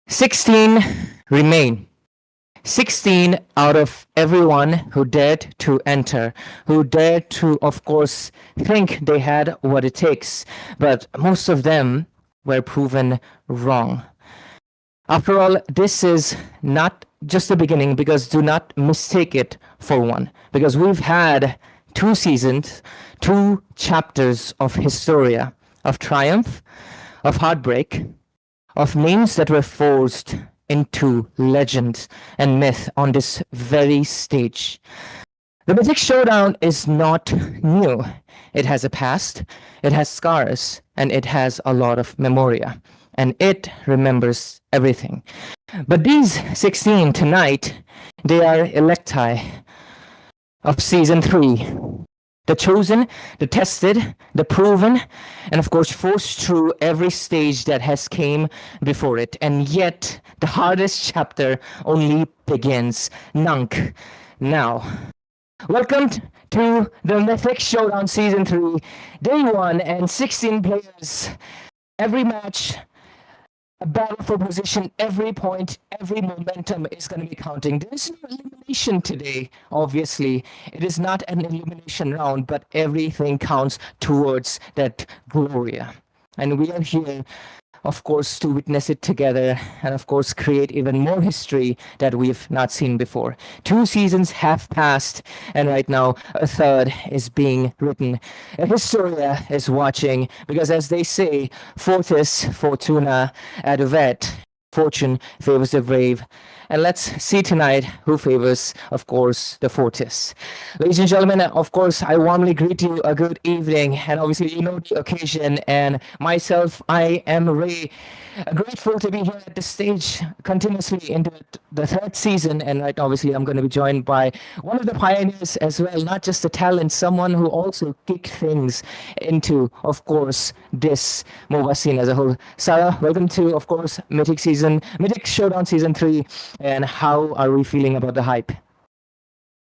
16 remain. 16 out of everyone who dared to enter, who dared to, of course, think they had what it takes, but most of them were proven wrong. After all, this is not just the beginning, because do not mistake it for one, because we've had 2 seasons, 2 chapters of historia, of triumph, of heartbreak, of names that were forced into legend and myth on this very stage. The Mythic Showdown is not new. It has a past, it has scars, and it has a lot of memoria, and it remembers everything. But these 16 tonight, they are electi of season 3. The chosen, the tested, the proven, and of course forced through every stage that has came before it. And yet the hardest chapter only begins. Nunk. Now. Welcome to the Mythic Showdown Season 3, Day 1, and 16 players. Every match, a battle for position, every point, every momentum is going to be counting. There is no elimination today, obviously. It is not an elimination round, but everything counts towards that Gloria. And we are here, of course, to witness it together and, of course, create even more history that we've not seen before. 2 seasons have passed, and right now a third is being written. And Historia is watching, because as they say, Fortis Fortuna Aduvet, fortune favors the brave. And let's see tonight who favors, of course, the Fortis. Ladies and gentlemen, of course, I warmly greet you a good evening. And obviously, you know the occasion. And myself, I am Ray. Grateful to be here at this stage continuously into the 3rd season. And right, obviously, I'm going to be joined by one of the pioneers as well, not just the talent, someone who also kicked things into, of course, this Moba scene as a whole. Sarah, welcome to, of course, Mythic Showdown Season 3. And how are we feeling about the hype?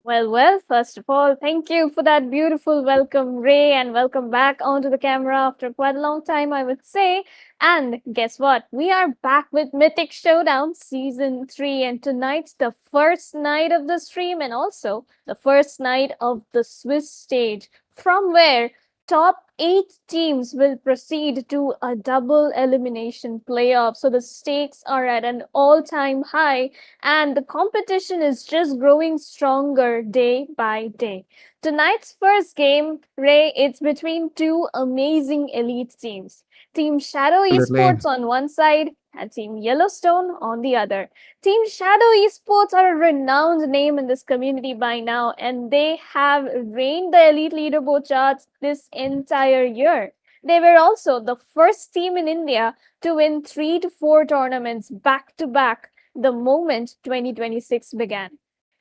Well, first of all, thank you for that beautiful welcome, Ray, and welcome back onto the camera after quite a long time, I would say. And guess what? We are back with Mythic Showdown Season 3, and tonight's the first night of the stream and also the first night of the Swiss stage, from where top 8 teams will proceed to a double elimination playoff. So the stakes are at an all-time high, and the competition is just growing stronger day by day. Tonight's first game, Ray, it's between 2 amazing elite teams. Team Shadow Absolutely. Esports on one side and Team Yellowstone on the other. Team Shadow Esports are a renowned name in this community by now, and they have reigned the elite leaderboard charts this entire year. They were also the first team in India to win 3 to 4 tournaments back to back the moment 2026 began.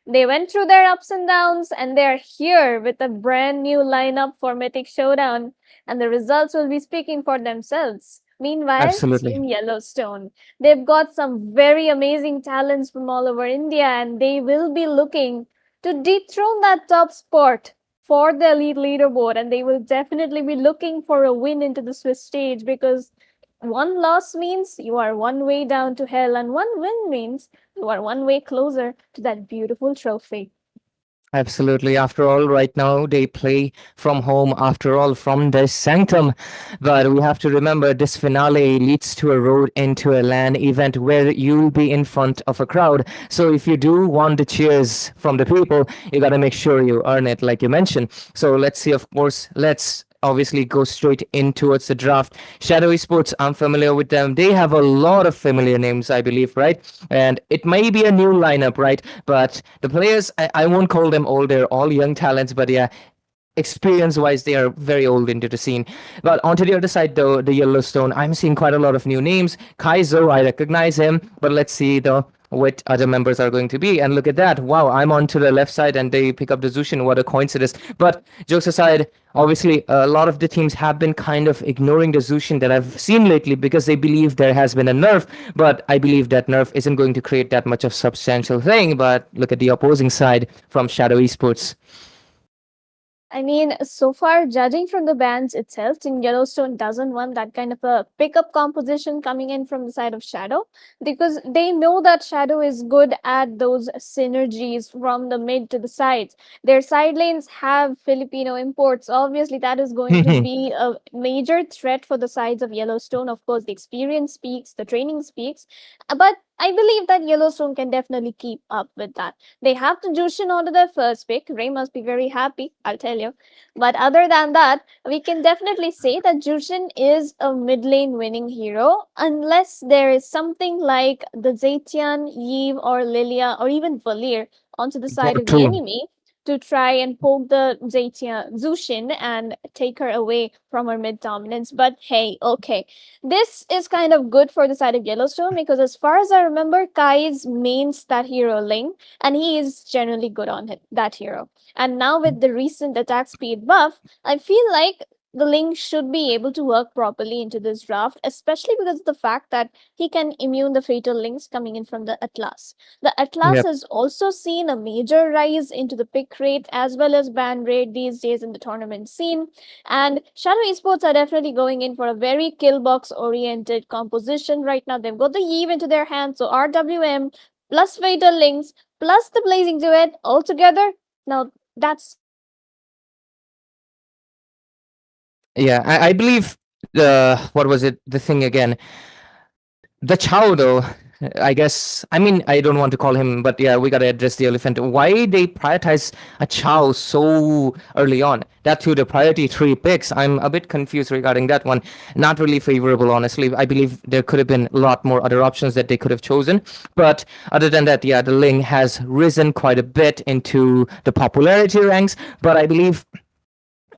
They went through their ups and downs, and they're here with a brand new lineup for Mythic Showdown, and the results will be speaking for themselves. Meanwhile, Absolutely. Team Yellowstone, they've got some very amazing talents from all over India, and they will be looking to dethrone that top spot for the elite leaderboard, and they will definitely be looking for a win into the Swiss stage, because one loss means you are one way down to hell, and one win means you are one way closer to that beautiful trophy. Absolutely. After all, right now they play from home, after all, from their sanctum. But we have to remember this finale leads to a road into a LAN event where you'll be in front of a crowd. So if you do want the cheers from the people, you got to make sure you earn it, like you mentioned. So let's see, of course, let's obviously go straight in towards the draft. Shadow Esports, I'm familiar with them. They have a lot of familiar names, I believe, right? And it may be a new lineup, right? But the players, I won't call them old. They're all young talents, but yeah, experience wise they are very old into the scene. But onto the other side though, the Yellowstone, I'm seeing quite a lot of new names. Kaizo, I recognize him, but let's see though what other members are going to be. And look at that, wow, I'm on to the left side and they pick up the Zushin. What a coincidence. But jokes aside, obviously a lot of the teams have been kind of ignoring the Zushin that I've seen lately, because they believe there has been a nerf. But I believe that nerf isn't going to create that much of substantial thing. But look at the opposing side from Shadow Esports. I mean, so far, judging from the bands itself, Team Yellowstone doesn't want that kind of a pickup composition coming in from the side of Shadow because they know that Shadow is good at those synergies from the mid to the sides. Their side lanes have Filipino imports. Obviously, that is going to be a major threat for the sides of Yellowstone. Of course, the experience speaks, the training speaks, but I believe that Yellowstone can definitely keep up with that. They have to Jushin onto their first pick. Ray must be very happy, I'll tell you. But other than that, we can definitely say that Jushin is a mid lane winning hero unless there is something like the Zetian, Yves, or Lilia, or even Valir onto the side of the True. enemy to try and poke the Zetian Zushin and take her away from her mid dominance. But hey, okay. This is kind of good for the side of Yellowstone because as far as I remember, Kai's mains that hero Ling and he is generally good on it, that hero. And now with the recent attack speed buff, I feel like the Link should be able to work properly into this draft, especially because of the fact that he can immune the fatal links coming in from the Atlas. The Atlas Yep. has also seen a major rise into the pick rate as well as ban rate these days in the tournament scene. And Shadow Esports are definitely going in for a very kill box oriented composition right now. They've got the Eve into their hands, so RWM plus Fatal Links plus the Blazing Duet all together. Now that's Yeah, I believe the what was it? The thing again. The Chow though, I guess I mean I don't want to call him, but yeah, we gotta address the elephant. Why they prioritize a Chow so early on? That too, the priority three picks. I'm a bit confused regarding that one. Not really favorable, honestly. I believe there could have been a lot more other options that they could have chosen. But other than that, yeah, the Ling has risen quite a bit into the popularity ranks. But I believe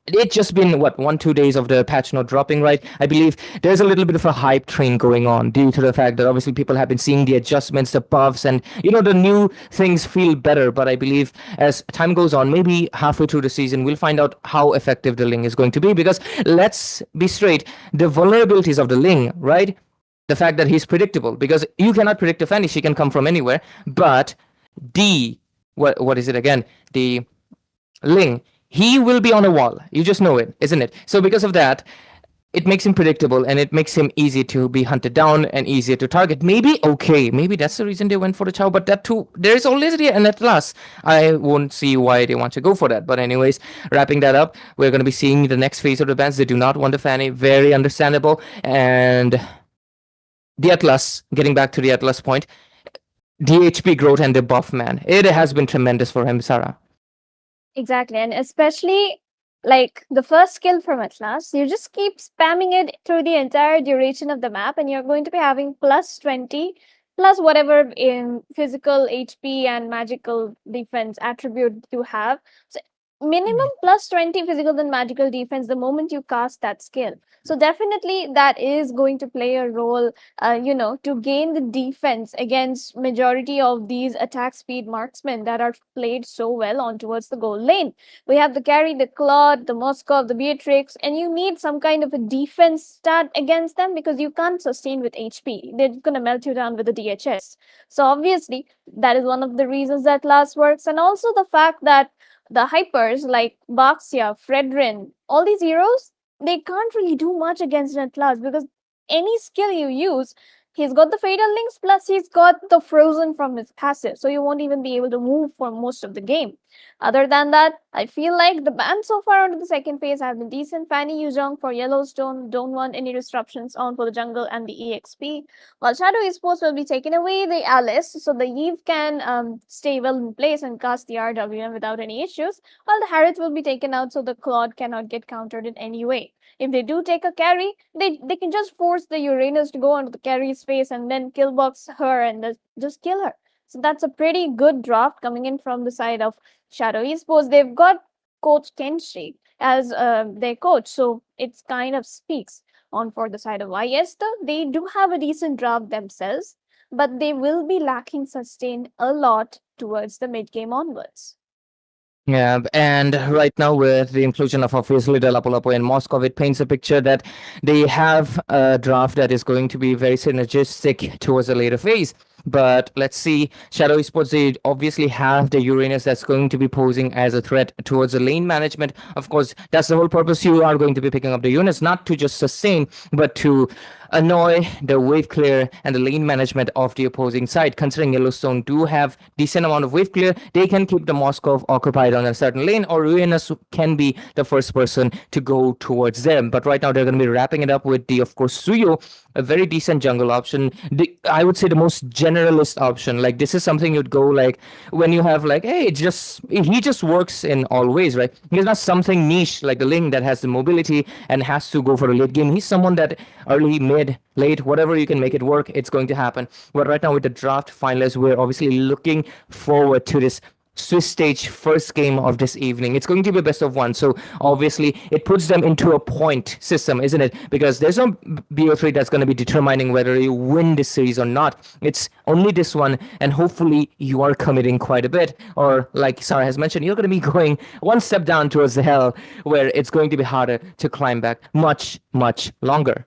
it's just been what 1 2 days of the patch not dropping, right? I believe there's a little bit of a hype train going on due to the fact that obviously people have been seeing the adjustments, the buffs, and the new things feel better. But I believe as time goes on, maybe halfway through the season, we'll find out how effective the Ling is going to be, because let's be straight, the vulnerabilities of the Ling, right? The fact that he's predictable, because you cannot predict a Fanny, she can come from anywhere. But the what is it again, the Ling, he will be on a wall. You just know it, isn't it? So because of that, it makes him predictable and it makes him easy to be hunted down and easier to target. Maybe okay, maybe that's the reason they went for the Chow, but that too, there is already an Atlas. I won't see why they want to go for that. But anyways, wrapping that up, we're going to be seeing the next phase of the bans. They do not want the Fanny, very understandable. And the Atlas, getting back to the Atlas point, the HP growth and the buff, man, it has been tremendous for him, Sarah. exactly, and especially like the first skill from Atlas, you just keep spamming it through the entire duration of the map, and you're going to be having plus 20 plus whatever in physical HP and magical defense attribute you have. So minimum plus 20 physical and magical defense the moment you cast that skill. So definitely that is going to play a role, to gain the defense against majority of these attack speed marksmen that are played so well on towards the goal lane. We have the carry, the Claude, the Moskov, the Beatrix, and you need some kind of a defense stat against them because you can't sustain with HP. They're gonna melt you down with the DHS. So obviously that is one of the reasons that last works, and also the fact that the hypers like Baxia, Fredrin, all these heroes, they can't really do much against an Atlas because any skill you use, he's got the fatal links plus he's got the frozen from his passive, so you won't even be able to move for most of the game. Other than that, I feel like the bans so far onto the second phase have been decent. Fanny Yuzhong for Yellowstone, don't want any disruptions on for the jungle and the EXP. While Shadow Esports will be taking away the Alice, so the Eve can stay well in place and cast the RWM without any issues, while the Harriet will be taken out so the Claude cannot get countered in any way. If they do take a carry, they can just force the Uranus to go onto the carry's face and then killbox her and just kill her. So that's a pretty good draft coming in from the side of Shadow Esports. They've got Coach Kenshi as their coach, so it's kind of speaks on for the side of YS. Though they do have a decent draft themselves, but they will be lacking sustain a lot towards the mid game onwards. Yeah, and right now with the inclusion of obviously the Lapu-Lapu and Moscow, it paints a picture that they have a draft that is going to be very synergistic towards a later phase. But let's see, Shadow Esports, they obviously have the Uranus that's going to be posing as a threat towards the lane management. Of course, that's the whole purpose. You are going to be picking up the units, not to just sustain, but to annoy the wave clear and the lane management of the opposing side. Considering Yellowstone do have decent amount of wave clear, they can keep the Moskov occupied on a certain lane, or Ruinus can be the first person to go towards them. But right now they're going to be wrapping it up with the, of course, Suyo, a very decent jungle option. I would say the most generalist option. Like this is something you'd go like when you have like, hey, he just works in all ways, right? He's not something niche like the Ling that has the mobility and has to go for a late game. He's someone that early, mid, late, whatever you can make it work, it's going to happen. But right now with the draft finalists, we're obviously looking forward to this Swiss stage first game of this evening. It's going to be best of one. So obviously it puts them into a point system, isn't it? Because there's no BO3 that's going to be determining whether you win this series or not. It's only this one, and hopefully you are committing quite a bit. Or like Sarah has mentioned, you're going to be going one step down towards the hell where it's going to be harder to climb back much, much longer.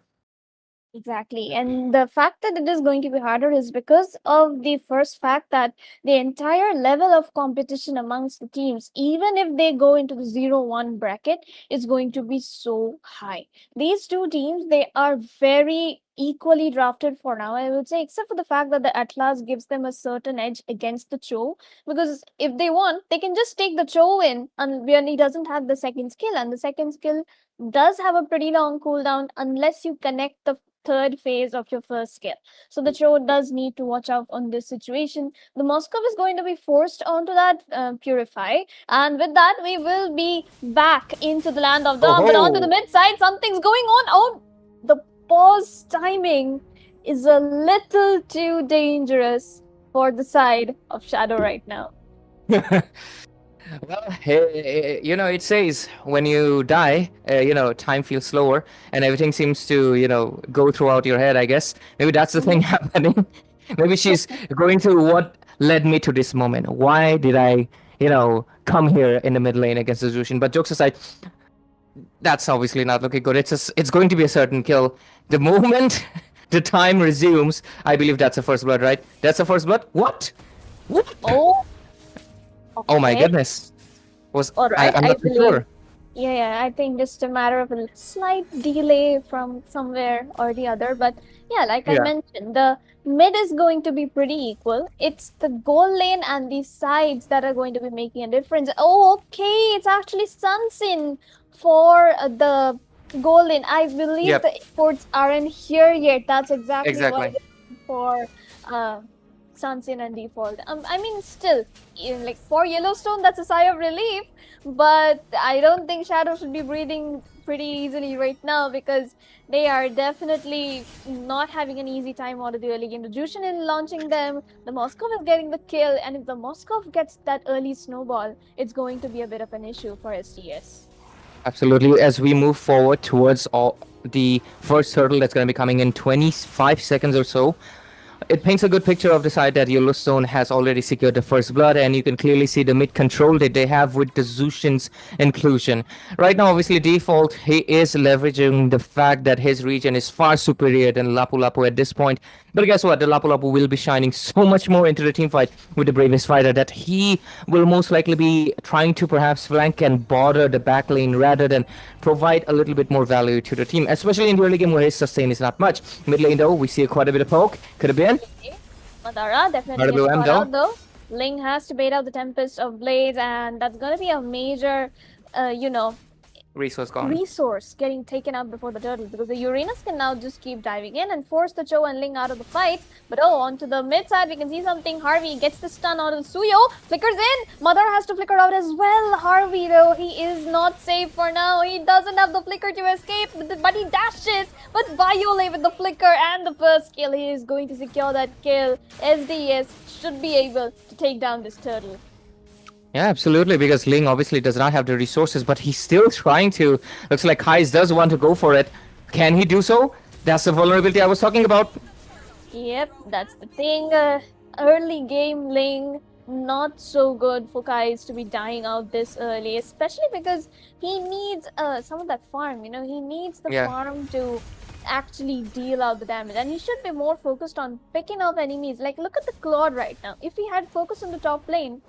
Exactly. And the fact that it is going to be harder is because of the first fact that the entire level of competition amongst the teams, even if they go into the 0-1 bracket, is going to be so high. These two teams, they are very equally drafted for now, I would say, except for the fact that the Atlas gives them a certain edge against the Cho. Because if they want, they can just take the Cho in, and when he doesn't have the second skill, and the second skill does have a pretty long cooldown unless you connect the third phase of your first skill. So the Cho does need to watch out on this situation. The Moscow is going to be forced onto that Purify. And with that, we will be back into the land of Dawn. But onto the mid side, something's going on. Oh, the pause timing is a little too dangerous for the side of Shadow right now. Well, it says when you die, time feels slower and everything seems to, go throughout your head, I guess. Maybe that's the thing happening. Maybe she's going through what led me to this moment. Why did I, come here in the mid lane against the Zushin? But jokes aside, that's obviously not looking good. It's going to be a certain kill. The moment the time resumes, I believe that's a first blood, right? That's a first blood? What? What? Oh. Oh my goodness. All right, I'm not too sure. Yeah, I think just a matter of a slight delay from somewhere or the other. But yeah, like I mentioned, the mid is going to be pretty equal. It's the goal lane and the sides that are going to be making a difference. Oh, okay, it's actually Sunsin for the goal lane. I believe the imports aren't here yet. That's exactly. What for Sunsin and default. I mean, still, like for Yellowstone, that's a sigh of relief, but I don't think Shadow should be breathing pretty easily right now because they are definitely not having an easy time out of the early game. The Jushin is launching them, the Moskov is getting the kill, and if the Moskov gets that early snowball, it's going to be a bit of an issue for SDS. Absolutely. As we move forward towards the first hurdle that's going to be coming in 25 seconds or so, it paints a good picture of the side that Yellowstone has already secured the first blood, and you can clearly see the mid control that they have with the Zushin's inclusion. Right now, obviously, default, he is leveraging the fact that his region is far superior than Lapu-Lapu at this point. But guess what? The Lapu-Lapu will be shining so much more into the team fight with the bravest fighter that he will most likely be trying to perhaps flank and border the back lane rather than provide a little bit more value to the team, especially in the early game where his sustain is not much. Mid lane, though, we see quite a bit of poke. Could have been. Madara definitely gets caught out, though. Ling has to bait out the Tempest of Blades, and that's going to be a major, resource getting taken out before the turtle, because the Uranus can now just keep diving in and force the Cho and Ling out of the fight. But onto the mid side, we can see something. Harvey gets the stun out of Suyo, flickers in. Mother has to flicker out as well. Harvey, though, he is not safe for now. He doesn't have the flicker to escape, but he dashes. But Viole with the flicker and the first kill, he is going to secure that kill. SDS should be able to take down this turtle. Yeah, absolutely, because Ling obviously does not have the resources, but he's still trying to. Looks like Kais does want to go for it. Can he do so? That's the vulnerability I was talking about. Yep, that's the thing. Early game Ling not so good for Kais to be dying out this early, especially because he needs some of that farm. He needs the Yeah. farm to actually deal out the damage, and he should be more focused on picking off enemies. Like, look at the Claude right now. If he had focused on the top lane,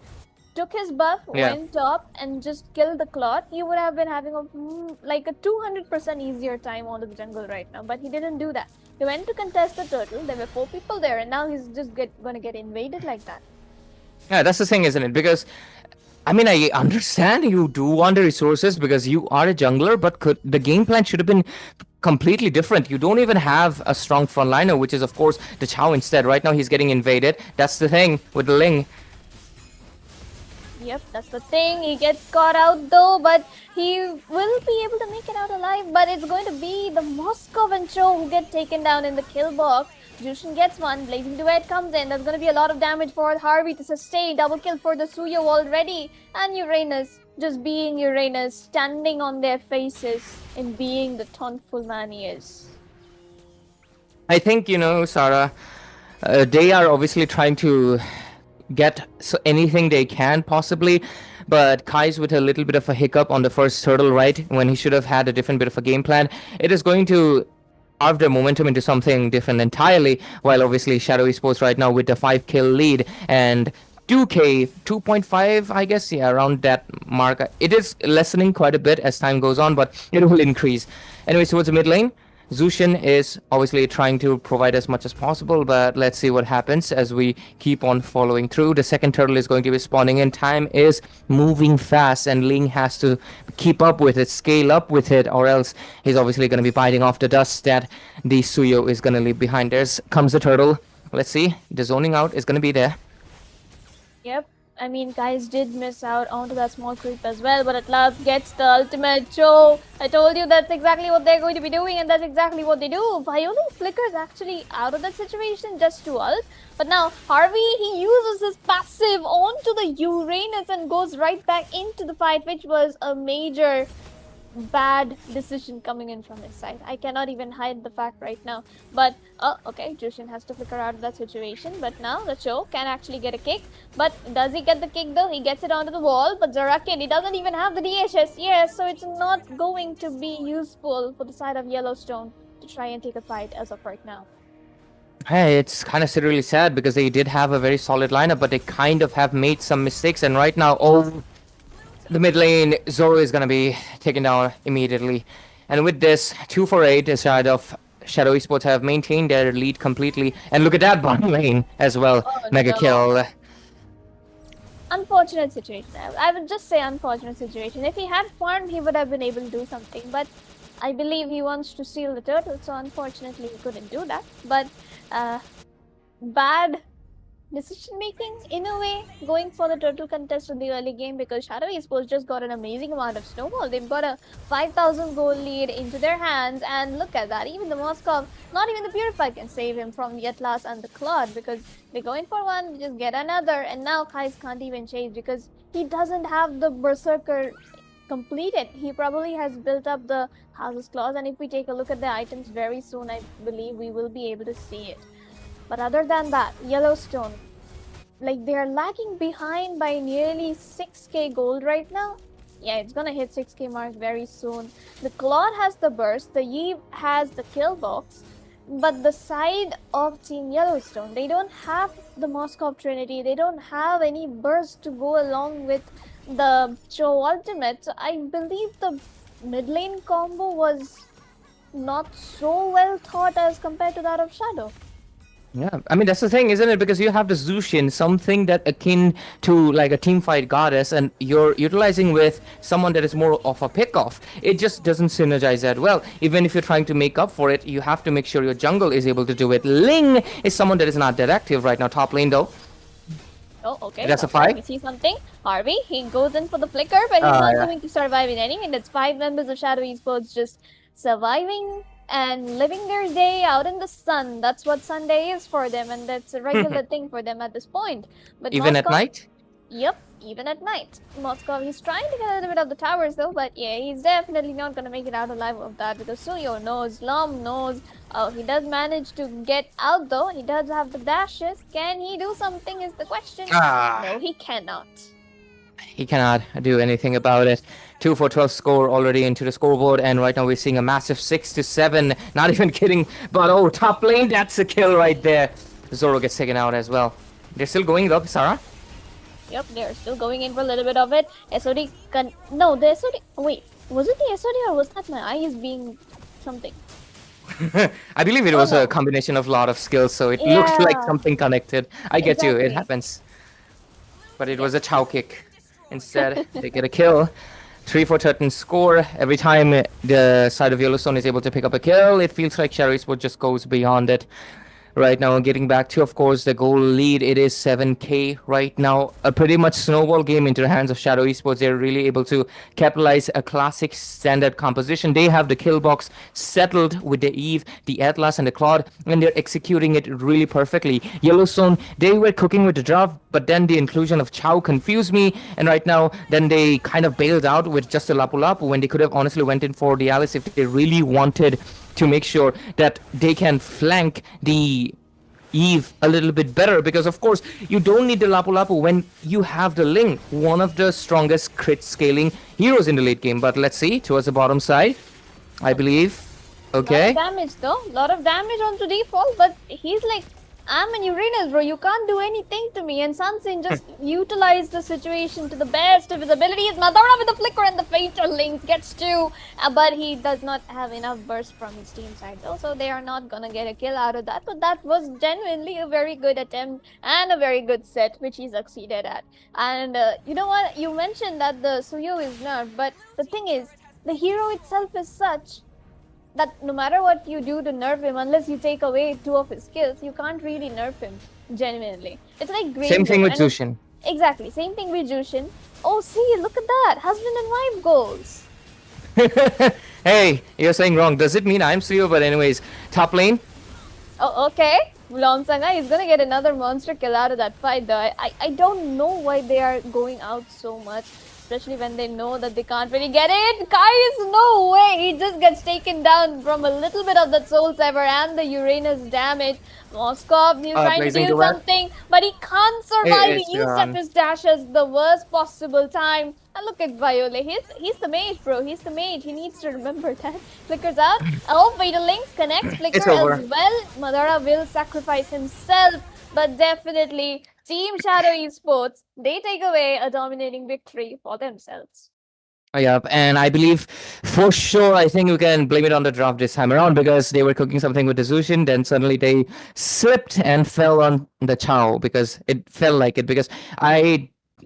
took his buff, Yeah. went top, and just killed the Claude, he would have been having like a 200% easier time onto the jungle right now. But he didn't do that. He went to contest the turtle. There were 4 people there, and now he's just gonna get invaded like that. Yeah, that's the thing, isn't it? Because I mean, I understand you do want the resources because you are a jungler, but the game plan should have been completely different. You don't even have a strong frontliner, which is, of course, the Chow instead. Right now, he's getting invaded. That's the thing with the Ling. Yep, that's the thing. He gets caught out though, but he will be able to make it out alive. But it's going to be the Moskov and Cho who get taken down in the kill box. Jushin gets one. Blazing Duet comes in. There's going to be a lot of damage for Harvey to sustain. Double kill for the Suyo already. And Uranus, just being Uranus, standing on their faces and being the tauntful man he is. I think, Sarah, they are obviously trying to get anything they can possibly, but Kai's with a little bit of a hiccup on the first turtle, right, when he should have had a different bit of a game plan. It is going to carve their momentum into something different entirely, while obviously Shadow Esports right now with the 5-kill lead and 2k 2.5, I guess, yeah, around that mark. It is lessening quite a bit as time goes on, but it will increase. Anyways, towards the mid lane, Zushin is obviously trying to provide as much as possible, but let's see what happens as we keep on following through. The second turtle is going to be spawning in. Time is moving fast, and Ling has to keep up with it, scale up with it, or else he's obviously going to be biting off the dust that the Suyo is going to leave behind. There's comes the turtle. Let's see. The zoning out is going to be there. Yep. I mean, guys did miss out onto that small creep as well, but at last gets the ultimate show. I told you that's exactly what they're going to be doing, and that's exactly what they do. Violin flickers actually out of that situation just to ult. But now, Harvey, he uses his passive onto the Uranus and goes right back into the fight, which was a major bad decision coming in from his side. I cannot even hide the fact right now. But, okay, Jushin has to flicker out of that situation. But now the Cho can actually get a kick. But does he get the kick though? He gets it onto the wall. But Zarakin, he doesn't even have the DHS. Yes, so it's not going to be useful for the side of Yellowstone to try and take a fight as of right now. Hey, it's kind of really sad because they did have a very solid lineup, but they kind of have made some mistakes. And right now, the mid lane, Zoro is going to be taken down immediately. And with this, 2-for-8 side of Shadow Esports have maintained their lead completely. And look at that bottom lane as well. Mega kill. Unfortunate situation. I would just say unfortunate situation. If he had farmed, he would have been able to do something. But I believe he wants to steal the turtle, so unfortunately he couldn't do that. But bad decision making in a way going for the turtle contest in the early game, because Shadow Esports just got an amazing amount of snowball. They've got a 5,000 gold lead into their hands, and look at that, even the Moskov, not even the Purify can save him from the Atlas and the Claude, because they go in for one, they just get another, and now Kais can't even chase because he doesn't have the Berserker completed. He probably has built up the House's Claws, and if we take a look at the items very soon, I believe we will be able to see it. But other than that, Yellowstone, like, they are lagging behind by nearly 6k gold right now. Yeah, it's gonna hit 6k mark very soon. The Claude has the burst, the Eve has the kill box, but the side of Team Yellowstone, they don't have the Moskov Trinity, they don't have any burst to go along with the Cho ultimate. So I believe the mid lane combo was not so well thought as compared to that of Shadow. Yeah, I mean, that's the thing, isn't it? Because you have the Zushin, something that akin to like a teamfight goddess, and you're utilizing with someone that is more of a pickoff. It just doesn't synergize that well. Even if you're trying to make up for it, you have to make sure your jungle is able to do it. Ling is someone that is not that active right now, top lane though. Oh, okay. That's a fight. We see something. Harvey, he goes in for the flicker, but he's not going to survive in any way. That's 5 members of Shadow Esports just surviving and living their day out in the sun. That's what Sunday is for them, and that's a regular thing for them at this point. But Even Moskov, at night? Yep, even at night. Moscow, he's trying to get a little bit of the towers though, but yeah, he's definitely not gonna make it out alive of that because Suyo knows, Lom knows. Oh, he does manage to get out though. He does have the dashes. Can he do something is the question. Ah, No, he cannot. he cannot do anything about it. 2 for 12 score already into the scoreboard, and right now we're seeing a massive 6 to 7. Not even kidding, but oh, top lane, that's a kill right there. Zoro gets taken out as well. They're still going up, Sarah. Yep, they're still going in for a little bit of it. SOD no, the SOD. Wait, was it the SOD or was that my eyes being something? I believe it Oh was a no. combination of a lot of skills, so it looked like Yeah, something connected. I get you, it exactly. happens. But it Yep. was a chow kick. Instead, they get a kill. 3 for 13 score. Every time the side of Yellowstone is able to pick up a kill, it feels like Shadow Esports just goes beyond it. Right now, getting back to, of course, the goal lead. It is 7K right now. A pretty much snowball game into the hands of Shadow Esports. They're really able to capitalize a classic standard composition. They have the kill box settled with the Eve, the Atlas, and the Claude, and they're executing it really perfectly. Yellowstone, they were cooking with the draft, but then the inclusion of Chow confused me, and right now, then they kind of bailed out with just a Lapu Lapu when they could have honestly went in for the Alice if they really wanted to make sure that they can flank the Eve a little bit better, because of course you don't need the Lapu Lapu when you have the Ling, one of the strongest crit scaling heroes in the late game. But let's see, towards the bottom side, I believe. Lot of Okay. damage though. Lot of damage onto default, but he's like, I'm an Uranus, bro. You can't do anything to me. And Sunsin just utilized the situation to the best of his abilities. Madara with the flicker and the fatal links gets two, but he does not have enough burst from his team side though, so they are not gonna get a kill out of that. But that was genuinely a very good attempt and a very good set, which he succeeded at. And you know what? You mentioned that the Suyo is nerfed, but the thing is, the hero itself is such that no matter what you do to nerf him, unless you take away two of his skills, you can't really nerf him genuinely. It's like Same thing Granger, with and it's Zushin. exactly same thing with Jushin. Oh, see, look at that, husband and wife goals. Hey, you're saying wrong. Does it mean I'm Suyo? But anyways, top lane. Oh, okay. Sanga is gonna get another monster kill out of that fight though. I don't know why they are going out so much, especially when they know that they can't really get it. Kai is no way. He just gets taken down from a little bit of that Soul Saver and the Uranus damage. Moskov, he's trying to Blazing do Duet. something, but he can't survive. It's He used up his dashes the worst possible time. And look at Violet. He's the mage, bro. He's the mage. He needs to remember that. Flickers out. Oh, Fatal Links connects it's Flicker as over. well. Madara will sacrifice himself, but definitely Team Shadow Esports, they take away a dominating victory for themselves. Yeah, and I believe for sure, I think you can blame it on the draft this time around because they were cooking something with the Zushin, then suddenly they slipped and fell on the Chow because it felt like it. Because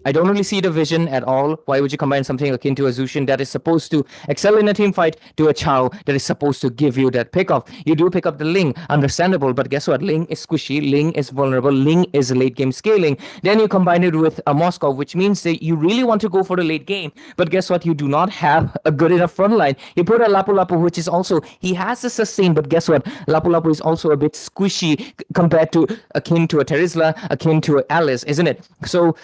I don't really see the vision at all. Why would you combine something akin to a Zushin that is supposed to excel in a team fight to a Chow that is supposed to give you that pickup? You do pick up the Ling, understandable, but guess what? Ling is squishy, Ling is vulnerable, Ling is late game scaling. Then you combine it with a Moscow, which means that you really want to go for the late game, but guess what? You do not have a good enough front line. You put a Lapu Lapu, which is also, he has the sustain, but guess what? Lapu Lapu is also a bit squishy compared to akin to a Terizla, akin to a Alice, isn't it? So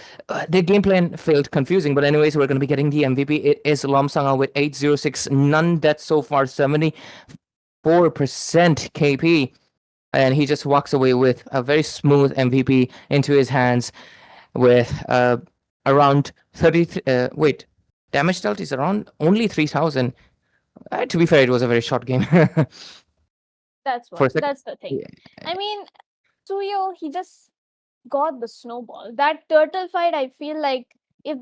the game plan failed confusing, but anyways, we're going to be getting the MVP. It is Lomsanga with 806, none deaths so far, 74% KP, and he just walks away with a very smooth MVP into his hands with around 30 wait, damage dealt is around only 3000. To be fair, it was a very short game. For a second. That's the thing. Yeah. I mean, Tsuyo, he just got the snowball. That turtle fight, I feel like if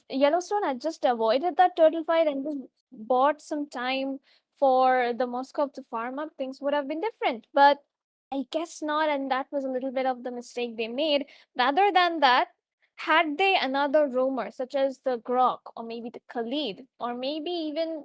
Yellowstone had just avoided that turtle fight and just bought some time for the Moscow to farm up, things would have been different. But I guess not, and that was a little bit of the mistake they made. Rather than that, had they another roamer such as the Grok or maybe the Khalid or maybe even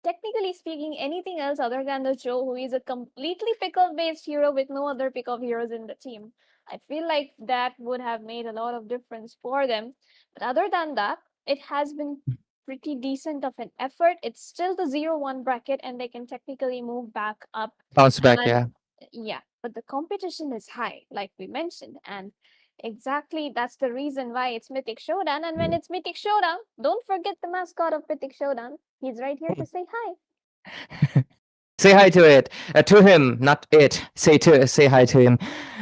technically speaking, anything else other than the Joe, who is a completely pick-up based hero with no other pick-up heroes in the team. I feel like that would have made a lot of difference for them. But other than that, it has been pretty decent of an effort. It's still the 0-1 bracket, and they can technically move back up. Bounce back, And yeah. yeah, but the competition is high, like we mentioned. And Exactly. That's the reason why it's Mythic Showdown. And when it's Mythic Showdown, don't forget the mascot of Mythic Showdown. He's right here to say hi. Say hi to it, to him, not it. Say hi to him.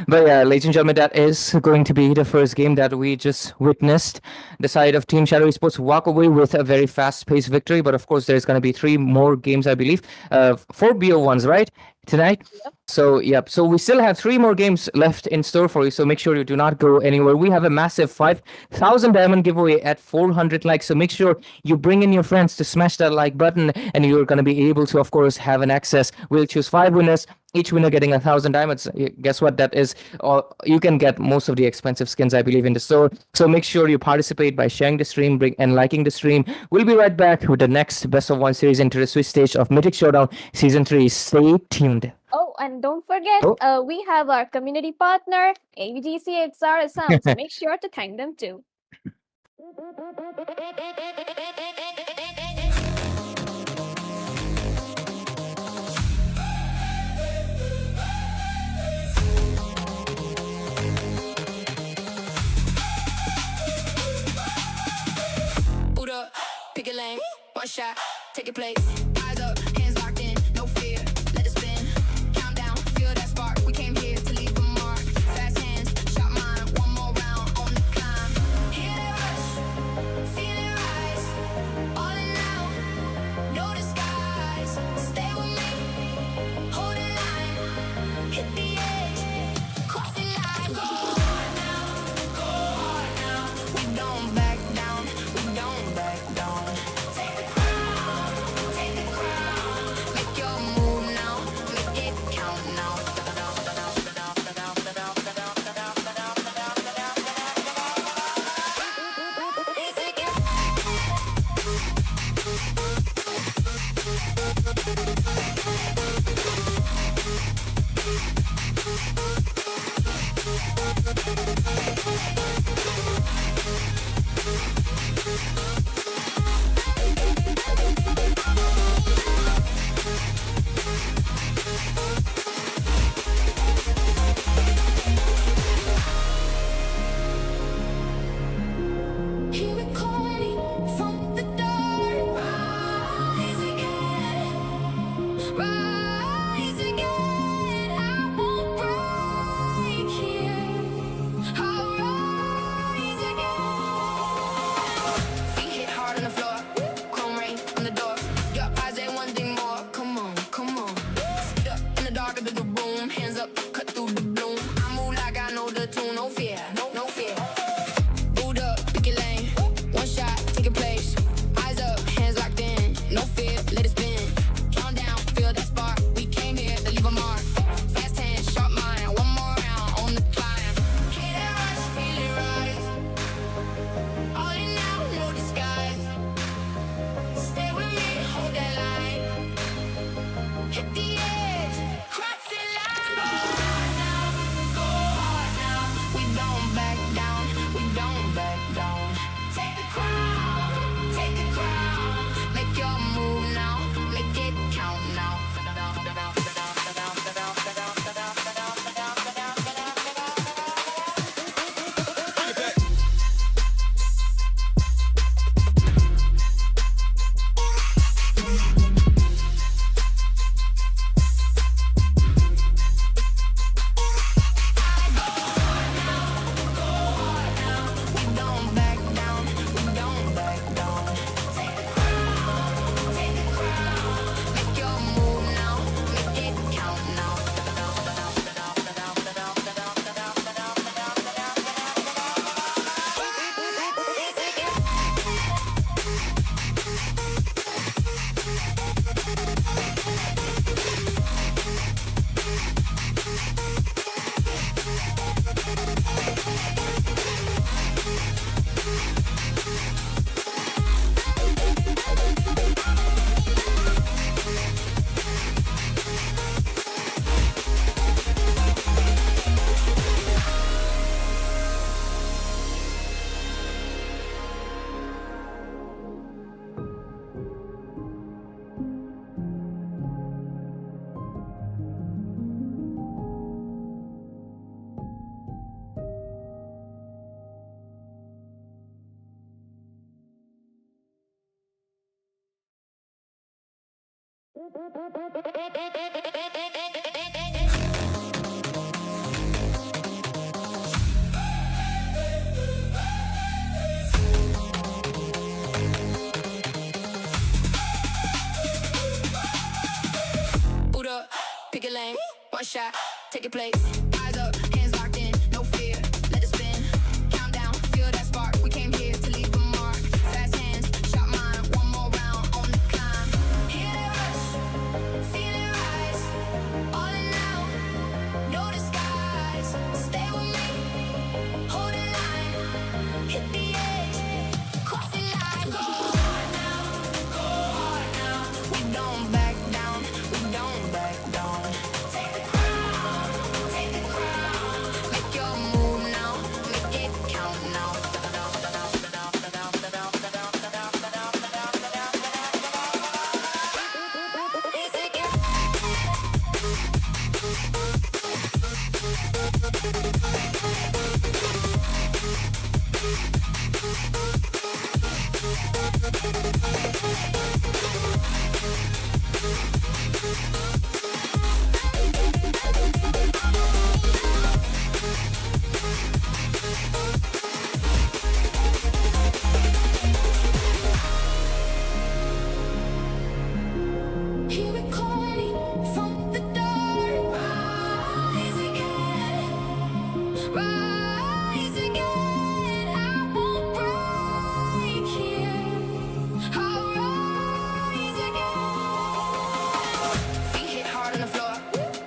But yeah, ladies and gentlemen, that is going to be the first game that we just witnessed. The side of Team Shadow Esports walk away with a very fast-paced victory. But of course, there's going to be three more games, I believe. Four BO1s, right? Tonight. Yep. So, yep. So we still have three more games left in store for you. So make sure you do not go anywhere. We have a massive 5,000 diamond giveaway at 400 likes. So make sure you bring in your friends to smash that like button, and you're going to be able to, of course, have an access. We'll choose 5 winners, each winner getting 1,000 diamonds. Guess what? That is, you can get most of the expensive skins, I believe, in the store. So make sure you participate by sharing the stream and liking the stream. We'll be right back with the next Best of One series into the Swiss stage of Mythic Showdown Season 3. Stay tuned. Oh, and don't forget, we have our community partner, ABGC XR Assam. So make sure to thank them too. Boot up, pick a lane, one shot, take a place. Eyes up, hands locked in, no fear, let it spin. Countdown, feel that spark. We came here to leave a mark. Fast hands, shot mine, one more round on the climb. Hear that rush, feel it rise. All in now, no disguise. Stay with me, hold the line, hit the edge, cross the line. Go hard now, go hard now. We don't back down, we don't back down. Take the crown, make your move now, make it count now. Hear it calling from the dark. Rise again, rise again. I won't break here. I'll rise again. Feet hit hard on the floor, chrome rain on the door. Your eyes ain't one thing more. Come on, come on. Sit up in the dark of the room, hands up, cut through the bloom. I move like I know the tune, no fear, no fear. Boot up, pick a lane, one shot, take a place. Eyes up, hands locked in, no fear, let it spin. Countdown, feel that spark. We came here to leave a mark. Fast hands, sharp mind, one more round on the climb. Hear that rush, feel it rise. All in now, no disguise. Stay with me, hold that line. Hit the edge, cross the line. Go hard now, go hard now. We don't back down, we don't back down. Take the crown, make your move now, make it count now. Boot up, pick a lane, one shot, take a place. Eyes up, hands locked in, no fear, let it spin. Countdown, feel that spark, we came here to leave a mark. Fast hands, shot mine, one more round on the climb. Hear that rush, feel it rise. All in now, no disguise. Stay with me, hold the line, hit the edge, cross the line. Go hard now, go hard now. We don't back down, we don't back down. Take the crown, make your move now, make it count now. Hear it calling from the dark. Rise again, rise again. I won't break here. I'll rise again. Feet hit hard on the floor,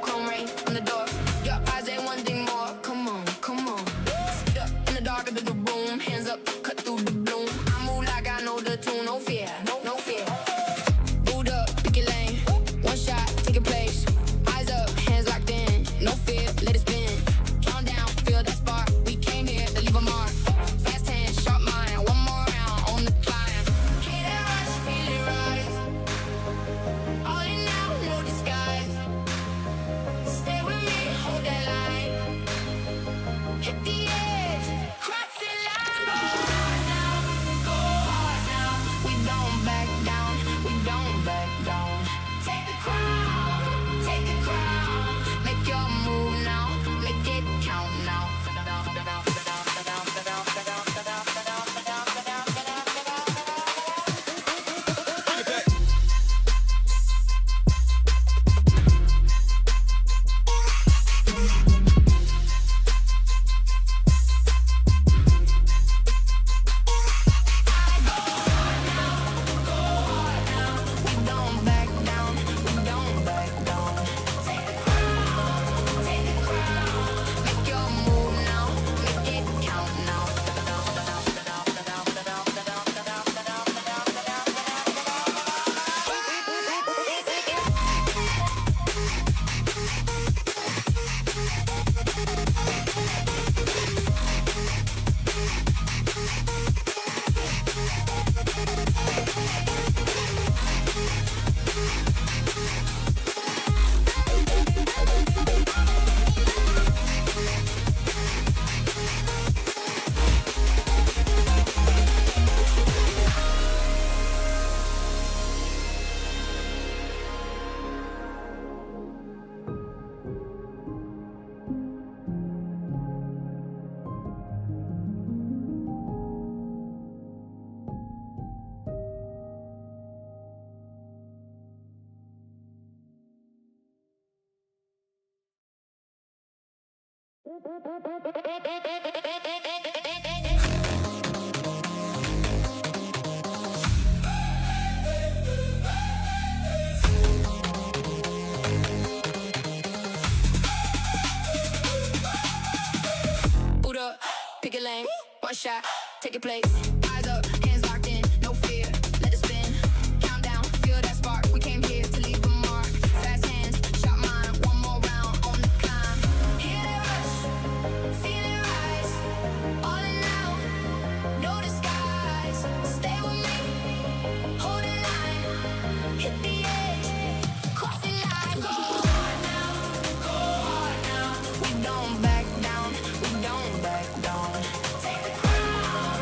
chrome rain on the door. Your eyes ain't one thing more. Come on, come on. Sit up in the dark of the room, hands up, cut through the bloom. I move like I know the tune, no fear, no fear. Boot up, pick your lane, one shot, take a place. Eyes up, hands locked in, no fear, let it spin. Count down, feel that spark, we came here to leave a mark. Fast hands, sharp mind, one more round on the climb. Hear that rush, feel it rise. All in now, no disguise. Stay with me, hold that line. Hit the edge, cross the line. Go hard now, go hard now. We don't back down, we don't back down. Take the crown, make your move now, make it count now. We don't back down, we don't back down. Take the crown, make your move now, make it count now. Boot up, pick a lane, one shot, take a place. Eyes up, hands locked in, no fear, let it spin. Countdown, feel that spark, we came here to leave a mark. Fast hands, shot mine, one more round on the climb. Hear that rush, feel it rise. All in now, no disguise. Stay with me, hold the line, hit the edge, cross the line. Go hard now, go hard now. We don't back down, we don't back down. Take the crown,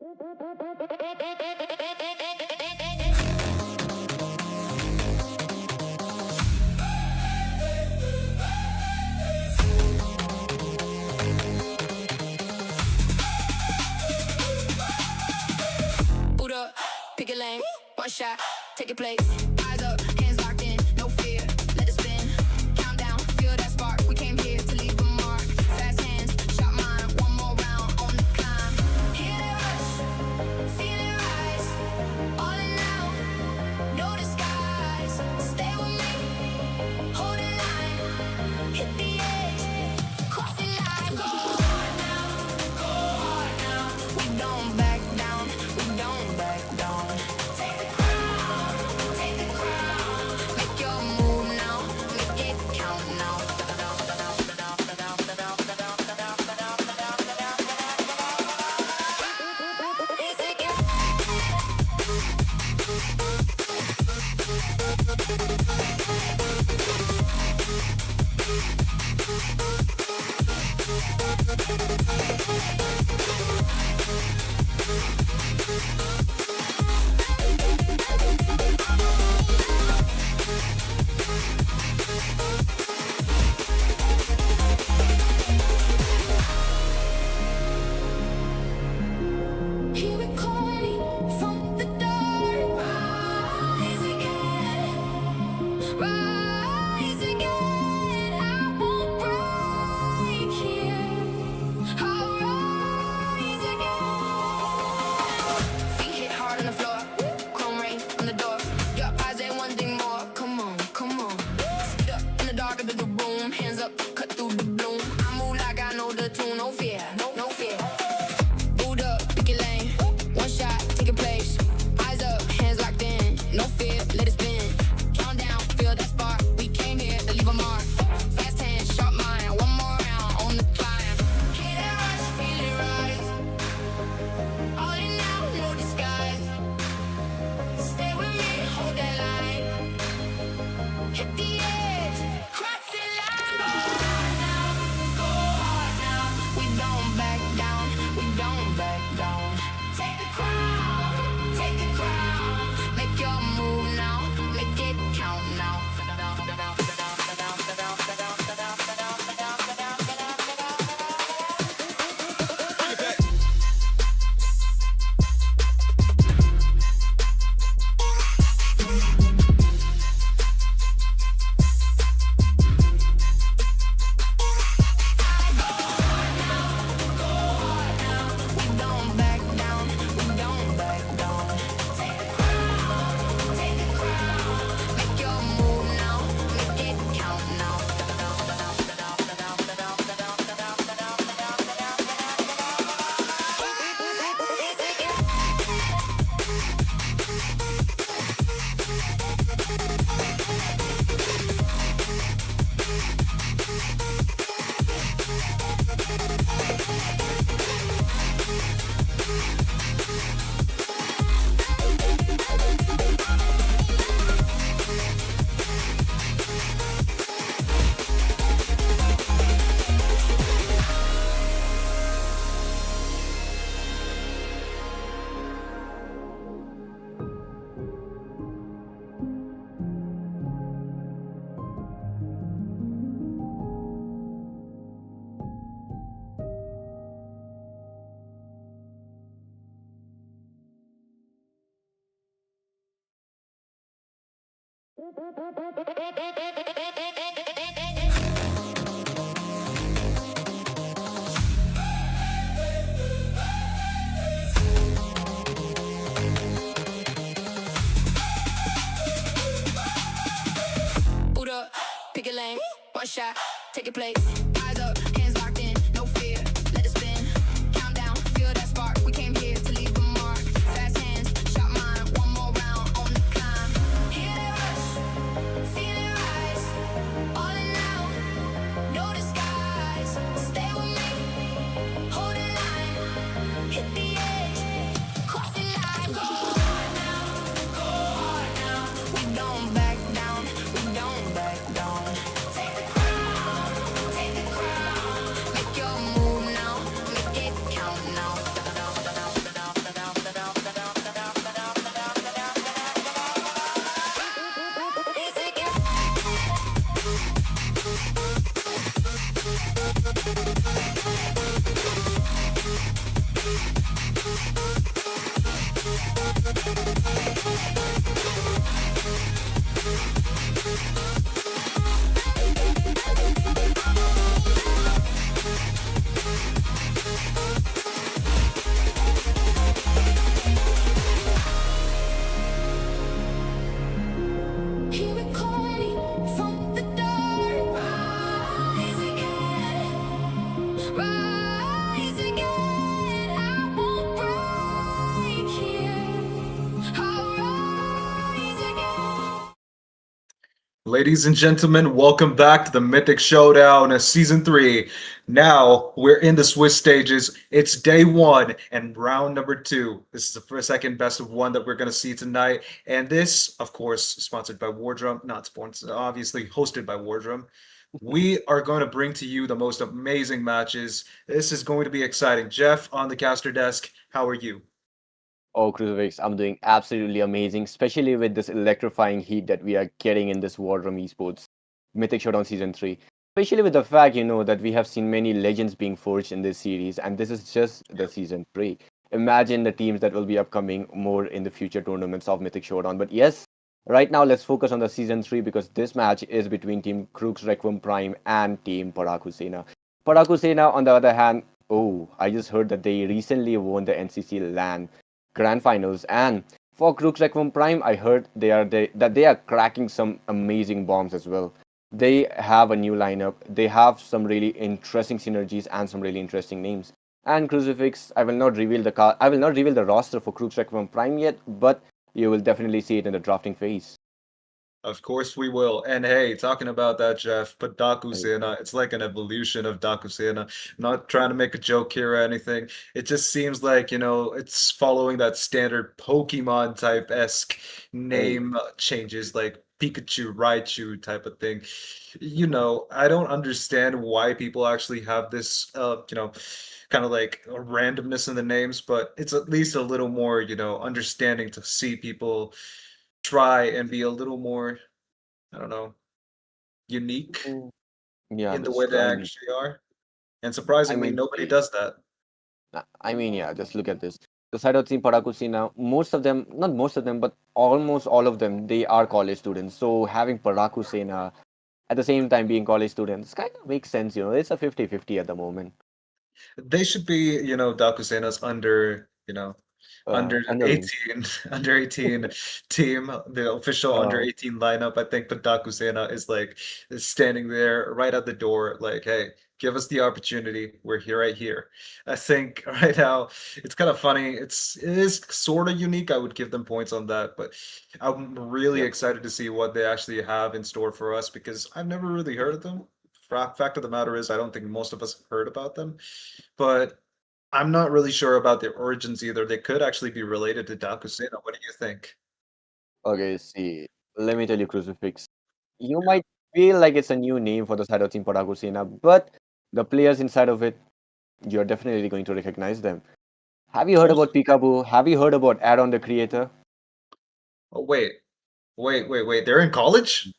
Boot up, pick a lane, one shot, take your place. Eyes up, hands locked in, no fear, let it spin. Countdown, feel that spark. We came here to leave a mark. Fast hands, shot mine, one more round on the climb. Hear that rush, feel it rise. All in now, no disguise. Stay with me, hold the line, hit the edge, cross the line. Go hard now, go hard now. We don't back down, we don't back down. Take the crown, make your move now, make it count now. Here we calling from the dark. Rise again, rise again. I won't break here. I'll rise again. Feet hit hard on the floor, chrome rain on the door. Your eyes ain't one thing more. Come on, come on. Sit up in the dark of the room, hands up, cut through the bloom. I move like I know the tune, no fear, no fear. Boot up, pick your lane, one shot, take your place. Eyes up, hands locked in, no fear, let it spin. Count down, feel that spark. We came here to leave a mark. Fast hands, sharp mind, one more round on the climb. Hear that rush, feel it rise. All in now, no disguise. Stay with me, hold that line. Hit the edge, cross the line. Go hard now, go hard now. We don't back down, we don't back down. Take the crown, make your move now, make it count now. We don't back down, we don't back down. Take the crown, make your move now, make it count now. Boot up, pick a lane, one shot, take your place. Eyes up, hands locked in, no fear, let it spin. Countdown, feel that spark. We came here to leave a mark. Fast hands, shot mine, one more round on the climb. Hear that rush, feel it rise. All in now, no disguise. Stay with me, hold the line, hit the edge, cross the line. Go hard now, go hard now. We don't back down, we don't back down. Take the crown, Ladies and gentlemen, welcome back to the Mythic Showdown Season 3. Now we're in the Swiss stages. It's day one and round number two. This is the first, second best of one that we're going to see tonight. And this, of course, sponsored by Wardrum, not sponsored, obviously hosted by Wardrum. We are going to bring to you the most amazing matches. This is going to be exciting. Jeff on the caster desk, how are you? Oh, Crucifix, I'm doing absolutely amazing, especially with this electrifying heat that we are getting in this War Room Esports Mythic Showdown Season 3. Especially with the fact, that we have seen many legends being forged in this series, and this is just the Season 3. Imagine the teams that will be upcoming more in the future tournaments of Mythic Showdown. But yes, right now let's focus on the Season 3 because this match is between Team Crux Requiem Prime and Team Padhaku Sena. Padhaku Sena, on the other hand, oh, I just heard that they recently won the NCC LAN Grand Finals. And for Crux Requiem Prime, I heard that they are cracking some amazing bombs as well. They have a new lineup. They have some really interesting synergies and some really interesting names. And Crucifix, I will not reveal the roster for Crux Requiem Prime yet, but you will definitely see it in the drafting phase. Of course we will. And hey, talking about that, Jeff, but Oh, Sena, it's like an evolution of Sena. Not trying to make a joke here or anything. It just seems like, it's following that standard Pokemon type esque oh. name changes, like Pikachu, Raichu type of thing. I don't understand why people actually have this, kind of like a randomness in the names, but it's at least a little more, understanding to see people try and be a little more, I don't know, unique Mm, yeah, in the way just they try me. actually are. And I surprisingly, mean, nobody does that. yeah, just look at this. The side of Team Padhaku now, most of them, not most of them, but almost all of them, they are college students. So having Padhaku Sena at the same time being college students kind of makes sense. It's a 50-50 at the moment. They should be, Dakusena's under, under Underling. 18, under 18 team, the official under Uh, 18 lineup. I think Padhaku Sena is standing there right at the door, like, hey, give us the opportunity. We're here right here. I think right now it's kind of funny. It is sort of unique. I would give them points on that, but I'm really yep. excited to see what they actually have in store for us because I've never really heard of them. Fact of the matter is, I don't think most of us have heard about them, but I'm not really sure about their origins either. They could actually be related to Dakusena. What do you think? Okay, see, let me tell you, Crucifix. You might feel like it's a new name for the side of Team Padhaku Sena, but the players inside of it, you're definitely going to recognize them. Have you heard Oh, about Peekaboo? Have you heard about Add-on the Creator? oh, wait. They're in college?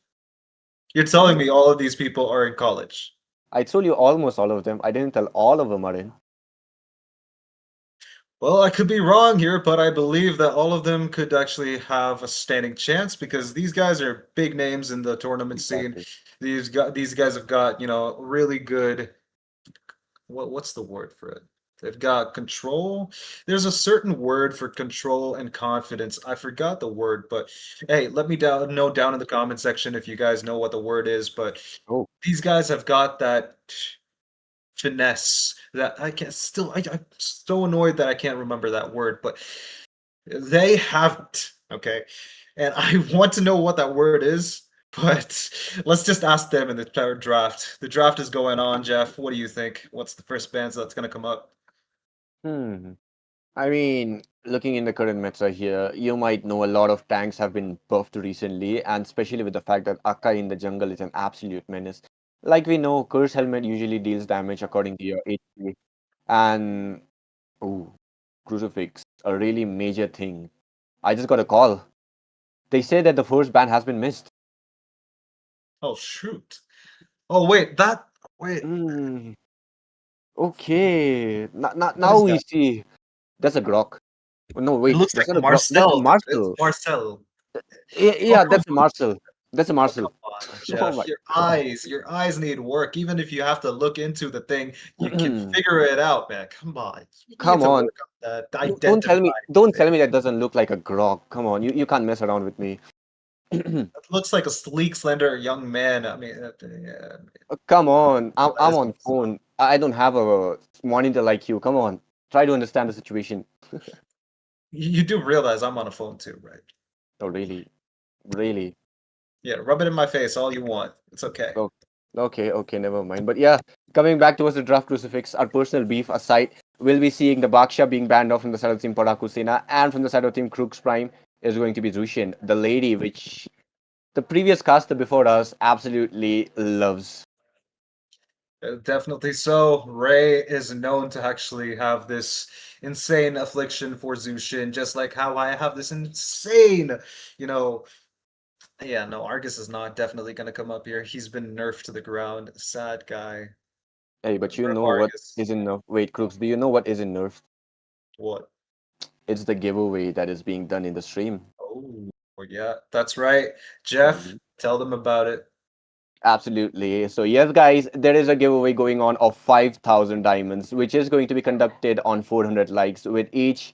You're telling Oh, me all of these people are in college? I told you almost all of them. I didn't tell all of them are in. Well, I could be wrong here, but I believe that all of them could actually have a standing chance because these guys are big names in the tournament scene. Exactly. These guys have got, really good what's the word for it? They've got control. There's a certain word for control and confidence. I forgot the word, but hey, let me know down in the comment section if you guys know what the word is. But Oh, these guys have got that finesse that I can't still. I'm so annoyed that I can't remember that word, but they haven't. Okay, and I want to know what that word is. But let's just ask them in the draft. The draft is going on, Jeff. What do you think? What's the first bands that's going to come up? hmm. I mean, looking in the current meta here, you might know a lot of tanks have been buffed recently, and especially with the fact that Akka in the jungle is an absolute menace. Like we know, Curse Helmet usually deals damage according to your HP, and oh, Crucifix, a really major thing. I just got a call. They say that the first ban has been missed. Oh shoot! Oh wait. Hmm. Okay. What Now is we that? see. That's a Grok. No, It wait. looks That's like not a Grok. That's a Marcel. It's Marcel. Marcel. Oh Yeah, come that's a Marcel. That's a Oh, come Marcel. on, Oh Jeff. my Your eyes need work. Even if you have to look into the thing, you can God. figure it out, man. Come on. You need Come to on. work on that. Don't tell me. Identify Don't thing. tell me that doesn't look like a Grok. Come on. You can't mess around with me. It looks like a sleek, slender young man. I mean, yeah, Come on. that I'm is on Marcel. phone. I don't have a monitor like you. Come on. Try to understand the situation. You do realize I'm on a phone too, right? Oh, really? Really? Yeah, rub it in my face all you want. It's okay. Oh, okay, never mind. But yeah, coming back towards the draft crucifix, our personal beef aside, we'll be seeing the Baksha being banned off from the side of Team Padhaku Sena, and from the side of Team Crux Prime is going to be Zushin, the lady which the previous caster before us absolutely loves. Definitely so. Ray is known to actually have this insane affliction for Zushin, just like how I have this insane, you know. Yeah, no, Argus is not definitely going to come up here. He's been nerfed to the ground. Sad guy. Hey, but you Rip know what Argus. is in nerf? Wait, Crux, do you know what is in nerf? What? It's the giveaway that is being done in the stream. Oh, yeah, that's right. Jeff, tell them about it. Absolutely. So yes, guys, there is a giveaway going on of 5,000 diamonds, which is going to be conducted on 400 likes, with each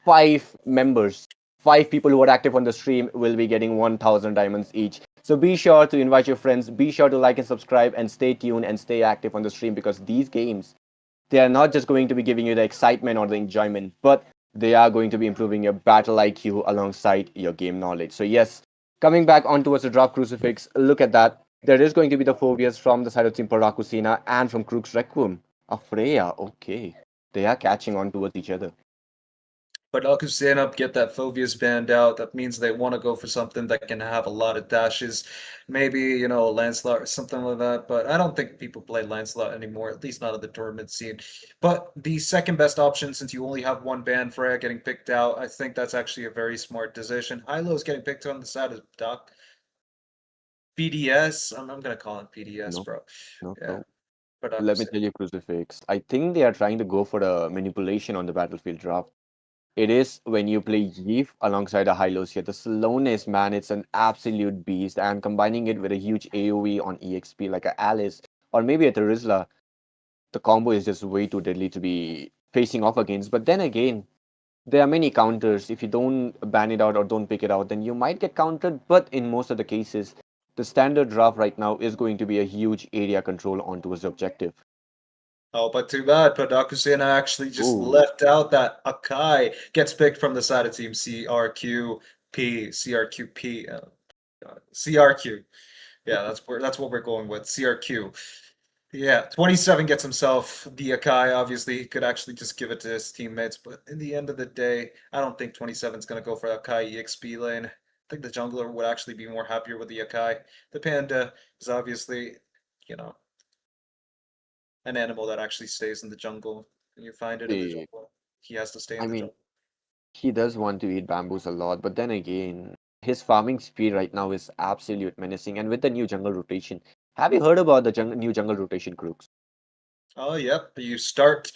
five members, five people who are active on the stream will be getting 1,000 diamonds each. So be sure to invite your friends, be sure to like and subscribe, and stay tuned and stay active on the stream, because these games, they are not just going to be giving you the excitement or the enjoyment, but they are going to be improving your battle IQ alongside your game knowledge. So yes, coming back on towards the drop crucifix, look at that. There is going to be the phobias from the side of Team Padhaku Sena and from Crux Requiem. Freya, okay. They are catching on towards each other. But Sena get that Phobius band out. That means they want to go for something that can have a lot of dashes. Maybe, Lancelot or something like that. But I don't think people play Lancelot anymore, at least not at the tournament scene. But the second best option, since you only have one band, Freya getting picked out, I think that's actually a very smart decision. Hylo's getting picked on the side of Doc. PDS. I'm gonna call it PDS, No, bro. no, Yeah. no. But Let me tell you, Crucifix. I think they are trying to go for a manipulation on the battlefield draft. It is when you play Yeef alongside a Hylos here. The slowness, man, it's an absolute beast. And combining it with a huge AoE on EXP like a Alice or maybe a Terizla, the combo is just way too deadly to be facing off against. But then again, there are many counters. If you don't ban it out or don't pick it out, then you might get countered. But in most of the cases, the standard draft right now is going to be a huge area control onto his objective. Oh, but too bad. Padhaku Sena actually just Ooh, left out that Akai gets picked from the side of team CRQP. CRQP. CRQ. Yeah, that's what we're going with. CRQ. Yeah, 27 gets himself the Akai. Obviously, he could actually just give it to his teammates, but in the end of the day, I don't think 27 is going to go for Akai EXP lane. I think the jungler would actually be more happier with the Akai. The Panda is obviously, you know, an animal that actually stays in the jungle. And you find it in the see, jungle. He has to stay in I the mean, jungle. he does want to eat bamboos a lot, but then again, his farming speed right now is absolute menacing. And with the new jungle rotation, have you heard about the new jungle rotation, Crooks? Oh, yep. You start.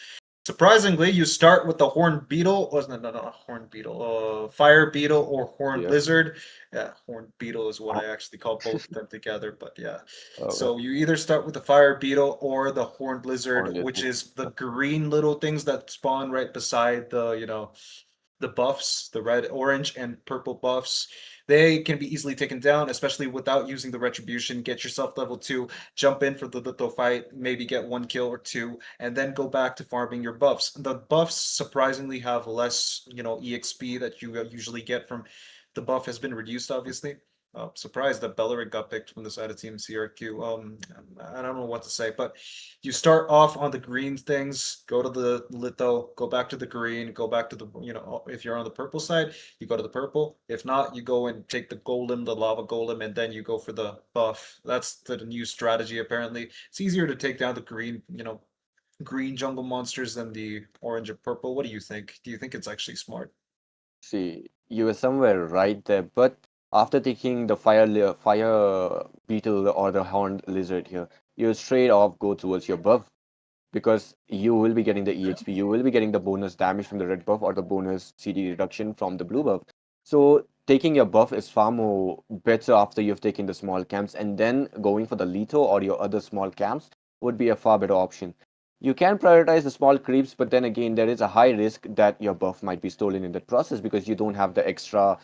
Surprisingly, you start with the horned beetle. Was no, horned beetle. Fire beetle or horned Yeah. lizard. Yeah, horned beetle is what Uh, I actually call both of them together. But yeah, uh, so you either start with the fire beetle or the horned lizard, on this which one. is the green little things that spawn right beside the buffs, the red, orange, and purple buffs. They can be easily taken down, especially without using the retribution. Get yourself level 2, jump in for the little fight, maybe get one kill or two, and then go back to farming your buffs. The buffs surprisingly have less, EXP that you usually get from the buff has been reduced, obviously. Surprised that Bellerin got picked from the side of Team CRQ. I don't know what to say, but you start off on the green things, go to the litho, go back to the green, go back to the, if you're on the purple side, you go to the purple. If not, you go and take the golem, the lava golem, and then you go for the buff. That's the new strategy, apparently. It's easier to take down the green, green jungle monsters than the orange or purple. What do you think? Do you think it's actually smart? See, you were somewhere right there, but after taking the fire beetle or the horned lizard here, you straight off go towards your buff, because you will be getting the EXP, you will be getting the bonus damage from the red buff or the bonus CD reduction from the blue buff. So taking your buff is far more better after you've taken the small camps, and then going for the Leto or your other small camps would be a far better option. You can prioritize the small creeps, but then again, there is a high risk that your buff might be stolen in that process because you don't have the extra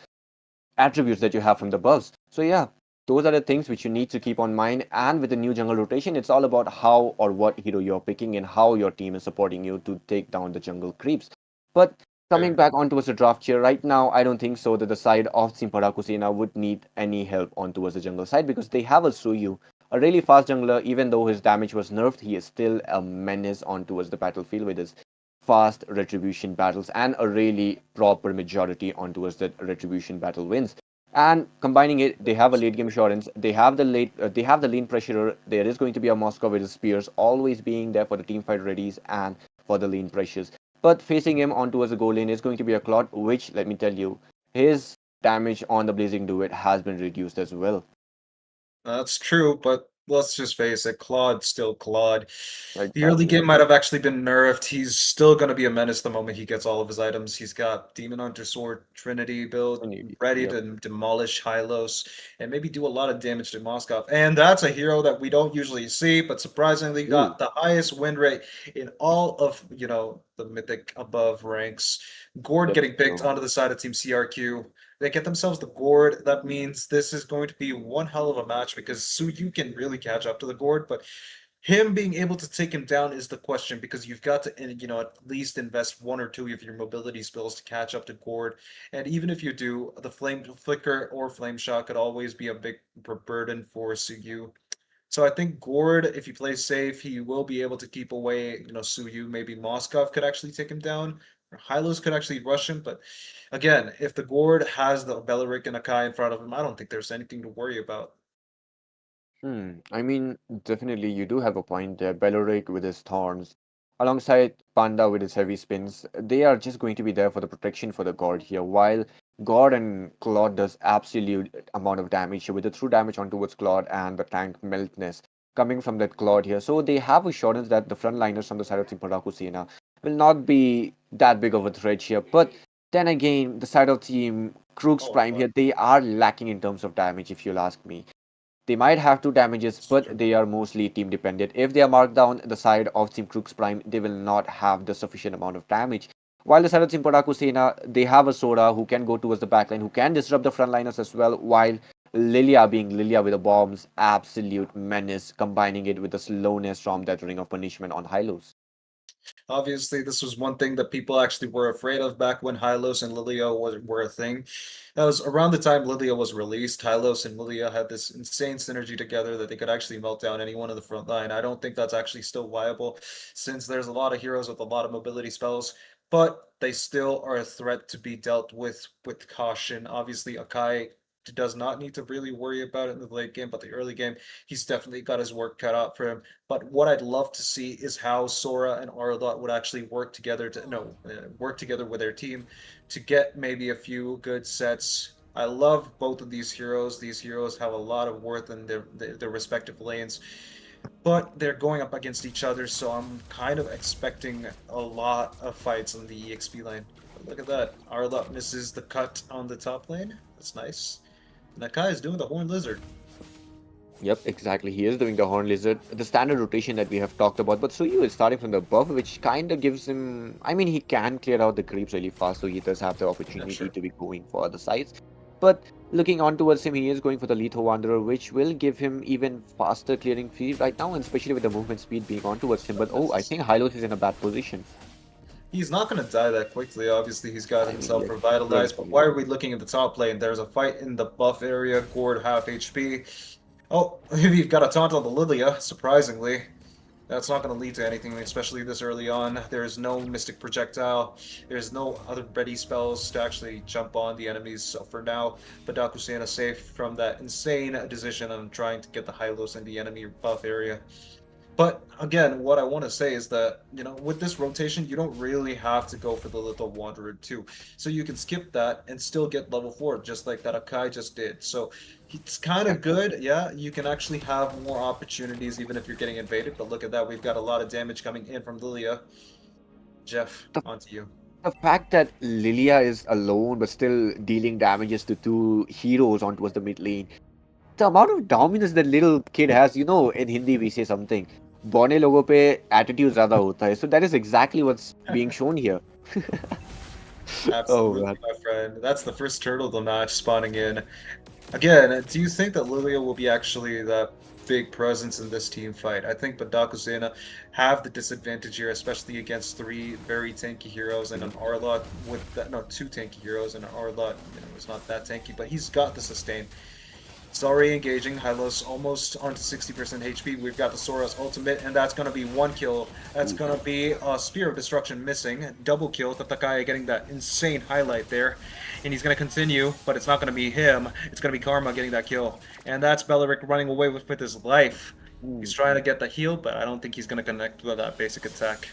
attributes that you have from the buffs. So yeah, those are the things which you need to keep on mind. And with the new jungle rotation, it's all about how or what hero you're picking and how your team is supporting you to take down the jungle creeps. But Coming back on towards the draft here, right now, I don't think so that the side of Team Padhaku Sena would need any help on towards the jungle side because they have a Suyu, a really fast jungler. Even though his damage was nerfed, he is still a menace on towards the battlefield with his fast retribution battles and a really proper majority on towards the retribution battle wins. And combining it, they have a late game assurance. They have the lane pressure. There is going to be a Moscow with his spears, always being there for the team fight readies and for the lane pressures. But facing him on towards the goal lane is going to be a Claude, which, let me tell you, his damage on the Blazing Duet has been reduced as well. That's true, but let's just face it, Claude's still Claude. The early Exactly. game might have actually been nerfed. He's still going to be a menace the moment he gets all of his items. He's got Demon Hunter Sword, Trinity build, ready Yep. to demolish Hylos and maybe do a lot of damage to Moskov. And that's a hero that we don't usually see, but surprisingly Ooh, got the highest win rate in all of, the mythic above ranks. Gord that's getting picked true. onto the side of Team CRQ. They get themselves the gourd. That means this is going to be one hell of a match because Suyu can really catch up to the gourd, but him being able to take him down is the question because you've got to, at least invest one or two of your mobility spells to catch up to gourd. And even if you do, the flame flicker or flame shot could always be a big burden for Suyu. So I think Gord, if he plays safe, he will be able to keep away, Suyu. Maybe Moskov could actually take him down, or Hylos could actually rush him. But again, if the Gord has the Belleric and Akai in front of him, I don't think there's anything to worry about. I mean, definitely you do have a point there. Belleric with his thorns, alongside Panda with his heavy spins, they are just going to be there for the protection for the God here. While God and Claude does absolute amount of damage here with the true damage on towards Claude and the tank meltness coming from that Claude here. So they have assurance that the frontliners from the side of Team Padhaku Sena will not be that big of a threat here. But then again, the side of Team Crux Oh, Prime here, they are lacking in terms of damage, if you'll ask me. They might have two damages, that's but true. they are mostly team dependent. If they are marked down the side of Team Crux Prime, they will not have the sufficient amount of damage. While the side of Team Padhaku Sena, they have a Sora who can go towards the backline, who can disrupt the frontliners as well, while Lilia being Lilia with the bombs, absolute menace, combining it with the slowness from that Ring of Punishment on Hylos. Obviously, this was one thing that people actually were afraid of back when Hylos and Lilia were a thing. That was around the time Lilia was released. Hylos and Lilia had this insane synergy together that they could actually melt down anyone in the front line. I don't think that's actually still viable since there's a lot of heroes with a lot of mobility spells, but they still are a threat to be dealt with caution. Obviously, Akai does not need to really worry about it in the late game, but the early game, he's definitely got his work cut out for him. But what I'd love to see is how Sora and Ardot would actually work together to work together with their team to get maybe a few good sets. I love both of these heroes. These heroes have a lot of worth in their respective lanes, but they're going up against each other, so I'm kind of expecting a lot of fights on the EXP lane. But look at that. Ardot misses the cut on the top lane. That's nice. Nakai is doing the Horn Lizard. Yep, exactly. He is doing the Horn Lizard, the standard rotation that we have talked about. But Suyu is starting from the above, which kind of gives him. I mean, he can clear out the creeps really fast, so he does have the Yeah, opportunity sure. to be going for other sides. But looking on towards him, he is going for the Lethal Wanderer, which will give him even faster clearing speed right now, and especially with the movement speed being on towards him. But oh, I think Hylos is in a bad position. He's not going to die that quickly. Obviously, he's got I mean, himself yes, revitalized. But eventually. why are we looking at the top lane? There's a fight in the buff area. Gord half HP. Oh, we've got a taunt on the Lilia, surprisingly. That's not going to lead to anything, especially this early on. There's no Mystic Projectile. There's no other ready spells to actually jump on the enemies. So for now, Padhaku Sena safe from that insane decision on trying to get the Hylos in the enemy buff area. But again, what I want to say is that, with this rotation, you don't really have to go for the Little Wanderer too. So you can skip that and still get level 4, just like that Akai just did. So it's kind of good. Yeah, you can actually have more opportunities even if you're getting invaded. But look at that. We've got a lot of damage coming in from Lilia. Jeff, The, onto you. the fact that Lilia is alone but still dealing damages to two heroes on towards the mid lane, the amount of dominance that little kid has, in Hindi we say something, बौने लोगों पे attitude ज़्यादा होता है. So that is exactly what's being shown here. Oh Absolutely, man. my friend. That's the first turtle of the match spawning in. Again, do you think that Lilia will be actually that big presence in this team fight? I think Padhaku Sena have the disadvantage here, especially against three very tanky heroes and an Arlot with that, no, two tanky heroes and an Arlot, is not that tanky, but he's got the sustain. It's already engaging. Hylos almost onto 60% HP. We've got the Sora's ultimate, and that's going to be one kill. That's going to be a Spear of Destruction missing. Double kill. Tatakaya getting that insane highlight there. And he's going to continue, but it's not going to be him. It's going to be Karma getting that kill. And that's Beleric running away with his life. He's trying to get the heal, but I don't think he's going to connect with that basic attack.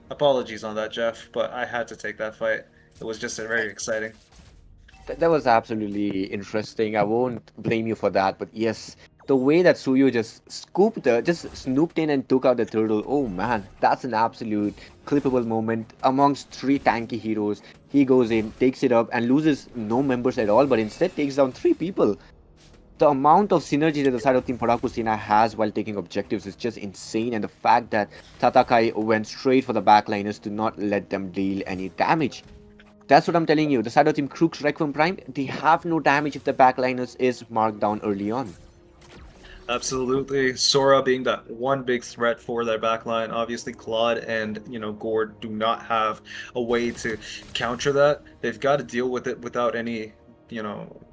Apologies on that, Jeff, but I had to take that fight. It was just very exciting. That was absolutely interesting. I won't blame you for that, but yes, the way that Suyo just snooped in and took out the turtle. Oh man, that's an absolute clippable moment amongst three tanky heroes. He goes in, takes it up, and loses no members at all, but instead takes down three people. The amount of synergy that the side of Team Padhaku Sena has while taking objectives is just insane, and the fact that Tatakai went straight for the backliners to not let them deal any damage. That's what I'm telling you. The side of Team Crux Requiem Prime, they have no damage if the backliners is marked down early on. Absolutely. Sora being that one big threat for their backline. Obviously, Claude and, Gord do not have a way to counter that. They've got to deal with it without any,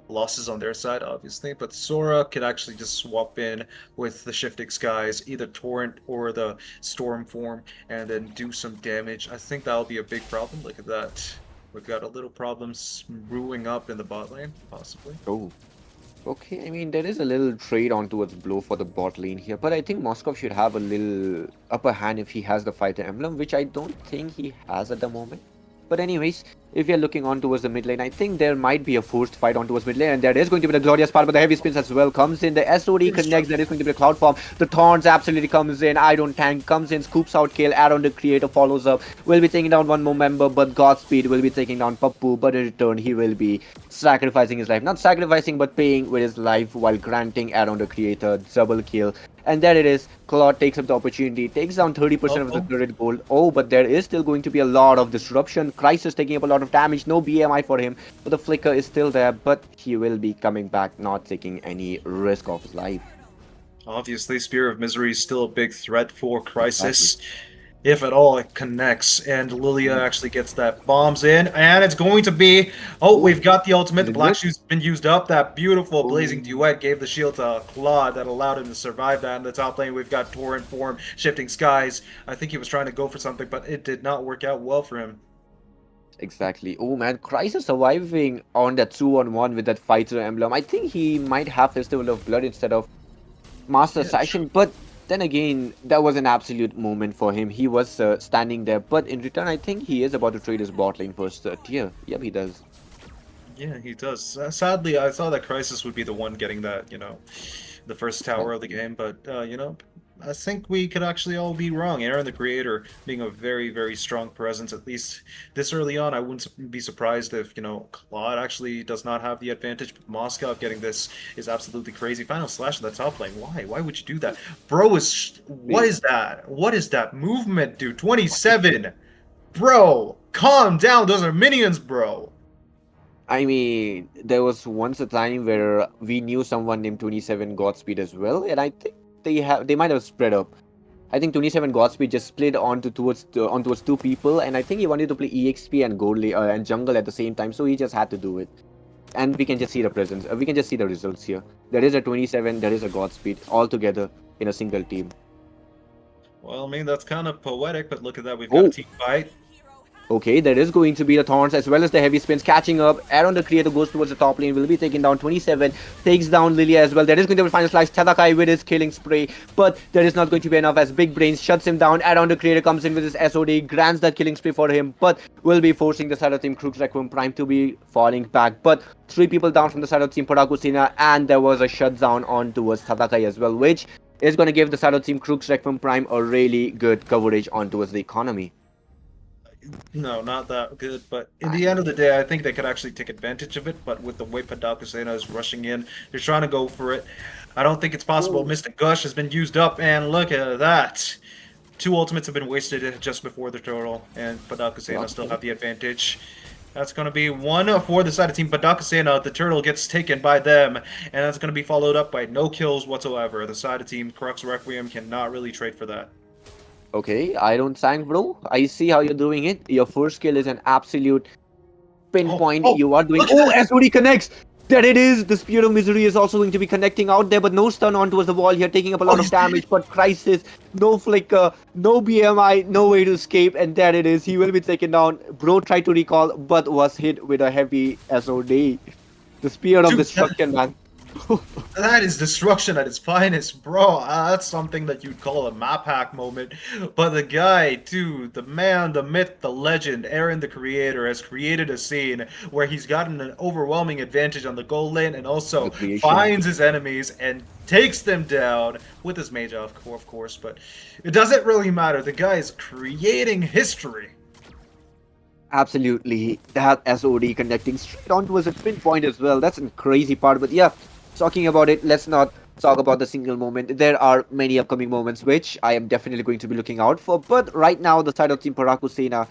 losses on their side, obviously. But Sora could actually just swap in with the Shifting Skies, either Torrent or the Storm form, and then do some damage. I think that'll be a big problem. Look at that. We've got a little problem brewing up in the bot lane, possibly. Oh, okay. I mean, there is a little trade on towards Blow for the bot lane here, but I think Moskov should have a little upper hand if he has the fighter emblem, which I don't think he has at the moment. But anyways, if we are looking on towards the mid lane, I think there might be a forced fight on towards mid lane, and there is going to be the Glorious Part, but the heavy spins as well comes in. The SOD connects, there is going to be a Cloud Form. The Thorns absolutely comes in. I don't tank comes in, scoops out kill. Aaron the Creator follows up. Will be taking down one more member, but Godspeed will be taking down Pappu. But in return, he will be sacrificing his life. Not sacrificing, but paying with his life while granting Aaron the Creator double kill. And there it is. Claude takes up the opportunity, takes down 30% of the turret gold. Oh, but there is still going to be a lot of disruption. Crisis taking up a lot of damage. No BMI for him. But the flicker is still there. But he will be coming back, not taking any risk of his life. Obviously, Spear of Misery is still a big threat for Crisis. If at all it connects, and Lilia actually gets that bombs in, and it's going to be, we've got the ultimate. The Black Shoe's been used up. That beautiful Blazing Duet gave the shield to Claude that allowed him to survive that. In the top lane, we've got Torrent form, Shifting Skies. I think he was trying to go for something, but it did not work out well for him. Exactly. Oh man, Crisis surviving on that 2-on-1 with that fighter emblem. I think he might have Festival of Blood instead of Master Assassin, but then again, that was an absolute moment for him. He was standing there, but in return, I think he is about to trade his bot lane for a tier. Yep, he does. Yeah, he does. Sadly, I thought that Crisis would be the one getting that, the first tower of the game, but, I think we could actually all be wrong. Aaron the Creator being a very, very strong presence, at least this early on. I wouldn't be surprised if, Claude actually does not have the advantage, but Moskov getting this is absolutely crazy. Final slash in the top lane. Why? Why would you do that? Bro, what is that? What is that movement, dude? 27! Bro, calm down. Those are minions, bro. I mean, there was once a time where we knew someone named 27 Godspeed as well, and I think they might have spread up. I think 27 Godspeed just split onto towards two people, and I think he wanted to play EXP and gold and jungle at the same time, so he just had to do it. And we can just see the presence. We can just see the results here. There is a 27, there is a Godspeed, all together in a single team. Well, I mean, that's kind of poetic, but look at that. We've got a team fight. Okay, there is going to be the Thorns as well as the heavy spins catching up. Aaron the Creator goes towards the top lane, will be taking down 27, takes down Lilia as well. There is going to be a final slice, Tatakai with his killing spray, but there is not going to be enough as Big Brains shuts him down. Aaron the Creator comes in with his SOD, grants that killing spree for him, but will be forcing the side of Team Crux Requiem Prime to be falling back. But 3 people down from the side of Team Padhaku Sena, and there was a shutdown on towards Tatakai as well, which is going to give the side of Team Crux Requiem Prime a really good coverage on towards the economy. No, not that good, but in the end of the day, I think they could actually take advantage of it, but with the way Padhaku Sena is rushing in, they're trying to go for it. I don't think it's possible. Mr. Gush has been used up, and look at that. 2 ultimates have been wasted just before the turtle, and Padhaku Sena still have the advantage. That's going to be one for the side of Team Padhaku Sena. The turtle gets taken by them, and that's going to be followed up by no kills whatsoever. The side of Team Crux Requiem cannot really trade for that. Okay, I don't thank, bro. I see how you're doing it. Your first skill is an absolute pinpoint. Oh, You are doing. look at Oh, that! SOD connects. There it is. The Spear of Misery is also going to be connecting out there, but no stun on towards the wall here, taking up a lot of damage. But Crisis, no flicker, no BMI, no way to escape, and there it is. He will be taken down. Bro tried to recall, but was hit with a heavy SOD. The Spear of Dude, Destruction, man. that is destruction at its finest, bro. That's something that you'd call a map hack moment. But the guy, dude, the man, the myth, the legend, Aaron the Creator, has created a scene where he's gotten an overwhelming advantage on the goal lane and also The creation. finds his enemies and takes them down with his mage, of course. But it doesn't really matter. The guy is creating history. Absolutely. That SOD connecting straight onto us a pinpoint as well. That's a crazy part. But yeah, talking about it, let's not talk about the single moment. There are many upcoming moments which I am definitely going to be looking out for. But right now, the side of Team Padhaku Sena,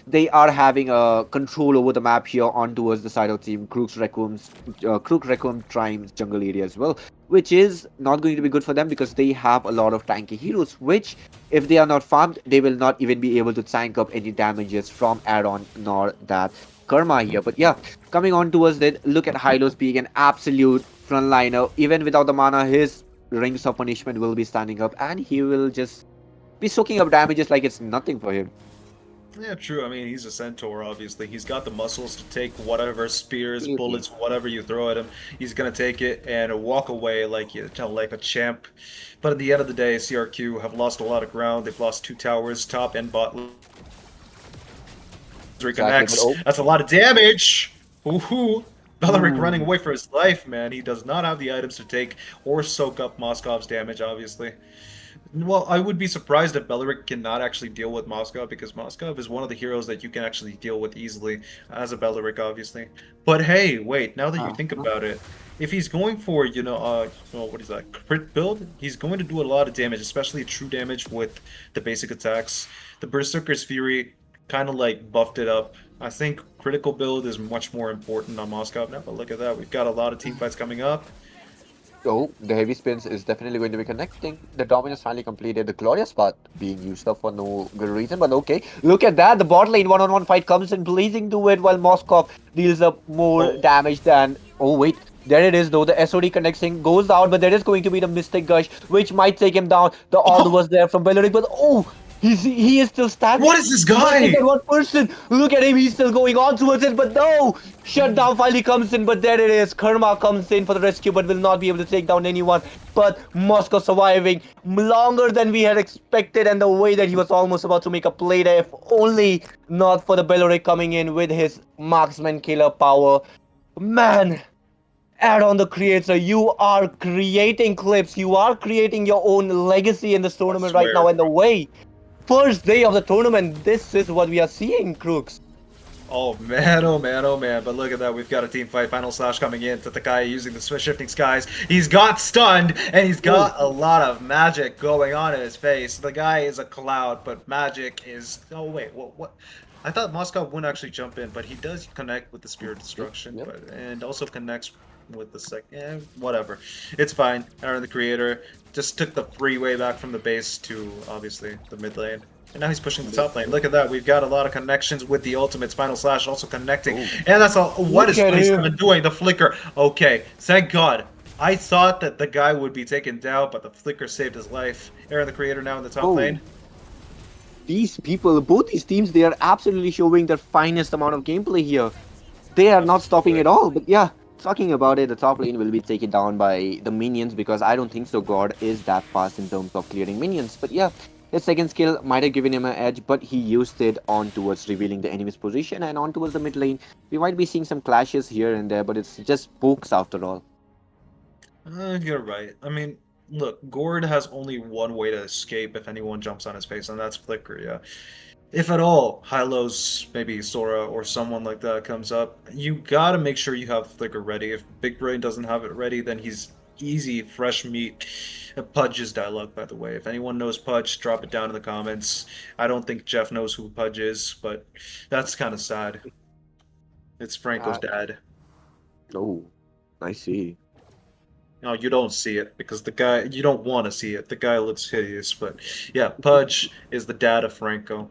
they are having a control over the map here on towards the side of Team Crux Requiem Trime's jungle area as well, which is not going to be good for them because they have a lot of tanky heroes, which if they are not farmed, they will not even be able to tank up any damages from Aaron nor that Karma here. But yeah, coming on towards it, look at Hylos being an absolute frontliner. Even without the mana, his rings of punishment will be standing up and he will just be soaking up damages like it's nothing for him. Yeah, true. I mean, he's a centaur, obviously. He's got the muscles to take whatever spears, Absolutely. bullets, whatever you throw at him. He's gonna take it and walk away like like a champ. But at the end of the day, CRQ have lost a lot of ground. They've lost 2 towers, top and bot. Reconnects. Exactly, That's a lot of damage. Ooh. Beleric running away for his life, man. He does not have the items to take or soak up Moskov's damage, obviously. Well, I would be surprised if Beleric cannot actually deal with Moskov because Moskov is one of the heroes that you can actually deal with easily as a Beleric, obviously. But hey, wait, now that you think about it, if he's going for, what is that, crit build, he's going to do a lot of damage, especially true damage with the basic attacks. The Berserker's Fury kind of like buffed it up. I think critical build is much more important on Moskov now, but look at that. We've got a lot of team fights coming up. So the heavy spins is definitely going to be connecting. The dominance finally completed. The glorious path being used up for no good reason, but okay. Look at that. The bot lane one-on-one fight comes in blazing to it while Moskov deals up more damage than. Oh wait, there it is though. The SOD connecting goes out, but there is going to be the Mystic Gush, which might take him down. The ult was there from Beleric, but oh. He is still standing. What is this guy? Look at one person. Look at him. He's still going on towards it, but no. Shutdown finally comes in, but there it is. Karma comes in for the rescue, but will not be able to take down anyone. But Moscow surviving longer than we had expected, and the way that he was almost about to make a play there, if only not for the Beleric coming in with his marksman killer power. Man. Aaron the Creator, you are creating clips. You are creating your own legacy in this tournament right now, and the way. First day of the tournament, this is what we are seeing, Crux. Oh man, oh man, oh man. But look at that, we've got a team fight final slash coming in. Tatakai using the shifting skies. He's got stunned, and he's got a lot of magic going on in his face. The guy is a cloud, but magic is... Oh wait, what? I thought Moscow wouldn't actually jump in, but he does connect with the Spirit Destruction, and also connects with the second... whatever. It's fine. Aaron the Creator just took the freeway back from the base to, obviously, the mid lane. And now he's pushing the top lane. Look at that. We've got a lot of connections with the ultimate's final slash also connecting. And that's all. What is Ice7 doing? The flicker. Okay. Thank God. I thought that the guy would be taken down, but the flicker saved his life. Aaron the Creator now in the top lane. These people, both these teams, they are absolutely showing their finest amount of gameplay here. They are not stopping at all. But yeah, talking about it, the top lane will be taken down by the minions because I don't think so God is that fast in terms of clearing minions. But yeah, his second skill might have given him an edge, but he used it on towards revealing the enemy's position and on towards the mid lane. We might be seeing some clashes here and there, but it's just pokes after all. You're right. I mean, look, Gord has only one way to escape if anyone jumps on his face, and that's Flicker, yeah. If at all, Hylos, maybe Sora or someone like that comes up, you gotta make sure you have Flicker ready. If Big Brain doesn't have it ready, then he's easy, fresh meat. Pudge's dialogue, by the way. If anyone knows Pudge, drop it down in the comments. I don't think Jeff knows who Pudge is, but that's kind of sad. It's Franco's dad. Oh, I see. No, you don't see it because the guy, you don't want to see it. The guy looks hideous, but yeah, Pudge is the dad of Franco.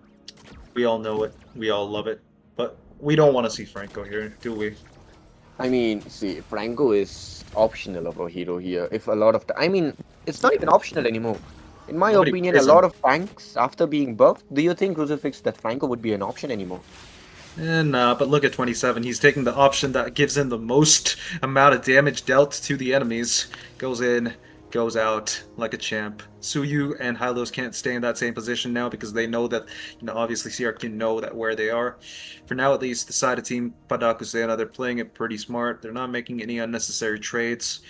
We all know it. We all love it. But we don't want to see Franco here, do we? I mean, see, Franco is optional of a hero here. If a lot of, I mean, it's not even optional anymore. In my Nobody opinion, a plays lot him. of tanks after being buffed. Do you think Crucifix that Franco would be an option anymore? Nah, but look at 27. He's taking the option that gives him the most amount of damage dealt to the enemies. Goes in, goes out like a champ. Suyu and Hylos can't stay in that same position now because they know that, obviously CRQ know that where they are. For now, at least, the side of team Padhaku Sena, they're playing it pretty smart. They're not making any unnecessary trades.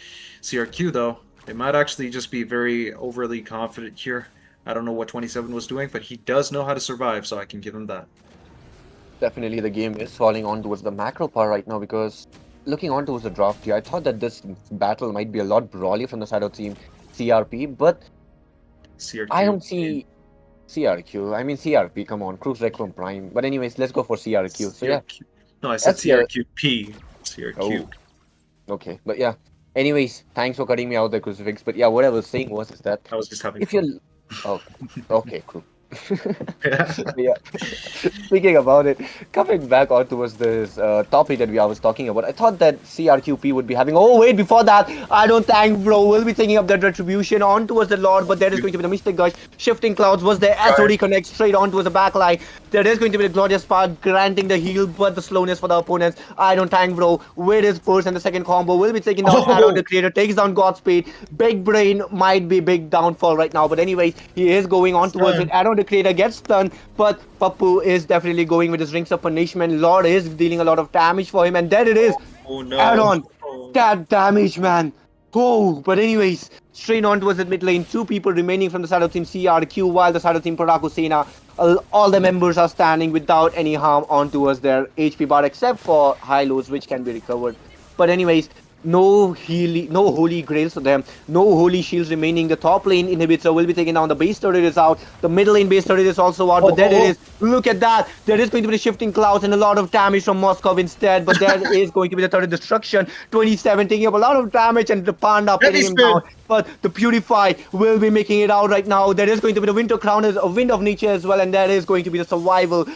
CRQ, though, they might actually just be very overly confident here. I don't know what 27 was doing, but he does know how to survive, so I can give him that. Definitely, the game is falling on towards the macro part right now because looking on towards the draft here, I thought that this battle might be a lot brawly from the side of team CRP, but CRQ. I don't see CRQ. I mean CRP. Come on, Crux Requiem Prime. But anyways, let's go for CRQ. So yeah, No, I said that's the CRQP. CRQ. okay. But yeah. Anyways, thanks for cutting me out the Crucifix. But yeah, what I was saying was is that I was just having if fun. you're okay, cool. Yeah. Yeah. Speaking about it, coming back on towards this topic that I was talking about, I thought that CRQP would be having. Oh wait, before that, I don't think bro. We'll be taking up that retribution on towards the Lord, but there is going to be the Mystic Gush, Shifting Clouds was there. SOD connects straight on towards the back line. There is going to be the Glorious Part granting the heal, but the slowness for the opponents. I don't think bro. With his first and the second combo, will be taking down Aaron the Creator, takes down Godspeed. Big Brain might be big downfall right now, but anyways, he is going on towards it. Aaron the Creator gets stunned, but Pappu is definitely going with his Rings of Punishment. Lord is dealing a lot of damage for him, and there it is. Oh no. Aaron, that damage, man. Oh, but anyways, straight on towards the mid lane. Two people remaining from the side of team CRQ, while the side of team Padhaku Sena, all the members are standing without any harm on towards their HP bar, except for high lows, which can be recovered. But anyways, no holy grails for them, no holy shields remaining. The top lane inhibitor will be taken down. The base turret is out. The middle lane base turret is also out. But there it is. Look at that. There is going to be the Shifting Clouds and a lot of damage from Moscow instead. But there is going to be the turret destruction. 27 taking up a lot of damage and the Panda pinning him down. But the Purify will be making it out right now. There is going to be the Winter Crown, a Wind of Nature as well. And there is going to be the Survival.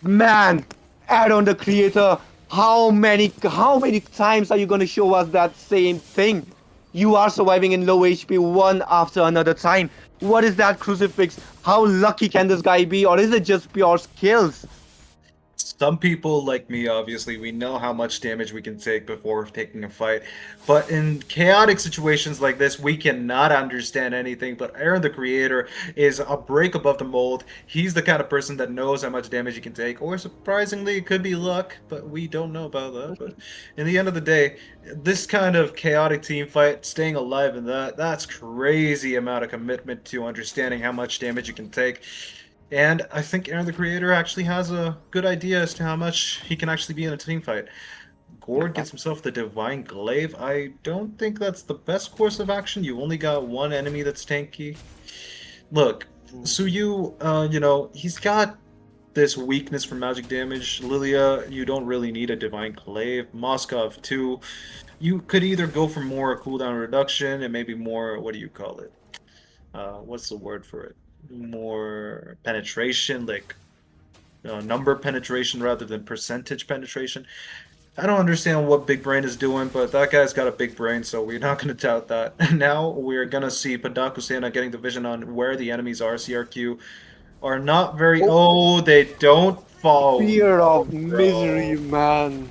Man, Aaron the Creator. How many times are you going to show us that same thing? You are surviving in low HP one after another time. What is that Crucifix? How lucky can this guy be? Or is it just pure skills? Some people, like me, obviously, we know how much damage we can take before taking a fight. But in chaotic situations like this, we cannot understand anything. But Aaron the Creator is a break above the mold. He's the kind of person that knows how much damage he can take. Or surprisingly, it could be luck, but we don't know about that. But in the end of the day, this kind of chaotic team fight, staying alive in that's crazy amount of commitment to understanding how much damage you can take. And I think Aaron the Creator actually has a good idea as to how much he can actually be in a team fight. Gord gets himself the Divine Glaive. I don't think that's the best course of action. You only got one enemy that's tanky. Look, Suyu, he's got this weakness for magic damage. Lilia, you don't really need a Divine Glaive. Moskov, too. You could either go for more cooldown reduction and maybe more, what do you call it? What's the word for it? More penetration, like number penetration rather than percentage penetration. I don't understand what Big Brain is doing, but that guy's got a big brain, so we're not going to doubt that. Now we're going to see Padhaku Sena getting the vision on where the enemies are. CRQ are not very... Oh, they don't fall. Fear of misery, man.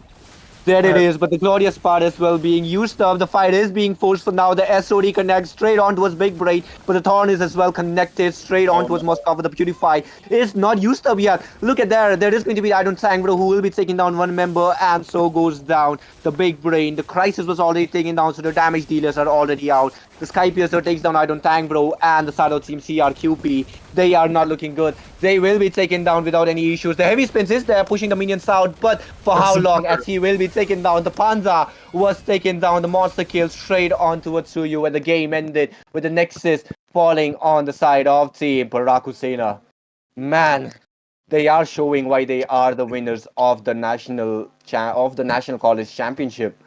There it is, but the Glorious Part as well being used up. The fight is being forced for now. The SOD connects straight on towards Big Brain, but the Thorn is as well connected straight on towards Moscow. The Purify is not used up yet. Look at there. There is going to be Idon Sangro who will be taking down one member, and so goes down the Big Brain. The Crisis was already taken down, so the damage dealers are already out. The Sky Piercer takes down Idon Tangbro and the Shadow Team CRQP. They are not looking good. They will be taken down without any issues. The Heavy Spins is there pushing the minions out, but for how long? As he will be taken down. The Panza was taken down. The monster kill straight on towards Suyu, and the game ended with the Nexus falling on the side of Team Padhaku Sena. Man, they are showing why they are the winners of the national college championship.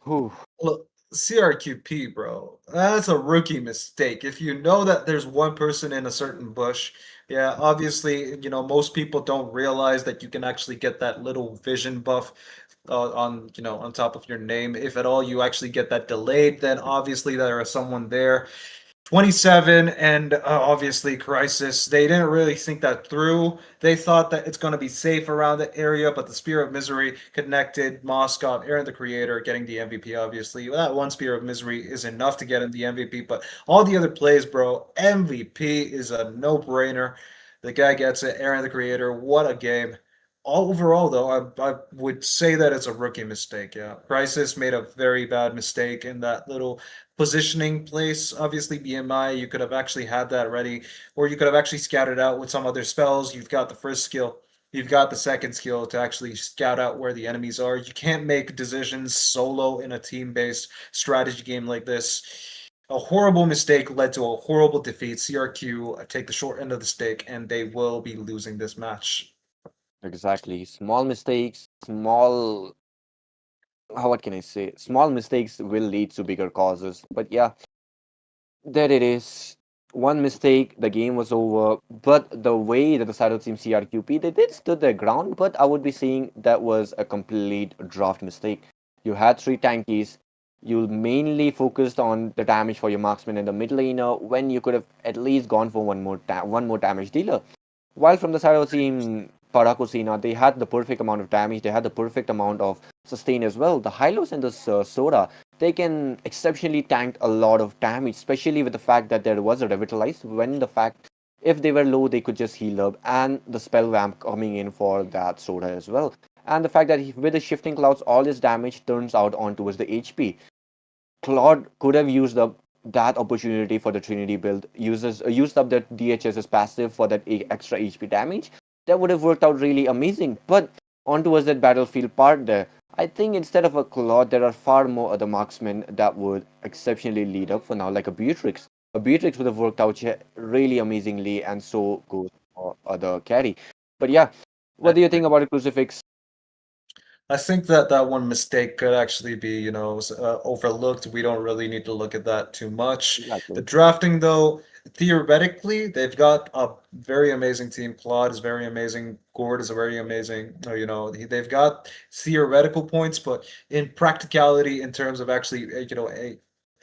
Whew. Look, CRQP, bro, that's a rookie mistake. If you know that there's one person in a certain bush, yeah, obviously, most people don't realize that you can actually get that little vision buff on top of your name. If at all you actually get that delayed, then obviously there is someone there. 27 and obviously Crisis. They didn't really think that through. They thought that it's going to be safe around the area, but the Spear of Misery connected Moscow, Aaron the Creator, getting the MVP, obviously. That one Spear of Misery is enough to get him the MVP, but all the other plays, bro, MVP is a no brainer. The guy gets it. Aaron the Creator, what a game. Overall, though, I would say that it's a rookie mistake. Yeah, Crisis made a very bad mistake in that little positioning place. Obviously, BMI, you could have actually had that ready, or you could have actually scouted out with some other spells. You've got the first skill, you've got the second skill to actually scout out where the enemies are. You can't make decisions solo in a team-based strategy game like this. A horrible mistake led to a horrible defeat. CRQ take the short end of the stick, and they will be losing this match. Exactly. Small mistakes, what can I say? Small mistakes will lead to bigger causes. But yeah, there it is. One mistake, the game was over. But the way that the Shadow Team CRQP, they did stood their ground, but I would be saying that was a complete draft mistake. You had three tankies. You mainly focused on the damage for your marksman in the mid laner when you could have at least gone for one more damage dealer. While from the side of team Padhaku Sena, they had the perfect amount of damage, they had the perfect amount of sustain as well. The Hylos and the Soda, they can exceptionally tank a lot of damage, especially with the fact that there was a revitalize. When the fact if they were low, they could just heal up, and the spell vamp coming in for that Soda as well. And the fact that with the shifting clouds, all this damage turns out on towards the HP. Claude could have used up that opportunity for the Trinity build, used up that DHS's passive for that extra HP damage. That would have worked out really amazing. But on towards that battlefield part there, I think instead of a Claude, there are far more other marksmen that would exceptionally lead up for now, like a Beatrix. A Beatrix would have worked out really amazingly, and so goes for other carry. But yeah, what do you think about a Crucifix? I think that that one mistake could actually be, overlooked. We don't really need to look at that too much. The Exactly. drafting, though, theoretically, they've got a very amazing team. Claude is very amazing. Gord is a very amazing. They've got theoretical points, but in practicality, in terms of actually,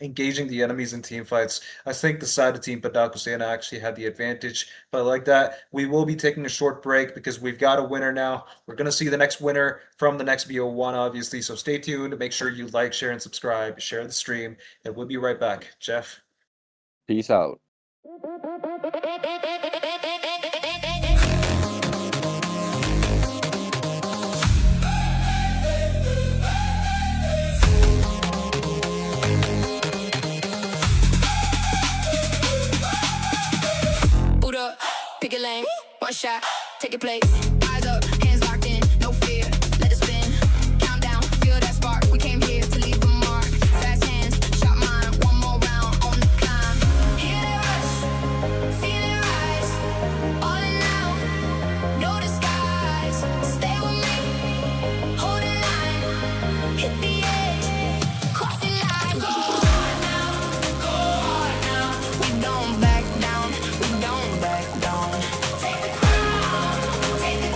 engaging the enemies in team fights, I think the side of Team Padhaku Sena actually had the advantage. But like that, we will be taking a short break because we've got a winner now. We're going to see the next winner from the next BO1, obviously. So stay tuned. Make sure you like, share, and subscribe. Share the stream. And we'll be right back. Jeff? Peace out. Boot up, pick a lane, one shot, take a place. Eyes up, hands locked in, no fear. Let it spin. Countdown, feel that spark. We came here to leave a mark. Fast hands, shot mine. One more round on the climb. Hear that rush, feel it rise. All in now, no disguise. Stay with me, hold the line. Hit the edge, crossing lines. Go hard now, go hard now. We don't back down, we don't back down. Take the crown, take the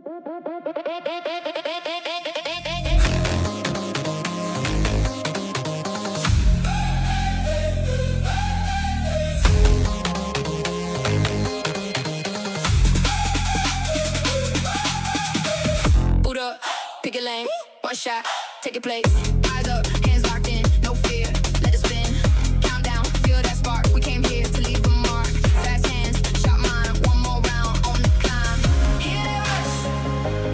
Boot up, pick a lane, one shot, take a place. Eyes up, hands locked in, no fear, let it spin. Countdown, feel that spark, we came here to leave a mark. Fast hands, shot mine, one more round on the climb. Hear that rush,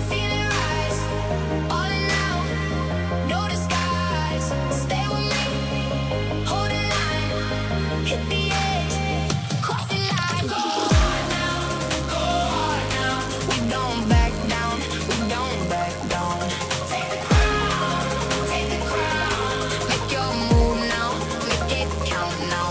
feel it rise. All in now, no disguise. Stay with me, hold the line, hit the edge, crossing line. Go hard now, go hard now. We don't back down, we don't back down. Take the crown, make your move now, make it count now.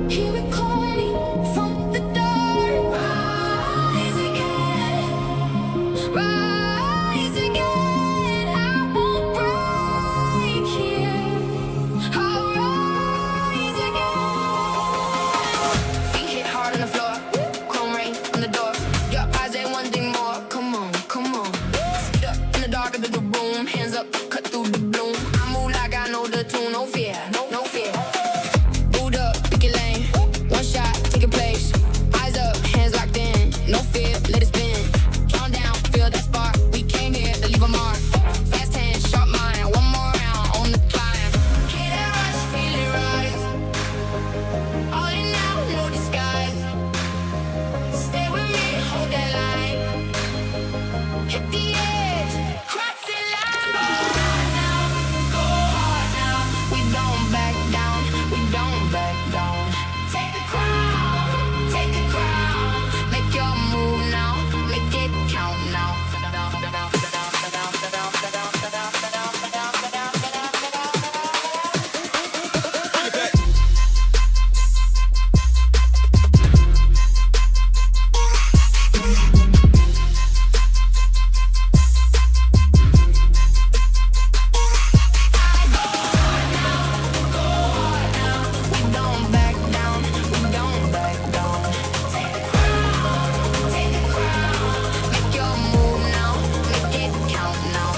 Hear it calling from the dark. Rise again, rise again. I won't break here. I'll rise again. Feet hit hard on the floor, chrome rain on the door. Your eyes ain't one thing more. Come on, come on. Sit up in the dark of the room, hands up, cut through the bloom. I move like I know the tune, no fear, no fear. Boot up, pick a lane, one shot, take a place. Eyes up, hands locked in, no fear, let it spin. Count down, feel that spark. We came here to leave a mark. Fast hands, sharp mind, one more round on the climb. Hear that rush, feel it rise. All in now, no disguise. Stay with me, hold that line. Hit the edge, cross the line. Go hard now, go hard now. We don't back down, we don't back down. Take the crown, make your move now, make it count now. We don't back down, we don't back down. Take the crown, make your move now, make it count now.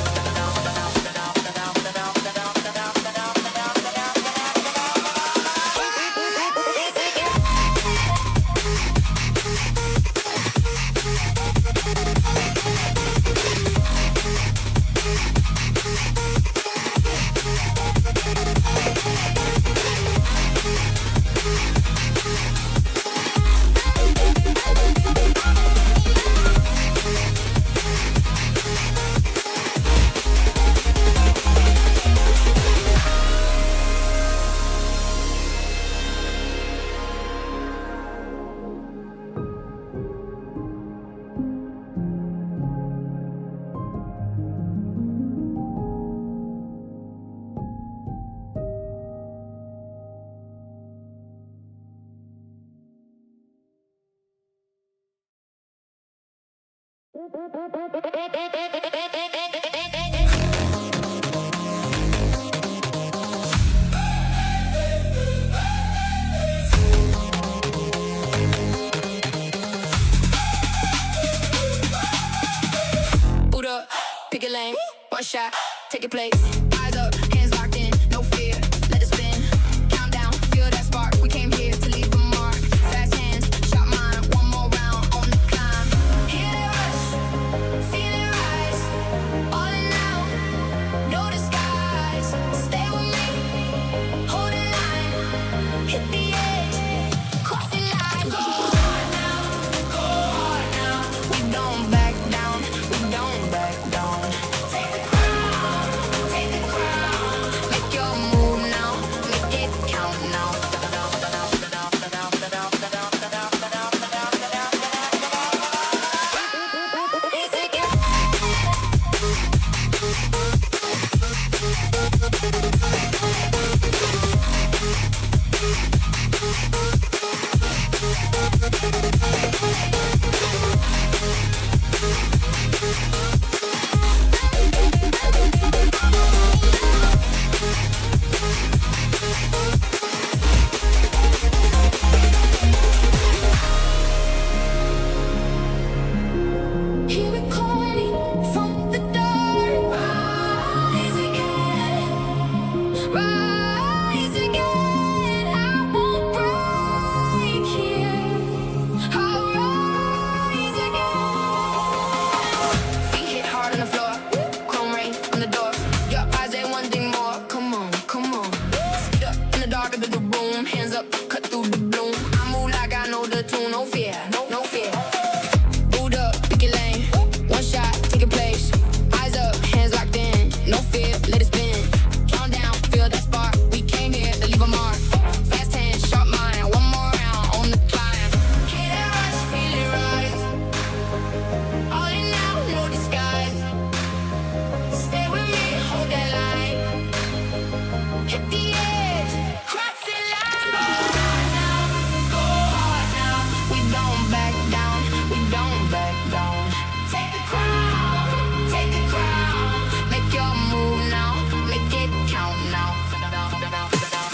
Boot up, pick a lane, one shot, take a place. Eyes up, hands locked in, no fear, let it spin. Countdown, feel that spark. We came here to leave a mark. Fast hands, shot mine, one more round on the climb. Hear that rush, feel it rise. All in now, no disguise. Stay with me, hold the line, hit the edge, crossing line. Go hard now, go hard now. We don't back down, we don't back down. Take the crown, Hear it calling from the dark. Rise again, rise again. I won't break here. I'll rise again. Feet hit hard on the floor, chrome rain on the door. Your eyes ain't one thing more. Come on, come on. Sit up in the dark of the room, hands up, cut through the gloom. I move like I know the tune, no fear, no fear. Boot up, pick your lane. One shot, take a place. Eyes up, hands locked in. No fear, let it spin. Count down, feel that spark. We came here to leave a mark. Fast hands, sharp mind. One more round on the climb. Hear that rush, feel it rise. All in now, no disguise. Stay with me, hold that line. Hit the edge, cross the line. Go hard now, go hard now. We don't back down, we don't back down. Take the crown, take the crown. Make your move now, make it count now. We don't back down,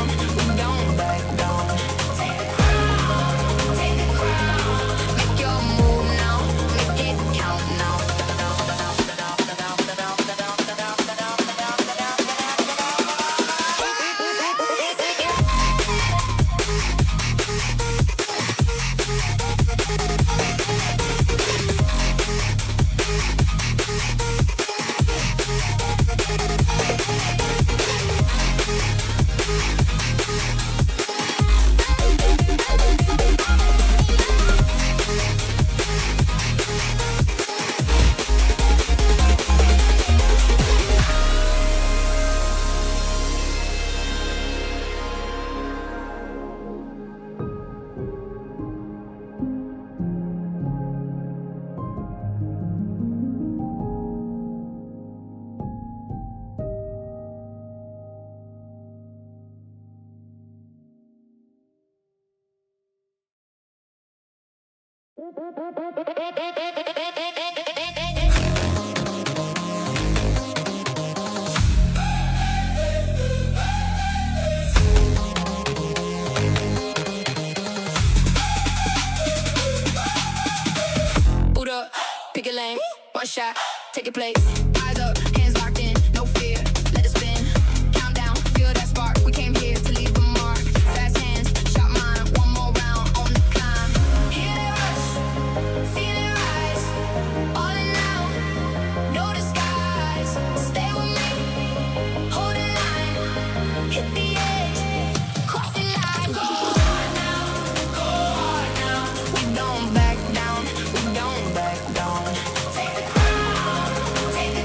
we don't back down. Take the crown, make your move now, make it count now. Boot up, pick a lane, one shot, take a place. Eyes up, hands locked in, no fear, let it spin. Count down, feel that spark. We came here to leave a mark. Fast hands, sharp mind. One more round on the climb. Hear that rush, feel it rise. All in now, no disguise. Stay with me, hold the line, hit the edge, cross the line. Go hard now, go hard now. We don't back down, we don't back down. Take the crown, take the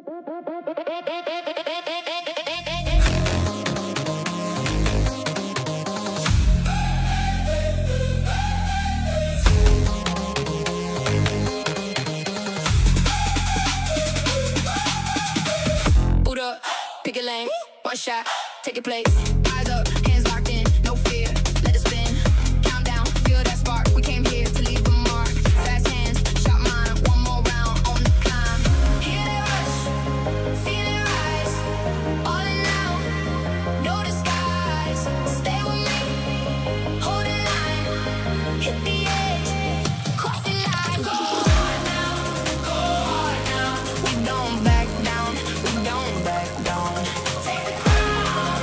Boot up, pick a lane, one shot, take your place. Eyes up, hands locked in, no fear, let it spin. Countdown, feel that spark. We came here to leave a mark. Fast hands, shot mine, one more round on the climb. Hear that rush, feel it rise. All in now, no disguise. Stay with me, hold the line, hit the edge, cross the line. Go hard now, go hard now. We don't back down, we don't back down. Take the crown,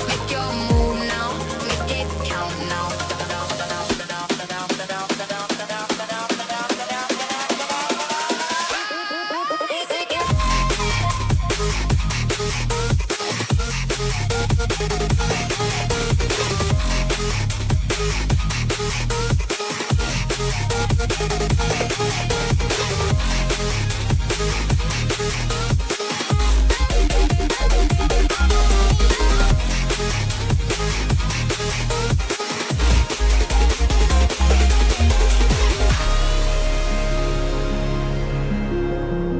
make your move now, make it count now.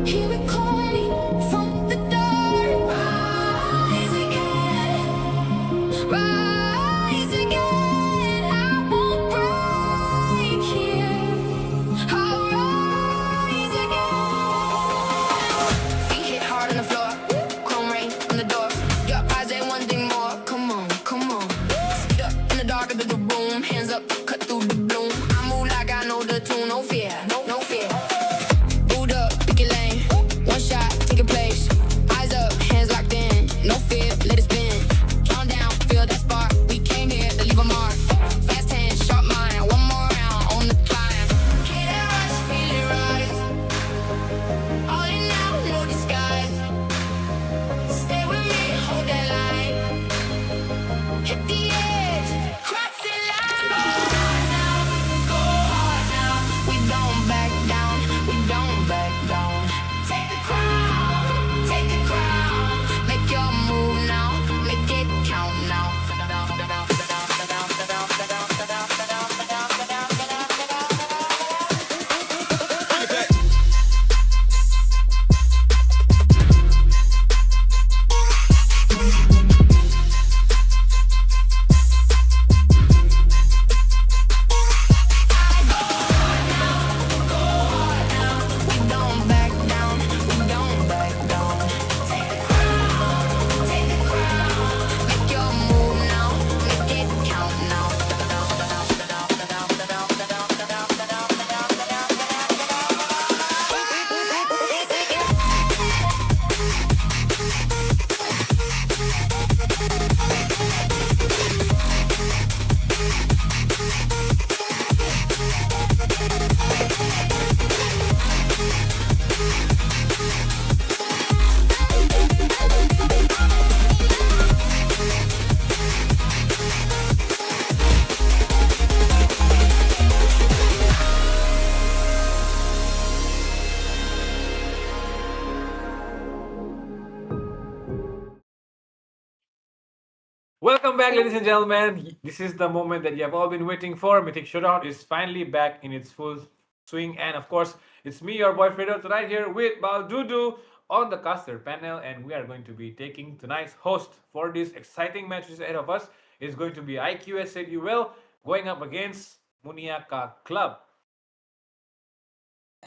Hear it calling from the dark. Rise again, rise again. I won't break here. I'll rise again. Feet hit hard on the floor, chrome rain on the door. Your eyes ain't one thing more. Come on, come on. Speed up in the dark of the room, hands up, cut through the bloom. I move like I know the tune, no fear, no fear. Boot up, pick your lane. One shot, take a place. Eyes up, hands locked in. No fear, let it spin. Count down, feel that spark. We came here to leave a mark. Fast hands, sharp mind. One more round on the climb. Hear that rush, feel it rise. All in now, no disguise. Stay with me, hold that line. Hit the edge, cross the line. Go hard now, go hard now. We don't back down, we don't back down. Take the crown, make your move now, make it count now. We don't back down, we don't back down. Take the crown, make your move now, make it count now. Welcome back, ladies and gentlemen. This is the moment that you have all been waiting for. Mythic Showdown is finally back in its full swing. And of course, it's me, your boy Fredo, tonight here with Baldudu on the caster panel. And we are going to be taking tonight's host for this exciting matches ahead of us. Is going to be iQOO, as said you will, going up against Muniya Ka Club.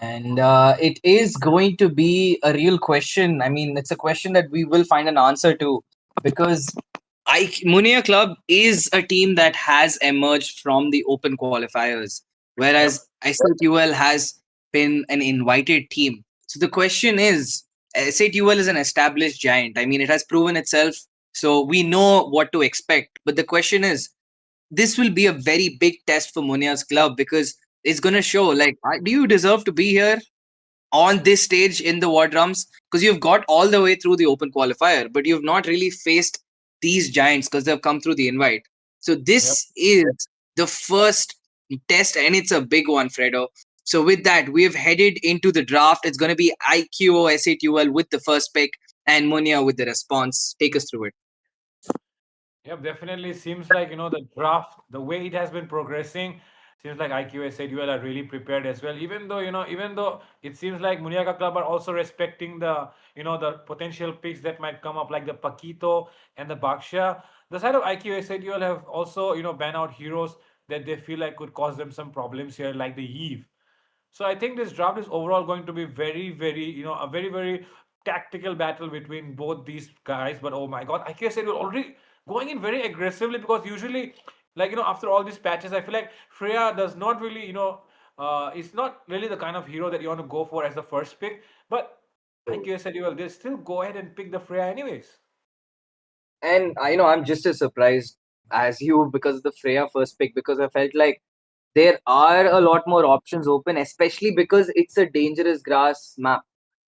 And it is going to be a real question. I mean, it's a question that we will find an answer to because Muniya Club is a team that has emerged from the open qualifiers, whereas SATUL has been an invited team. So the question is, SATUL is an established giant. I mean, it has proven itself, so we know what to expect. But the question is, this will be a very big test for Muniya's club because it's going to show, like, do you deserve to be here on this stage in the war drums? Because you've got all the way through the open qualifier, but you've not really faced these giants because they've come through the invite. So this is the first test, and it's a big one, Fredo. So with that, we have headed into the draft. It's going to be iQOO SATUL with the first pick and Muniya with the response. Take us through it. Yep, definitely seems like the draft, the way it has been progressing, seems like IQS said you all are really prepared as well. Even though it seems like Muniya Ka Club are also respecting the potential picks that might come up, like the Paquito and the Baksha. The side of IQS said you all have also banned out heroes that they feel like could cause them some problems here, like the Eve. So I think this draft is overall going to be very, very, a very, very tactical battle between both these guys. But oh my God, I guess it will already going in very aggressively, because usually, like after all these patches, I feel like Freya does not really, it's not really the kind of hero that you want to go for as the first pick. But IQS said, well, they still go ahead and pick the Freya anyways. And I'm just as surprised as you because of the Freya first pick, because I felt like there are a lot more options open, especially because it's a dangerous grass map.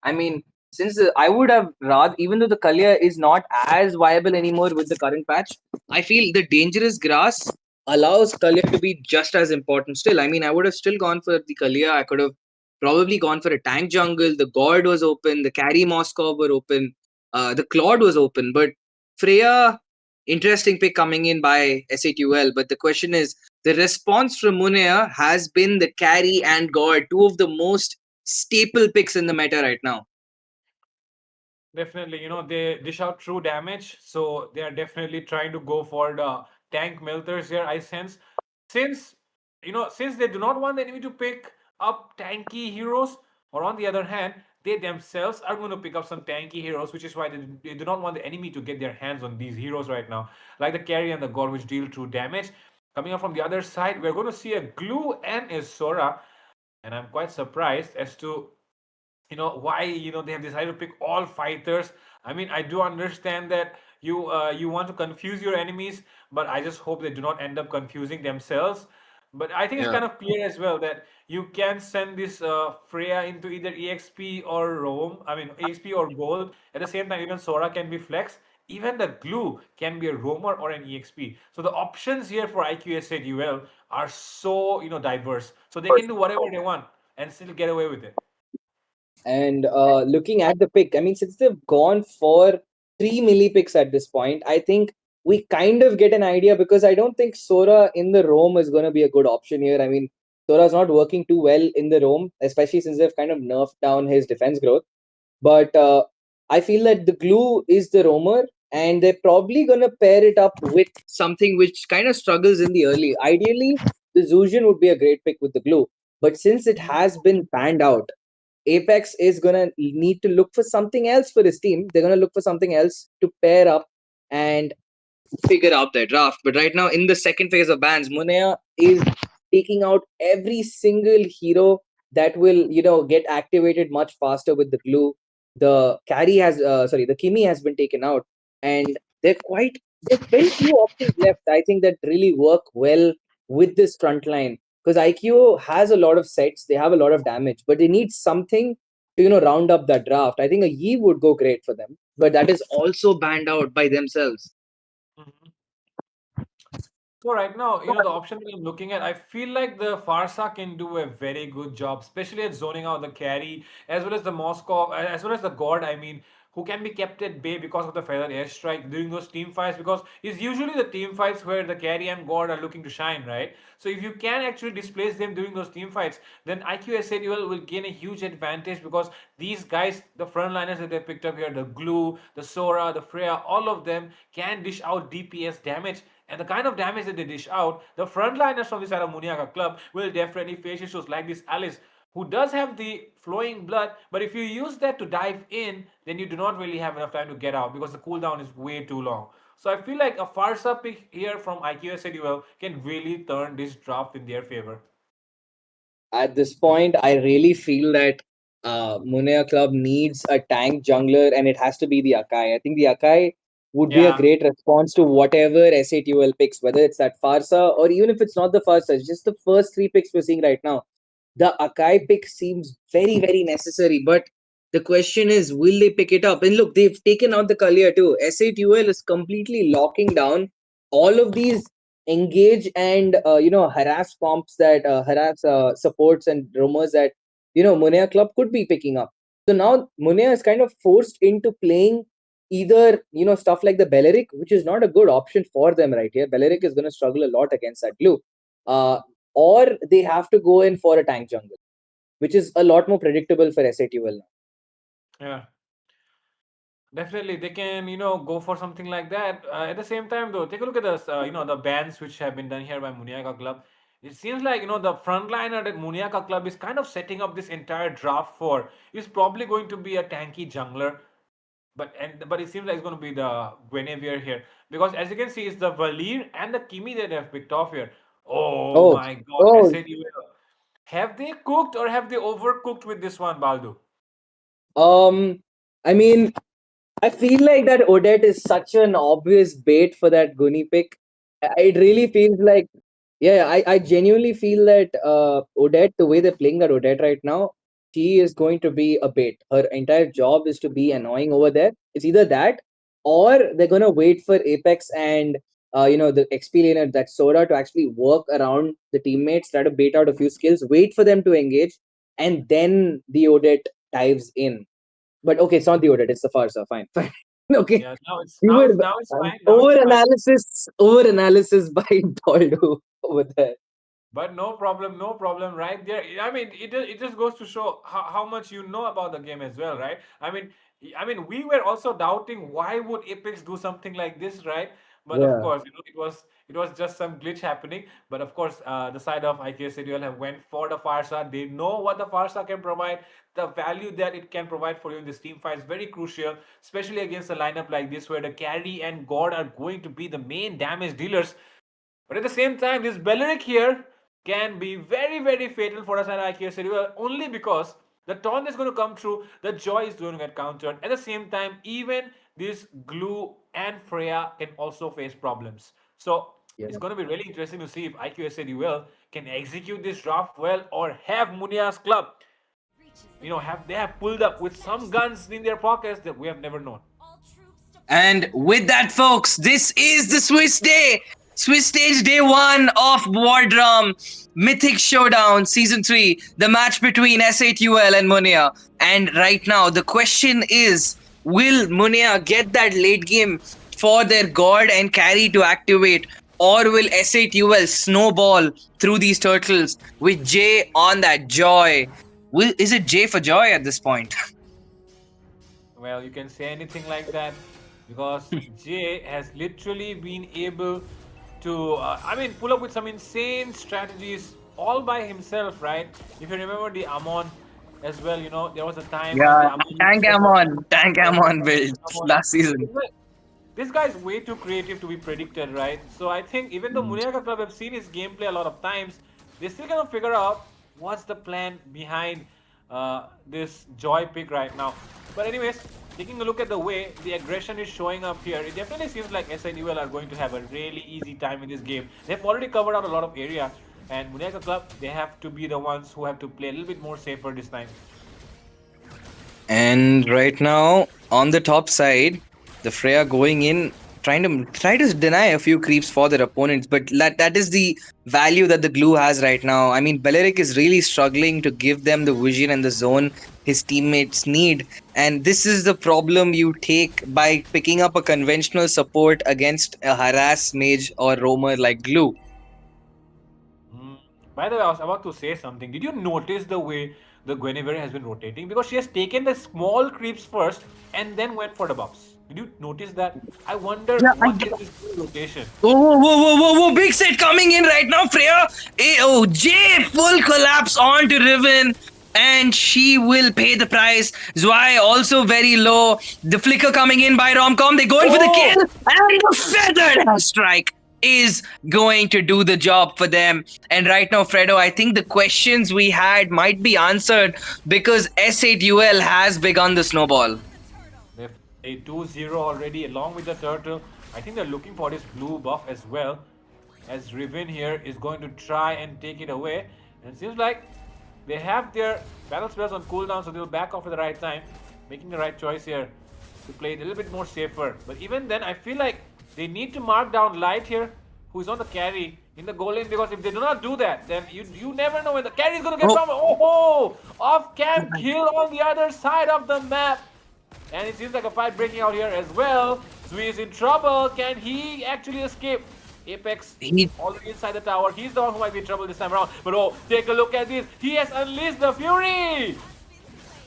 I mean, since I would have rather, even though the Kalia is not as viable anymore with the current patch, I feel the dangerous grass allows Kalia to be just as important still. I mean, I would have still gone for the Kalia. I could have probably gone for a tank jungle. The God was open. The carry Moskov were open. The Claude was open. But Freya, interesting pick coming in by SATUL. But the question is, the response from Muniya has been the carry and God, two of the most staple picks in the meta right now. Definitely, they dish out true damage, so they are definitely trying to go for the tank melters here, I sense. Since, since they do not want the enemy to pick up tanky heroes, or on the other hand, they themselves are going to pick up some tanky heroes, which is why they do not want the enemy to get their hands on these heroes right now, like the carry and the god, which deal true damage. Coming up from the other side, we're going to see a Glue and a Sora, and I'm quite surprised as to why they have decided to pick all fighters. I mean, I do understand that you want to confuse your enemies, but I just hope they do not end up confusing themselves. But I think it's Yeah. kind of clear as well that you can send this Freya into either EXP or Roam. I mean, EXP or Gold. At the same time, even Sora can be Flex. Even the Glue can be a Roamer or an EXP. So the options here for IQSA Duel are so diverse. So they can do whatever they want and still get away with it. And looking at the pick, I mean, since they've gone for three milli picks at this point, I think we kind of get an idea, because I don't think Sora in the roam is going to be a good option here. I mean, Sora's not working too well in the roam, especially since they've kind of nerfed down his defense growth. But I feel that the Glue is the roamer, and they're probably going to pair it up with something which kind of struggles in the early. Ideally, the Zujian would be a great pick with the Glue. But since it has been panned out, Apex is gonna need to look for something else for his team. They're gonna look for something else to pair up and figure out their draft. But right now, in the second phase of bans, Munea is taking out every single hero that will, get activated much faster with the glue. The carry has, the Kimi has been taken out, and there's very few options left. I think that really work well with this front line, because iQOO has a lot of sets, they have a lot of damage, but they need something to, round up that draft. I think a Yi would go great for them, but that is also banned out by themselves. Mhm. So right now, the option that I'm looking at, I feel like the Farsa can do a very good job, especially at zoning out the carry, as well as the Moscow, as well as the God, I mean, who can be kept at bay because of the feather airstrike during those team fights, because it's usually the team fights where the carry and God are looking to shine, right? So if you can actually displace them during those team fights, then IQSA will gain a huge advantage, because these guys, the frontliners that they picked up here, the Glue, the Sora, the Freya, all of them can dish out DPS damage. And the kind of damage that they dish out, the frontliners from the side of Muniya Ka Club will definitely face issues like this Alice, who does have the flowing blood, but if you use that to dive in, then you do not really have enough time to get out, because the cooldown is way too long. So I feel like a Farsa pick here from IQSA Duel can really turn this draft in their favor. At this point, I really feel that Munea Club needs a tank jungler, and it has to be the Akai. I think the Akai would be a Yeah. great response to whatever SATUL picks, whether it's that Farsa or even if it's not the Farsa, it's just the first three picks we're seeing right now. The Akai pick seems very, very necessary, but the question is, will they pick it up? And look, they've taken out the Kalia too. SATUL is completely locking down all of these engage and harass comps that harass supports and rumors that Muniya Club could be picking up. So now Muniya is kind of forced into playing either stuff like the Belleric, which is not a good option for them right here. Belleric is going to struggle a lot against that blue, or they have to go in for a tank jungle, which is a lot more predictable for SATUL now. Yeah. Definitely, they can, go for something like that. At the same time, though, take a look at the, the bans which have been done here by Muniya Ka Club. It seems like, the frontliner that Muniya Ka Club is kind of setting up this entire draft for is probably going to be a tanky jungler. But it seems like it's going to be the Guinevere here, because as you can see, it's the Valir and the Kimi that they have picked off here. Oh Oh, my God, oh, SADUL. Have they cooked or have they overcooked with this one, Baldu? I mean, I feel like that Odette is such an obvious bait for that Guni pick. It really feels like, yeah, I genuinely feel that Odette, the way they're playing that Odette right now, she is going to be a bait. Her entire job is to be annoying over there. It's either that, or they're gonna wait for Apex and the XP laner, that Soda, to actually work around the teammates, try to bait out a few skills, wait for them to engage, and then the Odette dives in. But okay, it's not the Odette, it's the Farsa. Fine, fine. Okay. Yeah, now it's We now were it's now it's fine. Now it's over fine. analysis by Toldo over there. But no problem, no problem, right there. I mean, it just goes to show how much you know about the game as well, right? I mean, we were also doubting why would Apex do something like this, right? But of Yeah. course, it was just some glitch happening. But of course, the side of iQOO have went for the Farsa. They know what the Farsa can provide. The value that it can provide for you in this team fight is very crucial, especially against a lineup like this where the carry and God are going to be the main damage dealers. But at the same time, this Belleric here can be very, very fatal for us at iQOO only because the taunt is going to come through, the Joy is going to get countered. At the same time, even this Glue and Freya can also face problems. So Yeah. it's going to be really interesting to see if iQOO can execute this draft well, or have Muniya's club, have pulled up with some guns in their pockets that we have never known. And with that, folks, this is the Swiss stage day one of Wardrum Mythic Showdown Season 3, the match between SATUL and Muniya. And right now, the question is, will Muniya get that late game for their God and carry to activate? Or will SATUL snowball through these turtles with J on that Joy? Is it J for Joy at this point? Well, you can say anything like that because Jay has literally been able to, pull up with some insane strategies all by himself, right? If you remember the Amon as well, there was a time when the Yeah, Amon Tank Amon build Amon. last season. This guy is way too creative to be predicted, right? So I think even though Muniya Ka Club have seen his gameplay a lot of times, they still gonna figure out what's the plan behind this Joy pick right now. But anyways, taking a look at the way the aggression is showing up here, it definitely seems like SADUL are going to have a really easy time in this game. They've already covered out a lot of area, and Muniya Ka Club, they have to be the ones who have to play a little bit more safer this time. And right now, on the top side, the Freya going in, try to deny a few creeps for their opponents, but that is the value that the Glue has right now. I mean, Belleric is really struggling to give them the vision and the zone his teammates need, and this is the problem you take by picking up a conventional support against a harass mage or roamer like Glue. By the way, I was about to say something. Did you notice the way the Guinevere has been rotating? Because she has taken the small creeps first and then went for the buffs. Did you notice that? I wonder what is this rotation. Whoa, big set coming in right now, Freya. J full collapse onto Riven, and she will pay the price. Zwei also very low. The flicker coming in by Romcom. They're going for the kill, and the feathered strike is going to do the job for them. And right now, Fredo, I think the questions we had might be answered because SATUL has begun the snowball. They've a 2-0 already along with the turtle. I think they're looking for this blue buff as well, as Riven here is going to try and take it away. And it seems like they have their battle spells on cooldown, so they'll back off at the right time, making the right choice here to play it a little bit more safer. But even then, I feel like they need to mark down light here who is on the carry in the goal lane, because if they do not do that, then you never know when the carry is going to get Oh. from. Oh, off cam kill on the other side of the map. And it seems like a fight breaking out here as well. Zui is in trouble. Can he actually escape? Apex He- already inside the tower. He's the one who might be in trouble this time around. But oh, take a look at this. He has unleashed the Fury.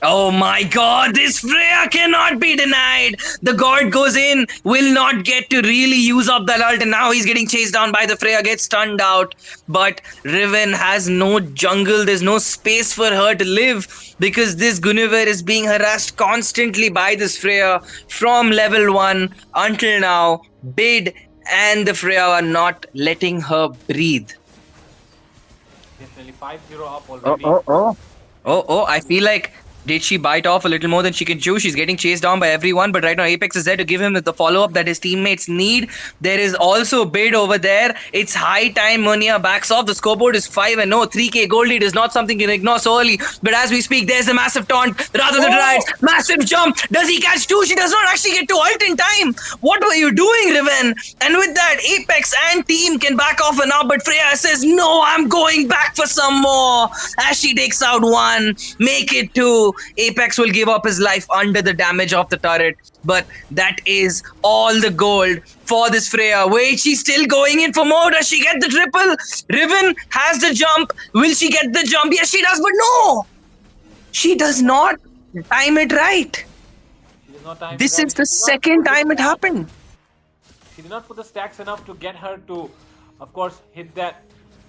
Oh my god, this Freya cannot be denied. The god goes in, will not get to really use up that ult, and now he's getting chased down by the Freya, gets stunned out. But Riven has no jungle, there's no space for her to live because this Guinevere is being harassed constantly by this Freya from level 1 until now. Bid and the Freya are not letting her breathe. Definitely 5-0 up already. Oh, I feel like did she bite off a little more than she can chew? She's getting chased down by everyone, but right now Apex is there to give him the follow-up that his teammates need. There is also Bid over there. It's high time Muniya backs off. The scoreboard is 5-0. 3k gold lead is not something you can ignore so early. But as we speak, there's a massive taunt. Rather than rides, massive jump. Does he catch two? She does not actually get to ult in time. What were you doing, Riven? And with that, Apex and team can back off now, but Freya says, no, I'm going back for some more. As she takes out one, make it two. Apex will give up his life under the damage of the turret, but that is all the gold for this Freya. Wait, she's still going in for more. Does she get the triple? Riven has the jump. Will she get the jump? Yes, she does, but no! She does not time it right. She did not time This it is right. the She did not second put the time it stacks- happened. She did not put the stacks enough to get her to, of course, hit that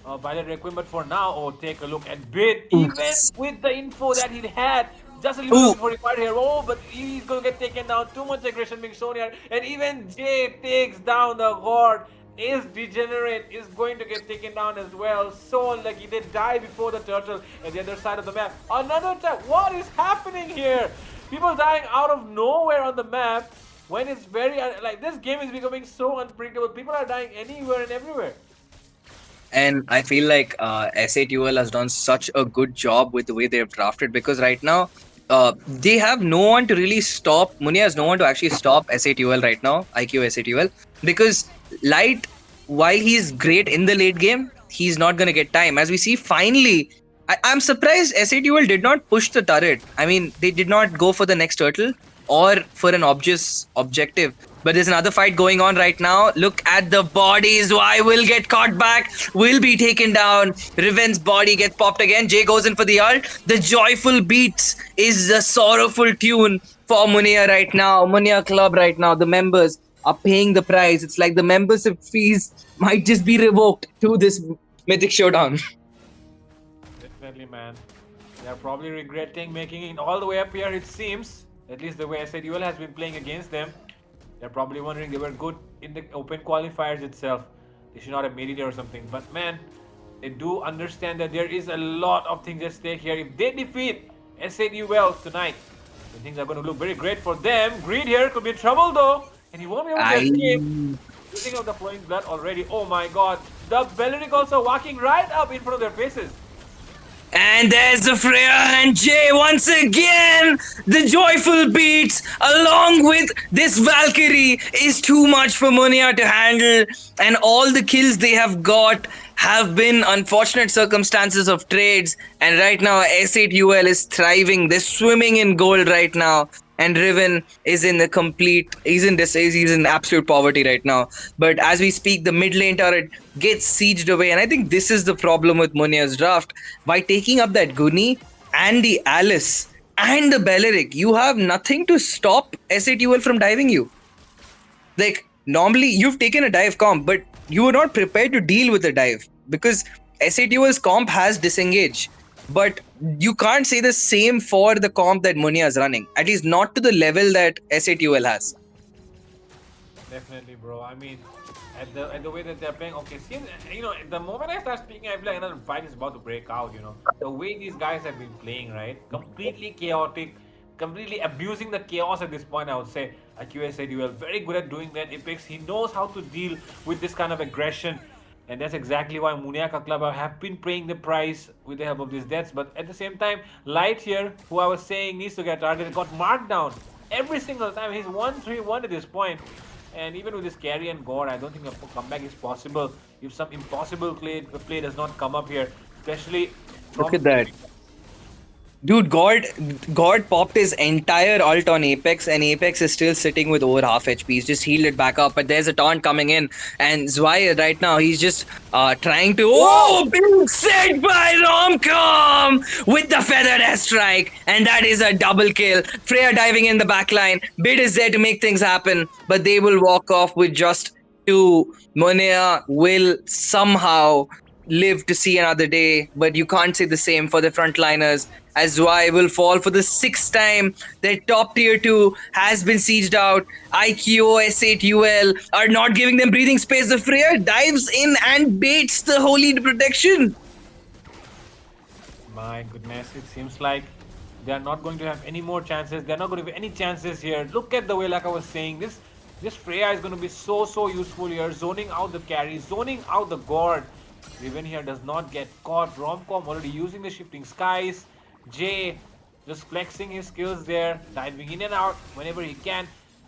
violet Requiem. But for now, oh, take a look at Bid. Even with the info that he had, just a little Ooh. bit before he fired here. Oh, but he's going to get taken down. Too much aggression being shown here. And even Jay takes down the god. Is Degenerate is going to get taken down as well. So unlucky. They die before the turtle at the other side of the map. Another time. What is happening here? People dying out of nowhere on the map. When it's very like this game is becoming so unpredictable. People are dying anywhere and everywhere. And I feel like S8UL has done such a good job with the way they've drafted, because right now they have no one to really stop. Muniya has no one to actually stop S8UL right now, iQOO S8UL, because Light, while he's great in the late game, he's not going to get time. As we see, finally, I'm surprised S8UL did not push the turret. I mean, they did not go for the next turtle or for an obvious objective. But there's another fight going on right now. Look at the bodies. Why will get caught back, will be taken down. Riven's body gets popped again. Jay goes in for the ult. The joyful beats is the sorrowful tune for Muniya right now. Muniya Club right now. The members are paying the price. It's like the membership fees might just be revoked to this Mythic Showdown. Definitely, man. They are probably regretting making it all the way up here, it seems. At least the way SADUL has been playing against them. They're probably wondering they were good in the open qualifiers itself. They should not have made it here or something. But man, they do understand that there is a lot of things at stake here. If they defeat SADUL tonight, then things are going to look very great for them. Greed here could be in trouble though. And he won't be able to escape. Using of the flowing blood already. Oh my god. The Belleric also walking right up in front of their faces. And there's the Freya and Jay once again. The joyful beats along with this Valkyrie is too much for Muniya to handle. And all the kills they have got have been unfortunate circumstances of trades. And right now S8UL is thriving. They're swimming in gold right now. And Riven is in he's in absolute poverty right now. But as we speak, the mid lane turret gets sieged away. And I think this is the problem with Muniya's draft. By taking up that Guni and the Alice and the Belleric, you have nothing to stop S8UL from diving you. Like, normally you've taken a dive comp, but you were not prepared to deal with the dive because S8UL's comp has disengage. But you can't say the same for the comp that Muniya is running. At least not to the level that S8UL has. Definitely, bro. I mean, at the way that they're playing, okay, seems, the moment I start speaking, I feel like another fight is about to break out, The way these guys have been playing, right? Completely chaotic, completely abusing the chaos at this point, I would say. iQOO said you are very good at doing that. Apex, he knows how to deal with this kind of aggression. And that's exactly why Muniya Ka Club have been paying the price with the help of these deaths. But at the same time, Light here, who I was saying needs to get targeted, got marked down every single time. He's 1-3-1 at this point. And even with this carry and gore, I don't think a comeback is possible if some impossible play does not come up here, especially Look from. at that. Dude, God popped his entire ult on Apex, and Apex is still sitting with over half HP. He's just healed it back up, but there's a taunt coming in, and Zwei right now he's just trying to. Oh, being set by Romcom with the feathered airstrike, and that is a double kill. Freya diving in the backline. Bid is there to make things happen, but they will walk off with just two. Muniya will somehow live to see another day, but you can't say the same for the frontliners. As Zwei will fall for the 6th time. Their top tier 2 has been sieged out. iQOO, S8, UL are not giving them breathing space. The Freya dives in and baits the holy protection. My goodness, it seems like they are not going to have any more chances. They're not going to have any chances here. Look at the way, like I was saying, this Freya is going to be so useful here, zoning out the carry, zoning out the guard. Riven here does not get caught. Romcom already using the shifting skies. Jay just flexing his skills there, diving in and out whenever he can.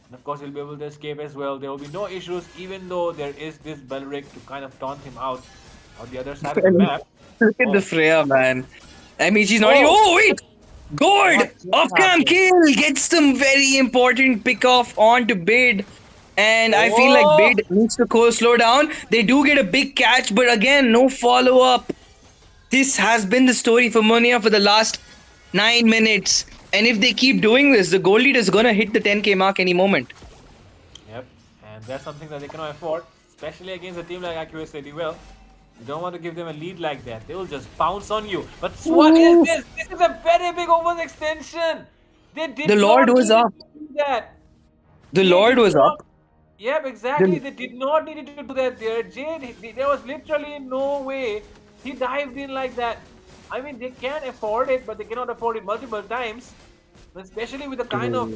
And of course, he'll be able to escape as well. There will be no issues, even though there is this Belric to kind of taunt him out on the other side of the map. Look at the Freya, man. I mean, she's not even. Oh, wait! Gord! Off cam kill! Gets some very important pick off onto Bid. And I feel like Bid needs to slow down. They do get a big catch, but again, no follow up. This has been the story for Muniya for the last 9 minutes. And if they keep doing this, the goal lead is going to hit the 10k mark any moment. Yep, and that's something that they cannot afford, especially against a team like iQOO said well. You don't want to give them a lead like that. They will just pounce on you. But what is this? This is a very big overextension. They did The Lord not was need up. to do that. The They Lord did was not- up. Yep, exactly. They did not need to do that there. There was literally no way he dived in like that. I mean, they can afford it, but they cannot afford it multiple times. Especially with the kind of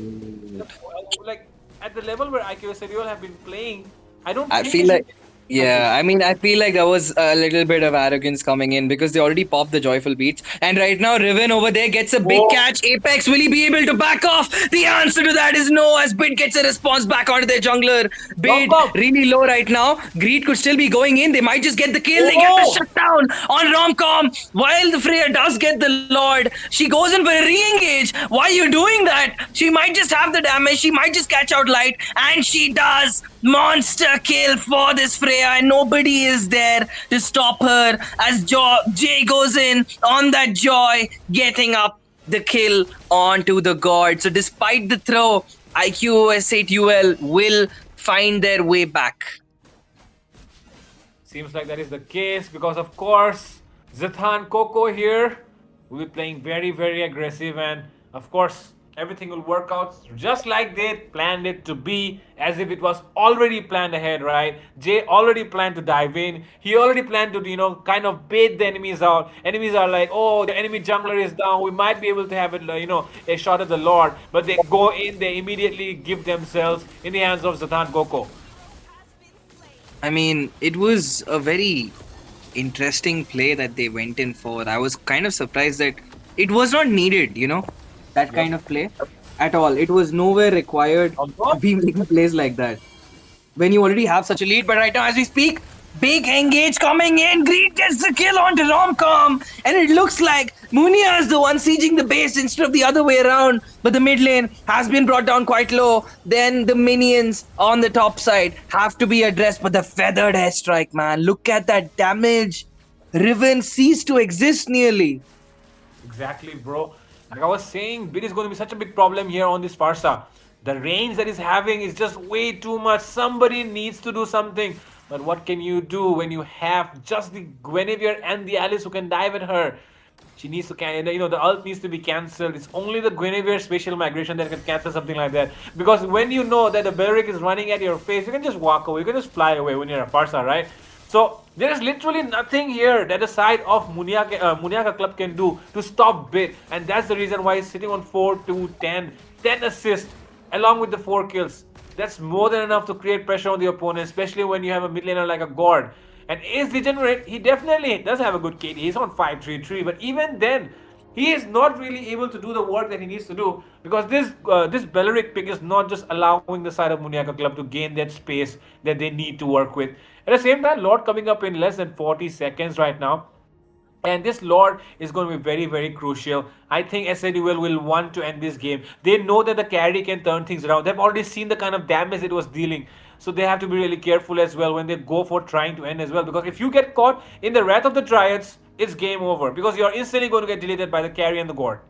like at the level where iQOO said have been playing. I don't. I think feel they like, should- yeah, I mean, I feel like there was a little bit of arrogance coming in because they already popped the joyful beats. And right now, Riven over there gets a big catch. Apex, will he be able to back off? The answer to that is no, as Bid gets a response back onto their jungler. Bid Romcom. really low right now. Greed could still be going in. They might just get the kill. They get the shutdown on Romcom. While the Freya does get the Lord, she goes in for a re-engage. Why are you doing that? She might just have the damage. She might just catch out light. And she does. Monster kill for this Freya, and nobody is there to stop her as Jay goes in on that Joy, getting up the kill onto the god. So despite the throw, iQOO S8 UL will find their way back. Seems like that is the case because, of course, Zithan Coco here will be playing very aggressive, and of course, everything will work out just like they planned it to be, as if it was already planned ahead, right? Jay already planned to dive in. He already planned to, kind of bait the enemies out. Enemies are like, oh, the enemy jungler is down. We might be able to have it, a shot at the Lord. But they go in, they immediately give themselves in the hands of Zithan Coco. I mean, it was a very interesting play that they went in for. I was kind of surprised that it was not needed, that kind of play at all. It was nowhere required to be making plays like that when you already have such a lead. But right now, as we speak, big engage coming in. Greed gets the kill onto Romcom, and it looks like Muniya is the one sieging the base instead of the other way around. But the mid lane has been brought down quite low. Then the minions on the top side have to be addressed. But the feathered airstrike, man, look at that damage. Riven ceased to exist nearly. Exactly, bro. Like I was saying, Bid is going to be such a big problem here on this Farsa. The range that he's having is just way too much. Somebody needs to do something. But what can you do when you have just the Guinevere and the Alice who can dive at her? She needs to, the ult needs to be cancelled. It's only the Guinevere spatial migration that can cancel something like that. Because when you know that the Belric is running at your face, you can just walk away. You can just fly away when you're a Farsa, right? So there is literally nothing here that the side of Muniya Ka Club can do to stop Bid, and that's the reason why he's sitting on 4-2-10, 10 assists along with the 4 kills. That's more than enough to create pressure on the opponent, especially when you have a mid laner like a Gord. And Ace Degenerate, he definitely does have a good KD. He's on 5-3-3, but even then, he is not really able to do the work that he needs to do, because this Belleric pick is not just allowing the side of Muniya Ka Club to gain that space that they need to work with. At the same time, Lord coming up in less than 40 seconds right now. And this Lord is going to be very, very crucial. I think SADUL will want to end this game. They know that the carry can turn things around. They've already seen the kind of damage it was dealing. So they have to be really careful as well when they go for trying to end as well. Because if you get caught in the wrath of the Dryads, it's game over. Because you're instantly going to get deleted by the carry and the Gord.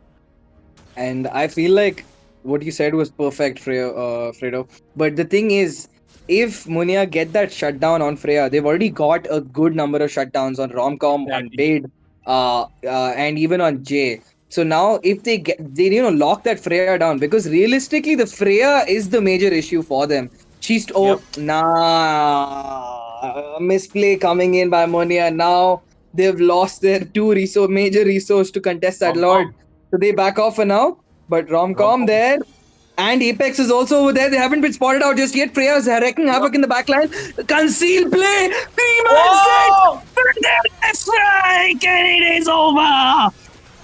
And I feel like what you said was perfect, Fredo. But the thing is, if Muniya get that shutdown on Freya, they've already got a good number of shutdowns on Romcom, on Exactly. Bid, and even on J. So now, if they lock that Freya down, because realistically, the Freya is the major issue for them. She's misplay coming in by Muniya. Now they've lost their major resource to contest that Romcom. Lord. So they back off for now. But Romcom Romcom. there, and Apex is also over there. They haven't been spotted out just yet. Freya's wrecking havoc in the backline. Conceal play. Oh! Left strike, and it is over.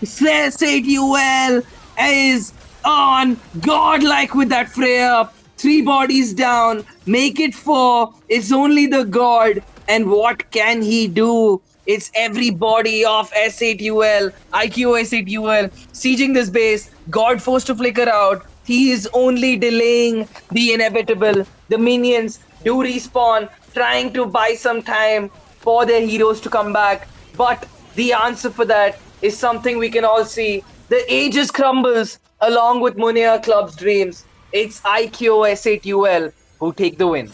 SADUL is on godlike with that Freya. 3 bodies down. Make it 4. It's only the God. And what can he do? It's everybody of SADUL, iQOO SADUL, sieging this base. God forced to flicker out. He is only delaying the inevitable. The minions do respawn, trying to buy some time for their heroes to come back. But the answer for that is something we can all see. The ages crumbles along with Muniya Club's dreams. It's iQOO SADUL who take the win.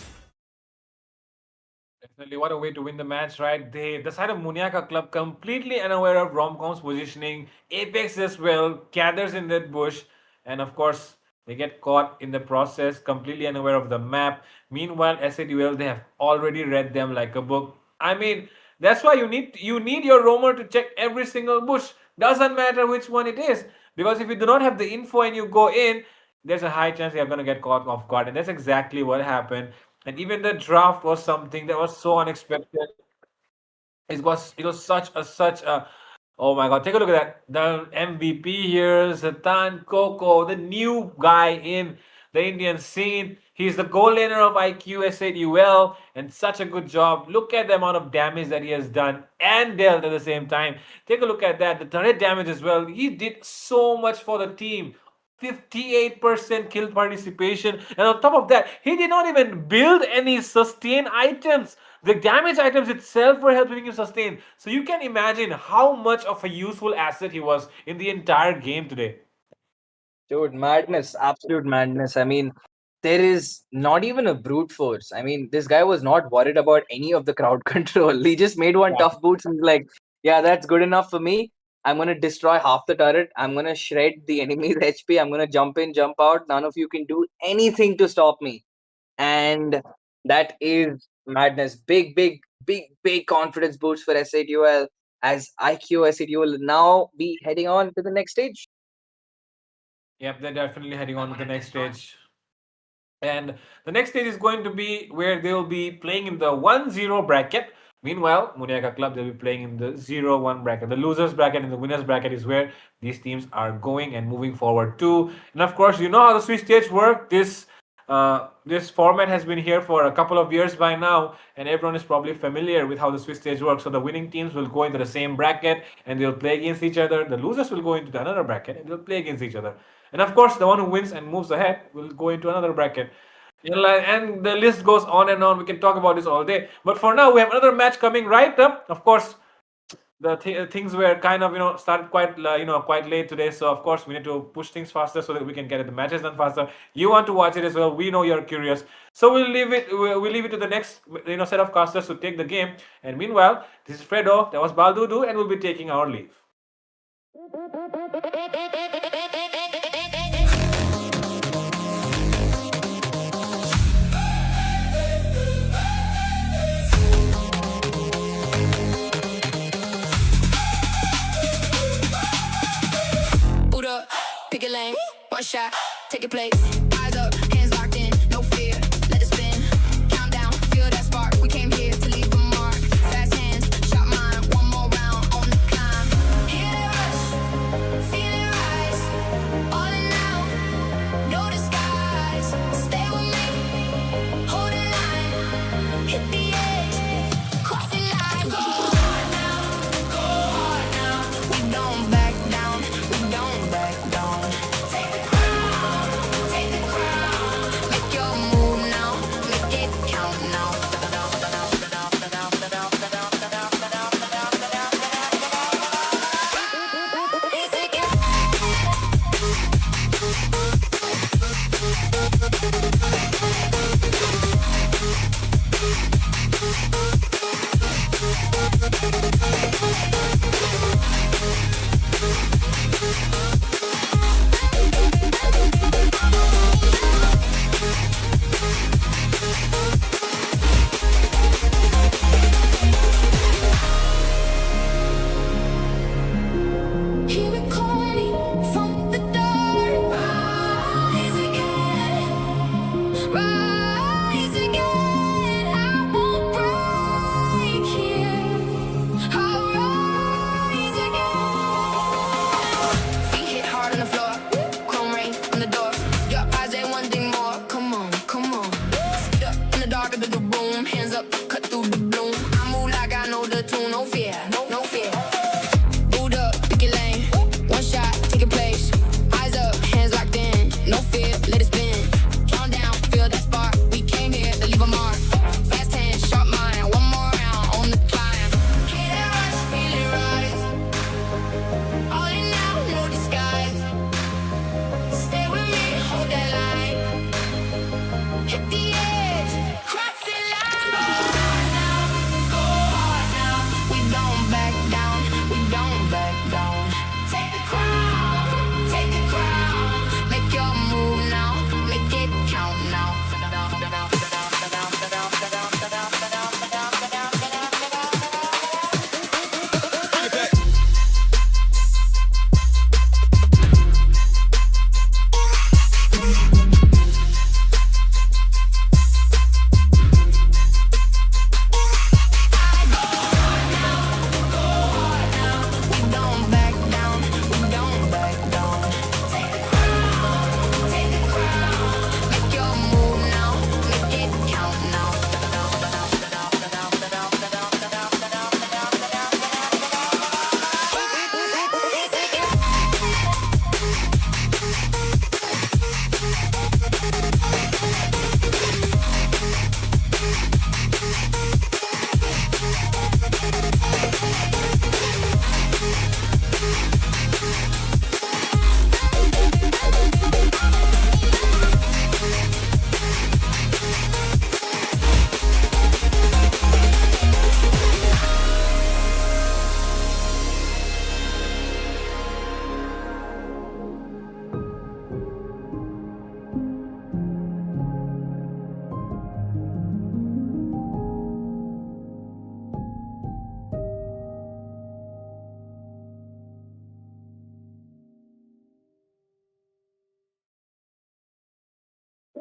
Definitely, what a way to win the match, right? The side of Muniya Ka Club completely unaware of Romcom's positioning. Apex as well gathers in that bush, and of course they get caught in the process, completely unaware of the map. Meanwhile, SADUL, they have already read them like a book. I mean, that's why you need your roamer to check every single bush. Doesn't matter which one it is, because if you do not have the info and you go in, there's a high chance you're going to get caught off guard, and that's exactly what happened. And even the draft was something that was so unexpected. It was such a oh my god, take a look at that. The MVP here, Zatan Coco, the new guy in the Indian scene. He's the goal laner of iQOO SADUL, and such a good job. Look at the amount of damage that he has done and dealt at the same time. Take a look at that. The turret damage as well. He did so much for the team. 58% kill participation, and on top of that, he did not even build any sustain items. The damage items itself were helping him sustain. So you can imagine how much of a useful asset he was in the entire game today. Dude, madness, absolute madness. I mean, there is not even a brute force. I mean, this guy was not worried about any of the crowd control. He just made one Yeah. tough boots and like, yeah, that's good enough for me. I'm gonna destroy half the turret. I'm gonna shred the enemy's HP. I'm gonna jump in, jump out. None of you can do anything to stop me. And that is madness. Big confidence boost for SADUL as iQOO SADUL will now be heading on to the next stage. Yep, they're definitely heading on to the next stage. And the next stage is going to be where they will be playing in the 1-0 bracket. Meanwhile, Muniya Ka Club, they'll be playing in the 0-1 bracket. The losers bracket and the winners bracket is where these teams are going and moving forward to. And of course, you know how the Swiss stage work. This format has been here for a couple of years by now, and everyone is probably familiar with how the Swiss stage works. So the winning teams will go into the same bracket and they'll play against each other. The losers will go into another bracket and they'll play against each other. And of course, the one who wins and moves ahead will go into another bracket. And the list goes on and on. We can talk about this all day. But for now, we have another match coming right up. Of course, the things were kind of started quite quite late today, so of course we need to push things faster so that we can get the matches done faster. You want to watch it as well. We know you're curious, so we'll leave it to the next set of casters to take the game. And meanwhile, this is Fredo, that was Baldudu, and we'll be taking our leave. Boot up, pick a lane, one shot, take a place. Eyes up, hands locked in, no fear, let it spin. Countdown, feel that spark. We came here to leave a mark. Fast hands, shot mine, one more round on the climb. Hear that rush,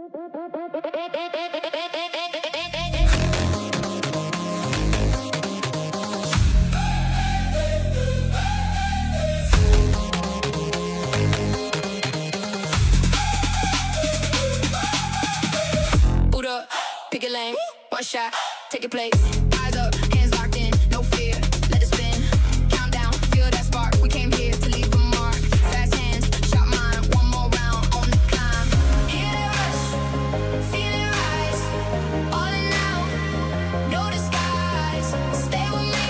Boot up, pick a lane, one shot, take a place. Eyes up, hands locked in, no fear, let it spin. Countdown, feel that spark. We came here to leave a mark. Fast hands, shot mine, one more round on the climb. Hear the rush, feel it rise. All in now, no disguise. Stay with me,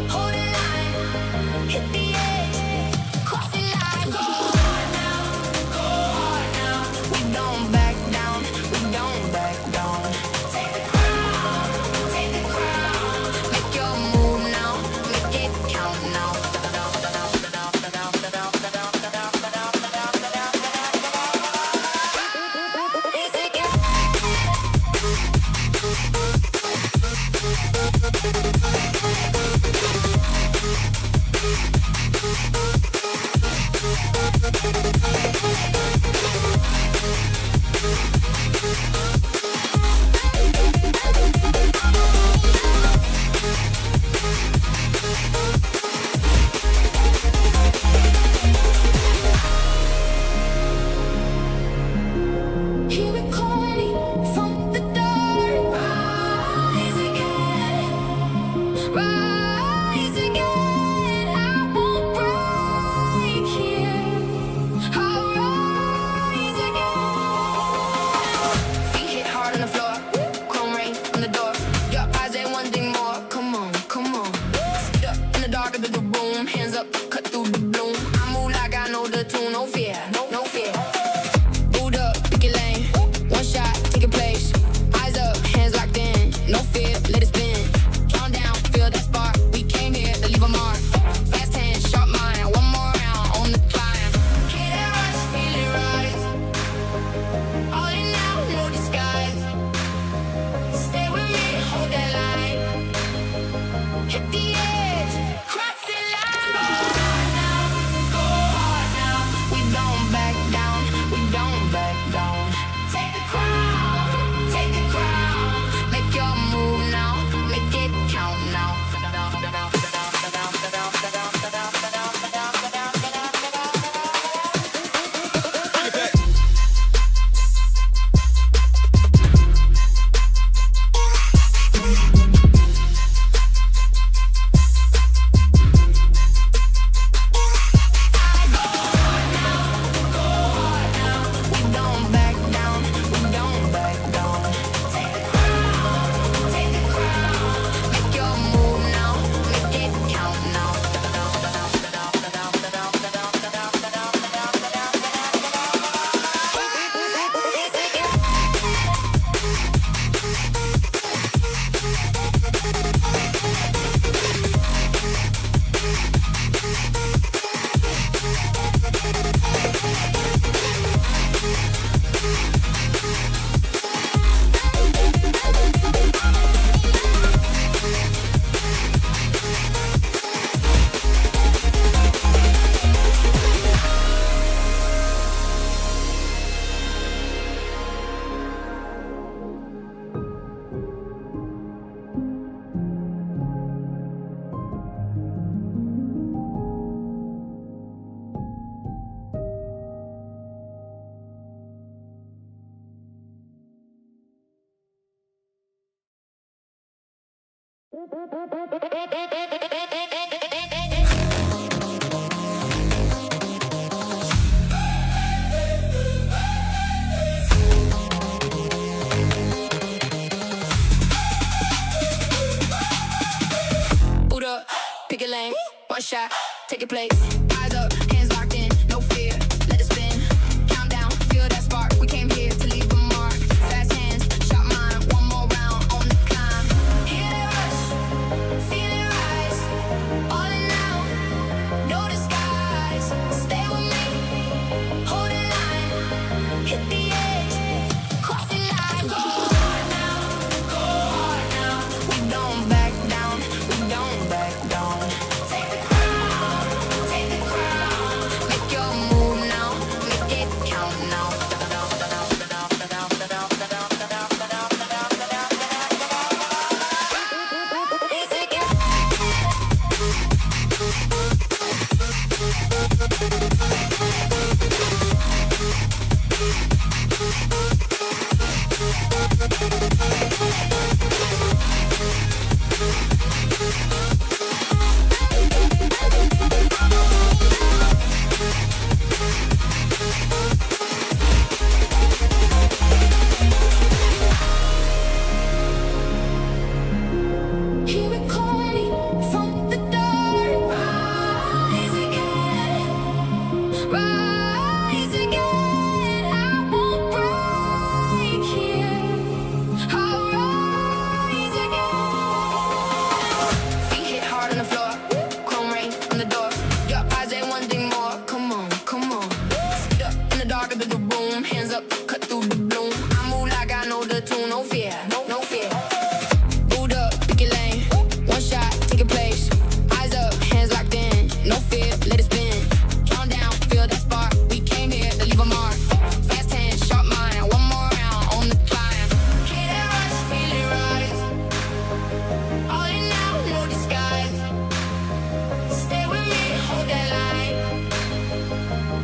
hold the line, hit the edge, crossing line. Go hard now, go hard now. We don't back down, we don't back down. Take the crown, make your move now, make it count now. Hear it calling from the dark. Rise again, rise again. I won't break here. I'll rise again. Feet hit hard on the floor, chrome rain on the door. Your eyes ain't one thing more. Come on, come on. Sit up in the dark of the room, hands up, cut through the bloom. I move like I know the tune, no fear, no fear. Boot up, pick your lane. One shot, take a place. Eyes up, hands locked in. No fear, let it spin. Countdown, feel that spark. We came here to leave a mark. Fast hands, sharp mind. One more round on the climb. Hear that rush, feel it rise. All in now, no disguise. Stay with me, hold that line. Hit the edge, cross the line. Go hard now, go hard now. We don't back down, we don't back down. Take the crown, make your move now, make it count now. We don't back down, we don't back down. Take the crown, make your move now, make it count now. Boot up, pick a lane, one shot, take a place. Eyes up, hands locked in, no fear, let it spin. Countdown, feel that spark. We came here to leave a mark. Fast hands, sharp mind, one more round on the climb. Hear that rush, feel it rise. All in now, no disguise. Stay with me, hold the line, hit the edge, crossing line. Go hard now, go hard now. We don't back down, we don't back down. Take the crown,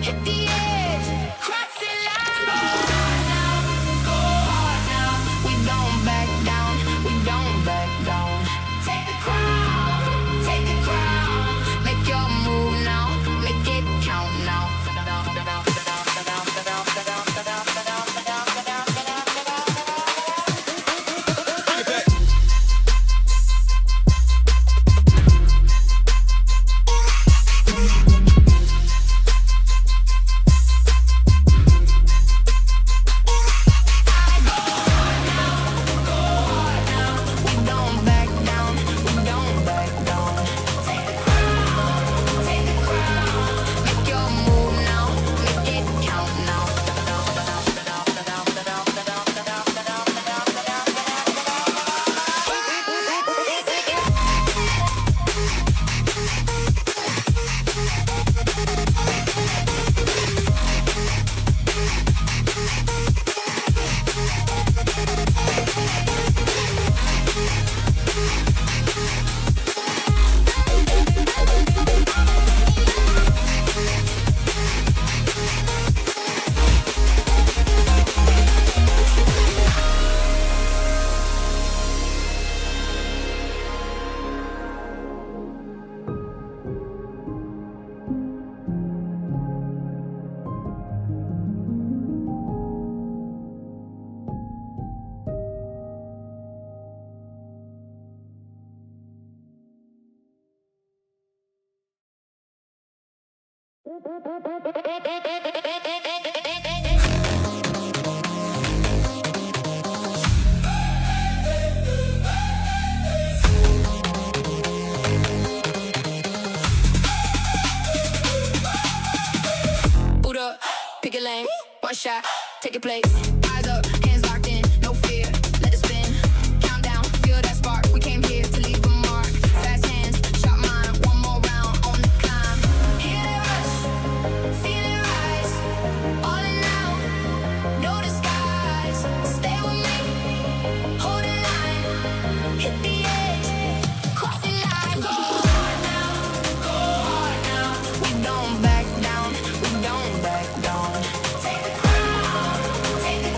hit the edge, cross the line. Go hard now, go hard now. We don't back down, we don't back down. Take the crown, take the crown. Make your move now, make it count now. We don't back down, we don't back down. Take the crown, take the crown. Make your move now, make it count now. Boot up, pick a lane, one shot, take a place. Eyes up, hands locked in, no fear, let it spin. Countdown, feel that spark. We came here to leave a mark. Fast hands, shot mine, one more round on the climb. Hear the rush, feel it rise. All in now, no disguise. Stay with me, hold the line, hit the edge, cross the line. Go hard now, go hard now. We don't back down, we don't back down. Take the crown, take the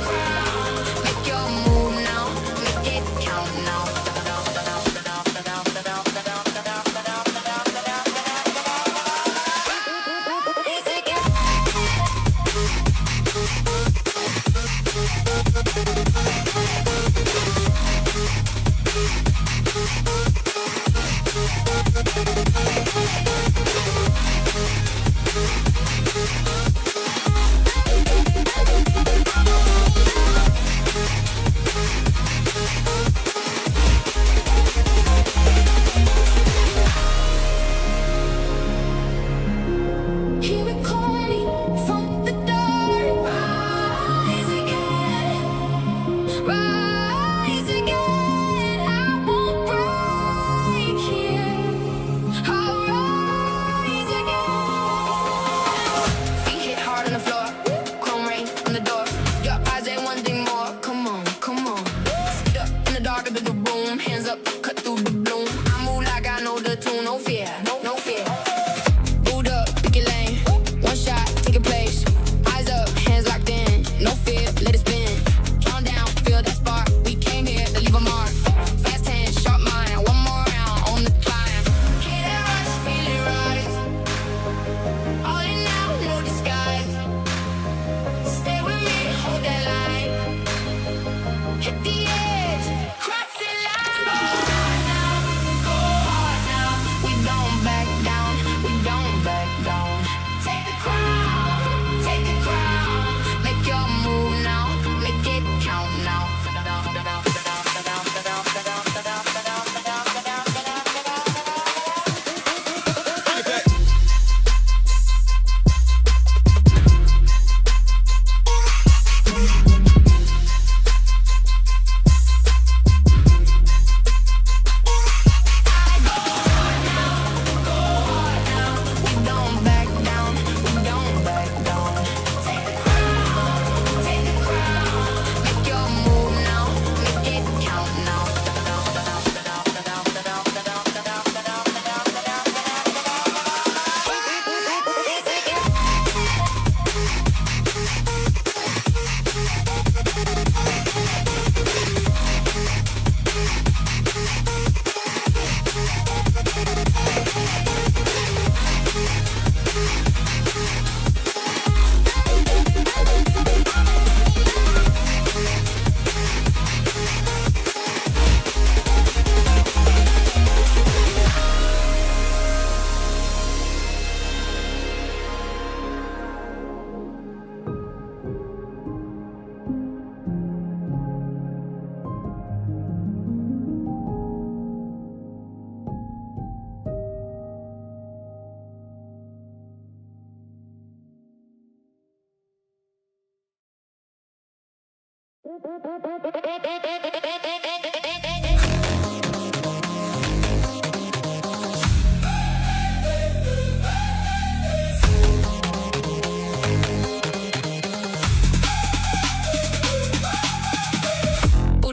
Boot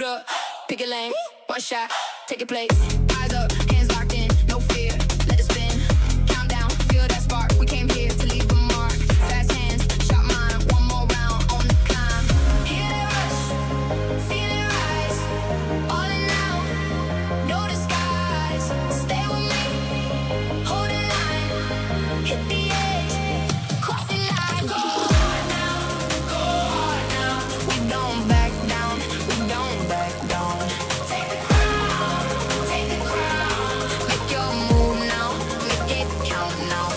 up, pick a lane, one shot, take a place. Eyes up, hands locked in, no fear, let it spin. Countdown, feel that spark. We came here to leave a mark. Fast hands, shot mine, one more round on the climb. Hear that rush, feel it rise. All in now, no disguise. Stay with me, hold the line, hit the edge, cross the line. Go hard now, go hard now. We don't back down, we don't back down. Take the crown, make your move now, make it count now.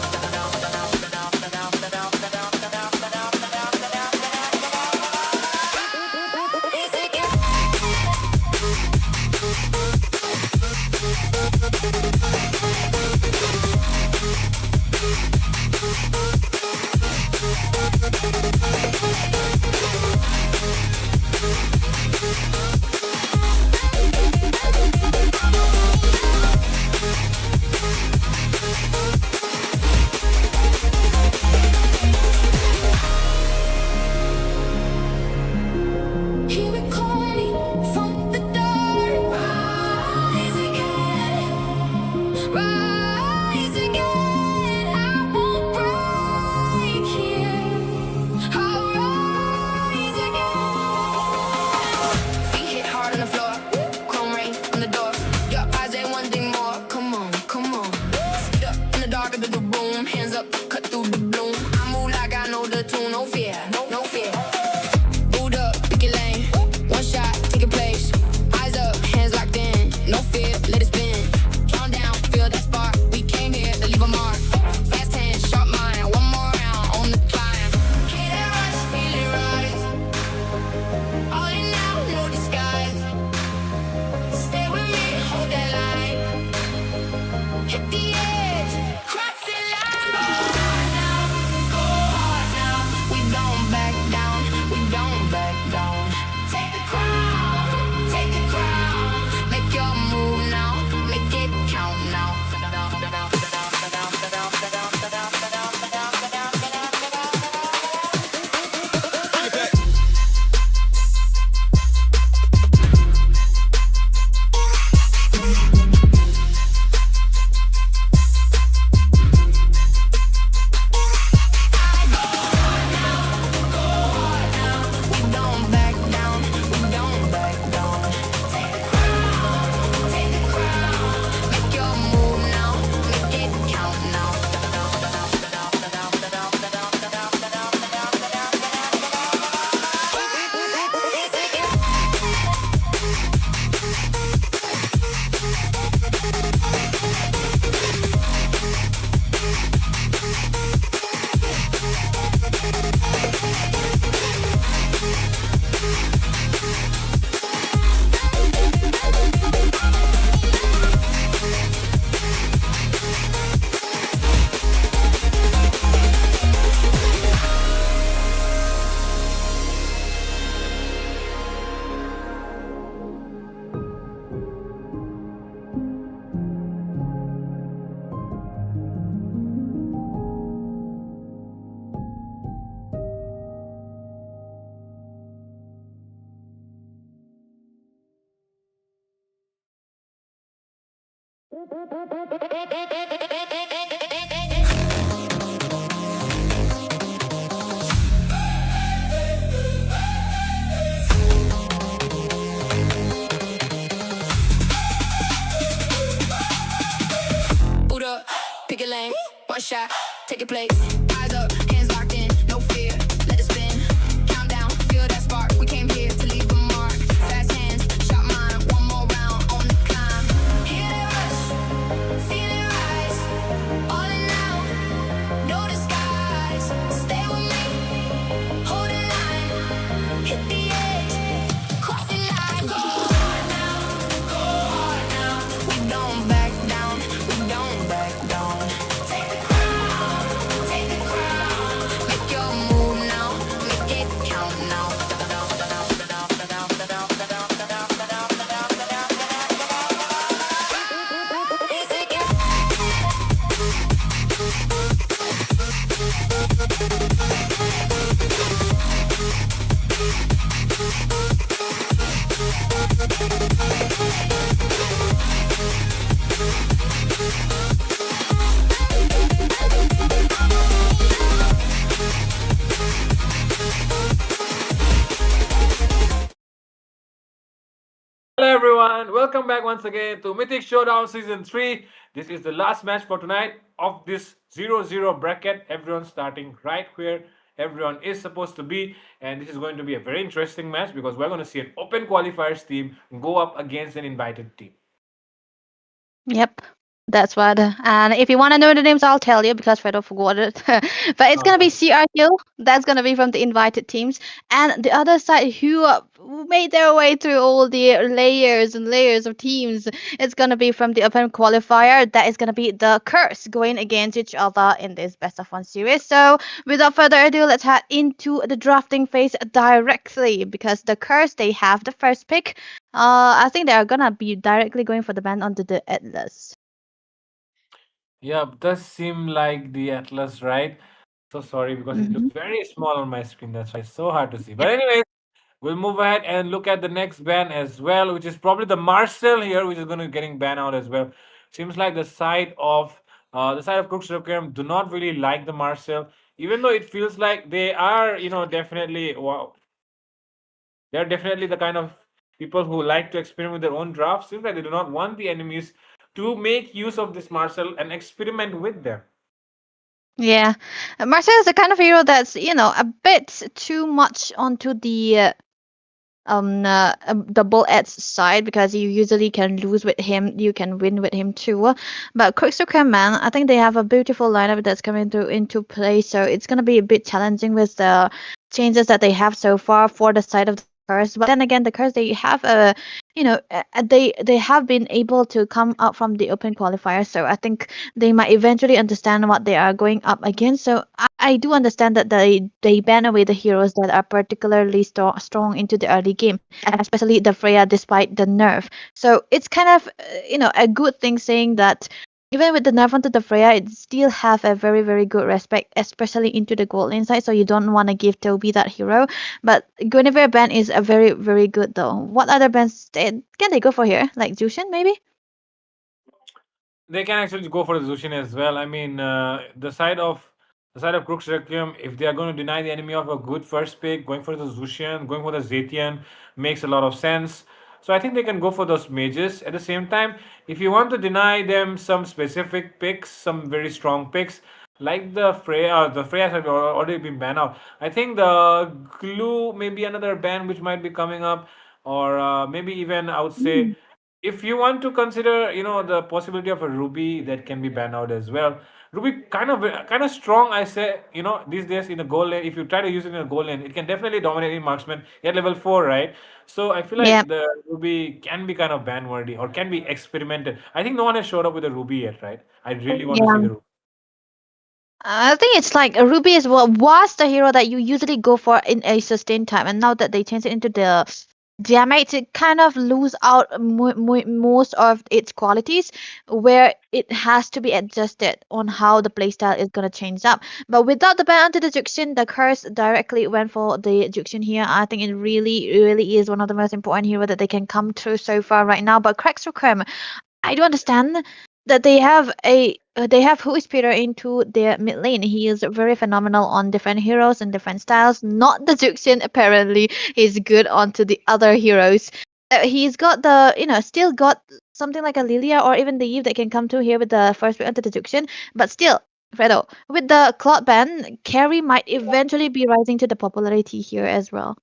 Here we come from the dark. Rise again, rise again. I won't break here. I'll rise again. Feet hit hard on the floor, chrome rain on the door. Your eyes ain't one thing more. Come on, come on. Sit up in the dark of the room, hands up, cut through the bloom. I move like I know the tune, no fear, no fear. Boot up, pick your lane. One shot, take a place. Eyes up, hands locked in. No fear, let it spin. Count down, feel that spark. We came here to leave a mark. Fast hands, sharp mind. One more round on the climb. Hear that rush, feel it rise. All in now, no disguise. Stay with me, hold that line. Hit the edge, cross the line. Go hard now, go hard now. We don't back down, we don't back down. Take the crown, make your move now, make it count now. We don't back down, we don't back down. Take the crown, make your move now, make it count now. Boot up, pick a lane, one shot, take a place. Eyes up, hands locked in, no fear, let it spin. Countdown, feel that spark. We came here to leave a mark. Fast hands, shot mine, one more round on the climb. Hear that rush, feel it rise. All in now, no disguise. Stay with me, hold the line, hit the edge, cross the line. Go hard now, go hard now. We don't back down, we don't back down. Take the crown, everyone. Welcome back once again to Mythic Showdown Season 3. This is the last match for tonight of this 0-0 bracket. Everyone starting right where everyone is supposed to be. And this is going to be a very interesting match because we're going to see an open qualifiers team go up against an invited team. Yep, that's what. And if you want to know the names, I'll tell you because Fredo forgot it. But it's gonna be Okay. CRQ. That's gonna be from the invited teams, and the other side who made their way through all the layers and layers of teams. It's gonna be from the open qualifier. That is gonna be the Curse going against each other in this best of one series. So without further ado, let's head into the drafting phase directly because the Curse they have the first pick. I think they are gonna be directly going for the ban onto the Atlas. Yeah, does seem like the Atlas, right? So sorry because it Mm-hmm. looks very small on my screen. That's why it's so hard to see. But anyways, we'll move ahead and look at the next ban as well, which is probably the Marcel here, which is going to be getting banned out as well. Seems like the side of Crux Requiem do not really like the Marcel, even though it feels like they are, definitely wow, they're definitely the kind of people who like to experiment with their own drafts. Seems like they do not want the enemies to make use of this Marcel and experiment with them. Yeah, Marcel is the kind of hero that's a bit too much onto the double edge side because you usually can lose with him, you can win with him too. But Crux man, I think they have a beautiful lineup that's coming into play, so it's gonna be a bit challenging with the changes that they have so far for the side of the Curse. But then again, the Curse they have they have been able to come out from the open qualifier, so I think they might eventually understand what they are going up against. So I do understand that they ban away the heroes that are particularly strong into the early game, especially the Freya, despite the nerf. So it's kind of a good thing saying that even with the nerf onto the Freya, it still have a very very good respect, especially into the gold lane side. So you don't want to give Toby that hero, but Guinevere ban is a very very good though. What other bans can they go for here? Like Jushin maybe? They can actually go for the Zushin as well. I mean, the side of Crux Requiem, if they are going to deny the enemy of a good first pick, going for the Zushin, going for the Zetian makes a lot of sense. So I think they can go for those mages. At the same time, if you want to deny them some specific picks, some very strong picks, like the Freya have already been banned out. I think the Glue may be another ban which might be coming up, or maybe even I would say if you want to consider, the possibility of a Ruby that can be banned out as well. Ruby kind of strong, I say, these days in the goal lane. If you try to use it in a goal lane, it can definitely dominate in marksman at level 4, right? So I feel Yeah. like the Ruby can be kind of ban worthy or can be experimented. I think no one has showed up with a Ruby yet, right? I really want to see Yeah. the Ruby. I think it's like Ruby is what was the hero that you usually go for in a sustained time, and now that they changed it into the damage, it kind of lose out most of its qualities, where it has to be adjusted on how the playstyle is gonna change up. But without the ban onto the Juxian, the Curse directly went for the Juxian here. I think it really, really is one of the most important hero that they can come through so far right now. But Crux Requiem, I do understand that they have Who is Peter into their mid lane. He is very phenomenal on different heroes and different styles. Not the Juxian apparently. He's good onto the other heroes. He's got the still got something like a Lilia or even the Eve that can come to here with the first pick onto the Juxian. But still, Fredo, with the Cloud ban, Carry might eventually be rising to the popularity here as well.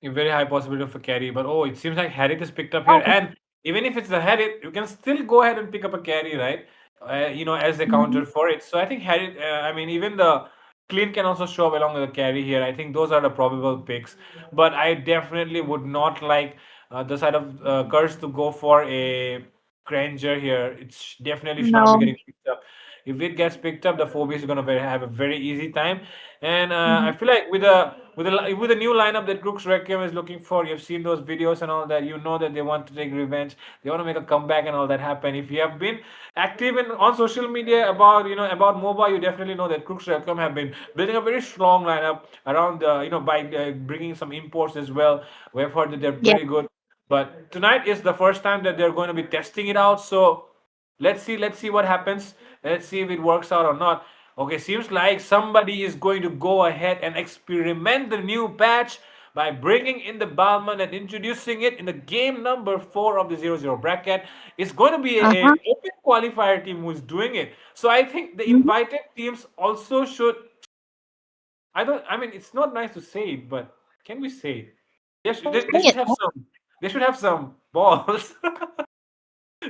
A very high possibility for carry. But oh, it seems like Harriet is picked up here. Oh. And even if it's the Harriet, you can still go ahead and pick up a carry, right? As a Mhm. counter for it. So I think Harriet, I mean, even the clean can also show up along with the carry here. I think those are the probable picks. But I definitely would not like the side of Curse to go for a Granger here. Definitely should not be No. getting picked up. If it gets picked up, the Phobia is going to have a very easy time. And I Mhm. feel like with a new lineup that Crux Requiem is looking for, you've seen those videos and all that. You know that they want to take revenge. They want to make a comeback and all that happen. If you have been active on social media about MOBA, you definitely know that Crux Requiem have been building a very strong lineup around by bringing some imports as well. We've heard that they're Yeah. very good. But tonight is the first time that they're going to be testing it out. So let's see what happens. Let's see if it works out or not. Okay, seems like somebody is going to go ahead and experiment the new patch by bringing in the Balman and introducing it in the game number 4 of the 0-0 bracket. It's going to be Uh-huh. a open qualifier team who's doing it. So I think the Mhm. invited teams also should. I don't. I mean, it's not nice to say it, but can we say it? They Say should it. have some. They should have some balls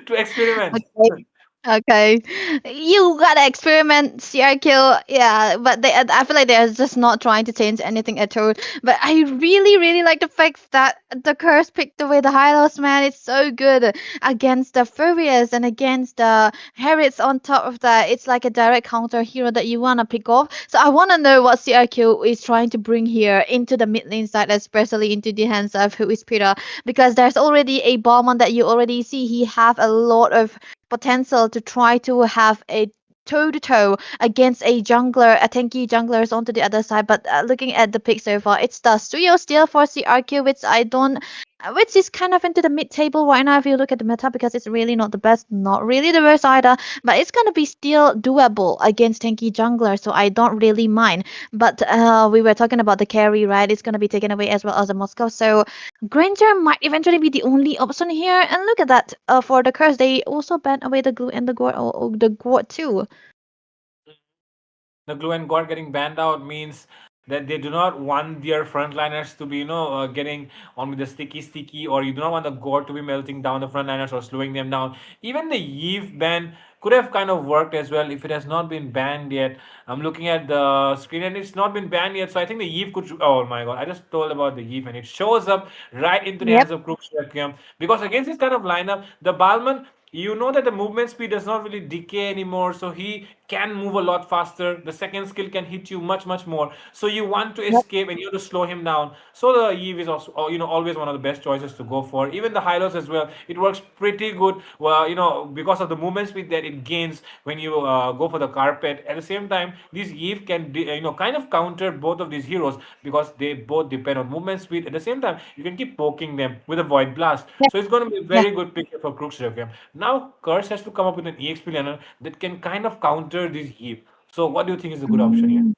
to experiment. Okay. Okay, you gotta experiment CRQ, yeah, but I feel like they're just not trying to change anything at all. But I really, really like the fact that the curse picked away the Hylos, man. It's so good against the Furious and against the Harriets on top of that. It's like a direct counter hero that you wanna pick off. So I wanna know what CRQ is trying to bring here into the mid lane side, especially into the hands of who is Peter, because there's already a Bowman that you already see. He have a lot of potential to try to have a toe to toe against a jungler, a tanky junglers onto the other side. But looking at the pick so far, it's the studio still for CRQ, which I don't. Which is kind of into the mid table right now if you look at the meta because it's really not the best, not really the worst either, but it's gonna be still doable against tanky jungler, so I don't really mind. But we were talking about the carry, right? It's gonna be taken away as well as the Moscow, so Granger might eventually be the only option here. And look at that. For the curse, they also banned away the glue and the gore, or the gore too. The glue and gore getting banned out means that they do not want their frontliners to be, getting on with the sticky, or you do not want the gore to be melting down the frontliners or slowing them down. Even the Eve ban could have kind of worked as well if it has not been banned yet. I'm looking at the screen and it's not been banned yet, so I think the Eve could. Oh my god, I just told about the Eve and it shows up right into the Yep. hands of Crux Requiem because against this kind of lineup, the Balman, you know that the movement speed does not really decay anymore, so he can move a lot faster. The second skill can hit you much more, so you want to Yep. escape and you have to slow him down. So the Eve is also, always one of the best choices to go for. Even the Hylos as well, it works pretty good. Well, because of the movement speed that it gains when you go for the carpet. At the same time, this Eve can kind of counter both of these heroes because they both depend on movement speed. At the same time, you can keep poking them with a void blast, Yep. so it's going to be a Yeah. very good picture for Crux Requiem. Now Curse has to come up with an EXP laner that can kind of counter this Eve. So what do you think is a good option here? Mm.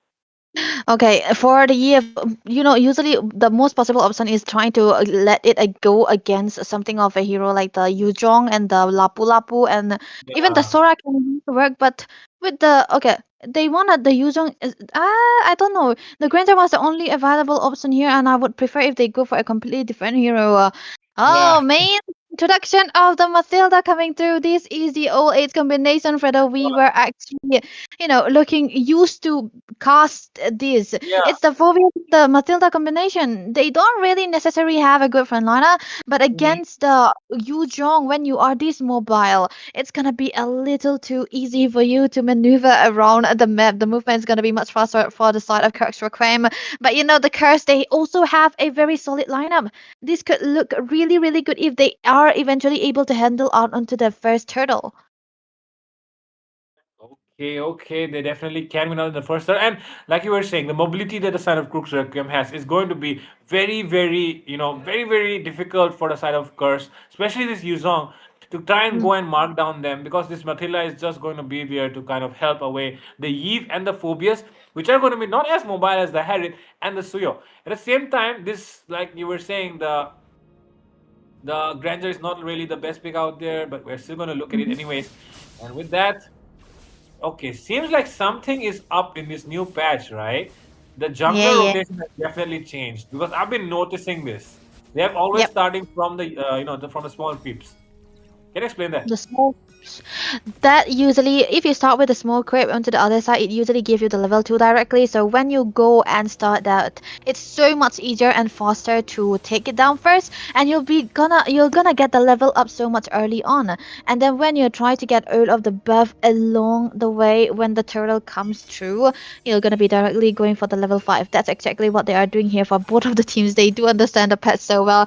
Okay, for the year, usually the most possible option is trying to let it go against something of a hero like the Yuzhong and the Lapu Lapu, and even the Yeah. Sora can work. But with the okay, they wanted the Yuzhong. I don't know. The Granger was the only available option here, and I would prefer if they go for a completely different hero. Yeah. Oh, main introduction of the Mathilda coming through. This is the old age combination for the we were actually, looking used to cast this. Yeah. It's the Fovea, the Matilda combination. They don't really necessarily have a good frontliner, but Mhm. against the Yu Zhong, when you are this mobile, it's gonna be a little too easy for you to maneuver around the map. The movement is gonna be much faster for the side of Crux Requiem. But the curse, they also have a very solid lineup. This could look really, really good if they are eventually able to handle out onto the first turtle. Okay, they definitely can win out in the first turn. And like you were saying, the mobility that the side of Crux Requiem has is going to be very, very, very, very difficult for the side of Curse, especially this Yuzong, to try and Mm. go and mark down them because this Mathila is just going to be there to kind of help away the Eve and the Phobias, which are going to be not as mobile as the Harriet and the Suyo. At the same time, this, like you were saying, the Granger is not really the best pick out there, but we're still going to look at it Mhm. anyways. And with that, okay, seems like something is up in this new patch, right? The Yeah, jungler yeah. rotation has definitely changed because I've been noticing this. They have always Yep. starting from from the small peeps. Can you explain that? The small that usually, if you start with a small creep onto the other side, it usually gives you the level 2 directly. So when you go and start that, it's so much easier and faster to take it down first, and you're gonna get the level up so much early on. And then when you try to get all of the buff along the way, when the turtle comes through, you're gonna be directly going for the level 5. That's exactly what they are doing here for both of the teams. They do understand the pet so well.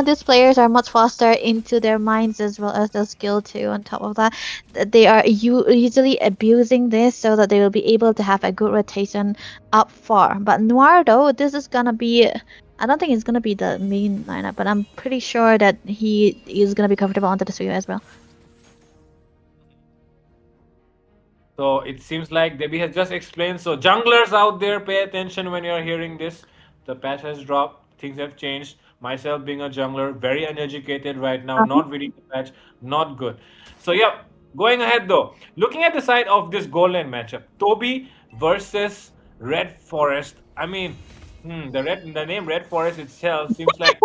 These players are much faster into their minds as well as their skill too. On top of that, they are usually abusing this so that they will be able to have a good rotation up far. But Noir, though, this is gonna be. I don't think it's gonna be the main lineup, but I'm pretty sure that he is gonna be comfortable onto the Suyo as well. So it seems like Debbie has just explained. So junglers out there, pay attention when you're hearing this. The patch has dropped. things have changed. Myself being a jungler, very uneducated right now, Uh-huh. not reading the match, not good. So yeah, going ahead though, looking at the side of this goal line matchup, Toby versus Red Forest. I mean, the name Red Forest itself seems like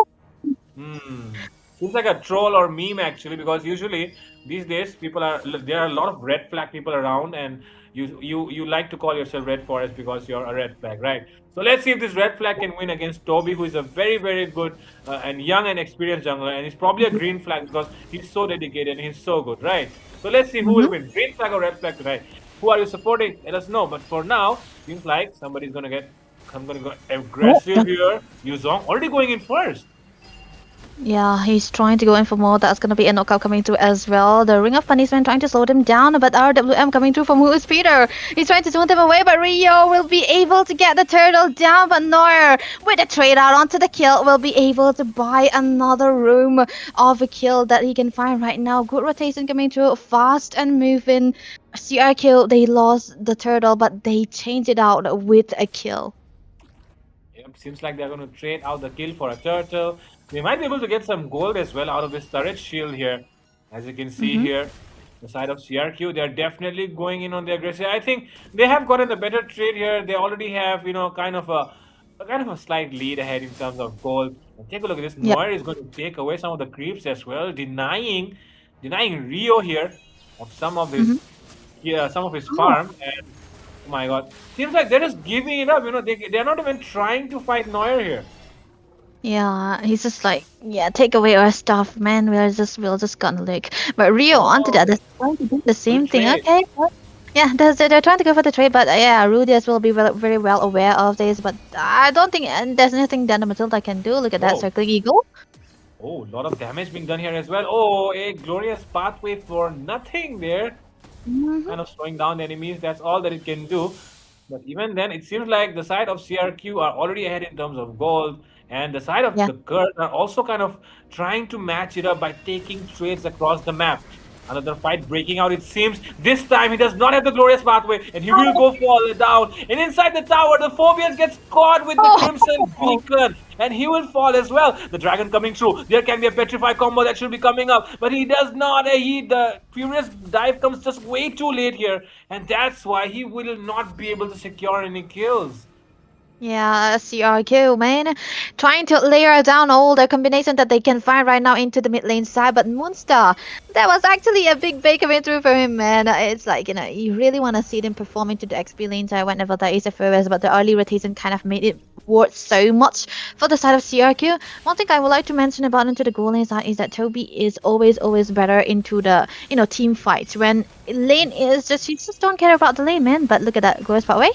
Hmm. Seems like a troll or meme actually, because usually these days there are a lot of red flag people around, and you like to call yourself Red Forest because you're a red flag, right? So let's see if this red flag can win against Toby, who is a very good and young and experienced jungler, and he's probably a green flag because he's so dedicated and he's so good, right? So let's see who will Mm-hmm. win, green flag or red flag tonight. Who are you supporting? Let us know. But for now, seems like somebody's gonna get. I'm gonna go Oh, aggressive here. Yuzong already going in first. yeah, he's trying to go in for more. That's gonna be a knockout coming through as well. The Ring of Punishment trying to slow them down, but RWM coming through from who is Peter. He's trying to zone them away, but Rio will be able to get the turtle down. But Noir, with a trade out onto the kill, will be able to buy another room of a kill that he can find right now. Good rotation coming through, fast and moving. CRQ, they lost the turtle, but they changed it out with a kill. Yep, seems like they're going to trade out the kill for a turtle. They might be able to get some gold as well out of this turret shield here. As you can see Mm-hmm. here, the side of CRQ, they're definitely going in on the aggressive. I think they have gotten a better trade here. They already have, kind of a slight lead ahead in terms of gold. And take a look at this. Yep. Noir is going to take away some of the creeps as well, denying Rio here of Mm-hmm. some of his Oh. farm. And oh my God. Seems like they're just giving it up. They're not even trying to fight Neuer here. Yeah, he's just like, yeah, take away our stuff, man. We're just gonna look. But Rio onto Oh, that, they're trying to do the good same thing. trade. Okay. Well, yeah, they're trying to go for the trade, but yeah, Rudius will be very well aware of this. But I don't think there's anything that the Matilda can do. Look at that Oh, circling eagle. oh, a lot of damage being done here as well. Oh, a glorious pathway for nothing there. Mm-hmm. Kind of slowing down the enemies. That's all that it can do. But even then, it seems like the side of CRQ are already ahead in terms of gold, and the side of Yeah. the Kurds are also kind of trying to match it up by taking trades across the map. Another fight breaking out, it seems. This time he does not have the glorious pathway, and he will go fall down. And inside the tower, the Phobias gets caught with the Crimson Oh, Beacon, and he will fall as well. The dragon coming through. There can be a petrify combo that should be coming up, but he does not. The furious dive comes just way too late here, and that's why he will not be able to secure any kills. yeah, CRQ, man. Trying to layer down all the combination that they can find right now into the mid lane side. But Moonstar, that was actually a big breakaway through for him, man. It's like, you really want to see them perform into the XP lane side whenever there is a FOS, but the early rotation kind of made it worth so much for the side of CRQ. One thing I would like to mention about into the goal lane side is that Toby is always better into the, team fights. When lane is just, you just don't care about the lane, man. But look at that, Glorious Pathway.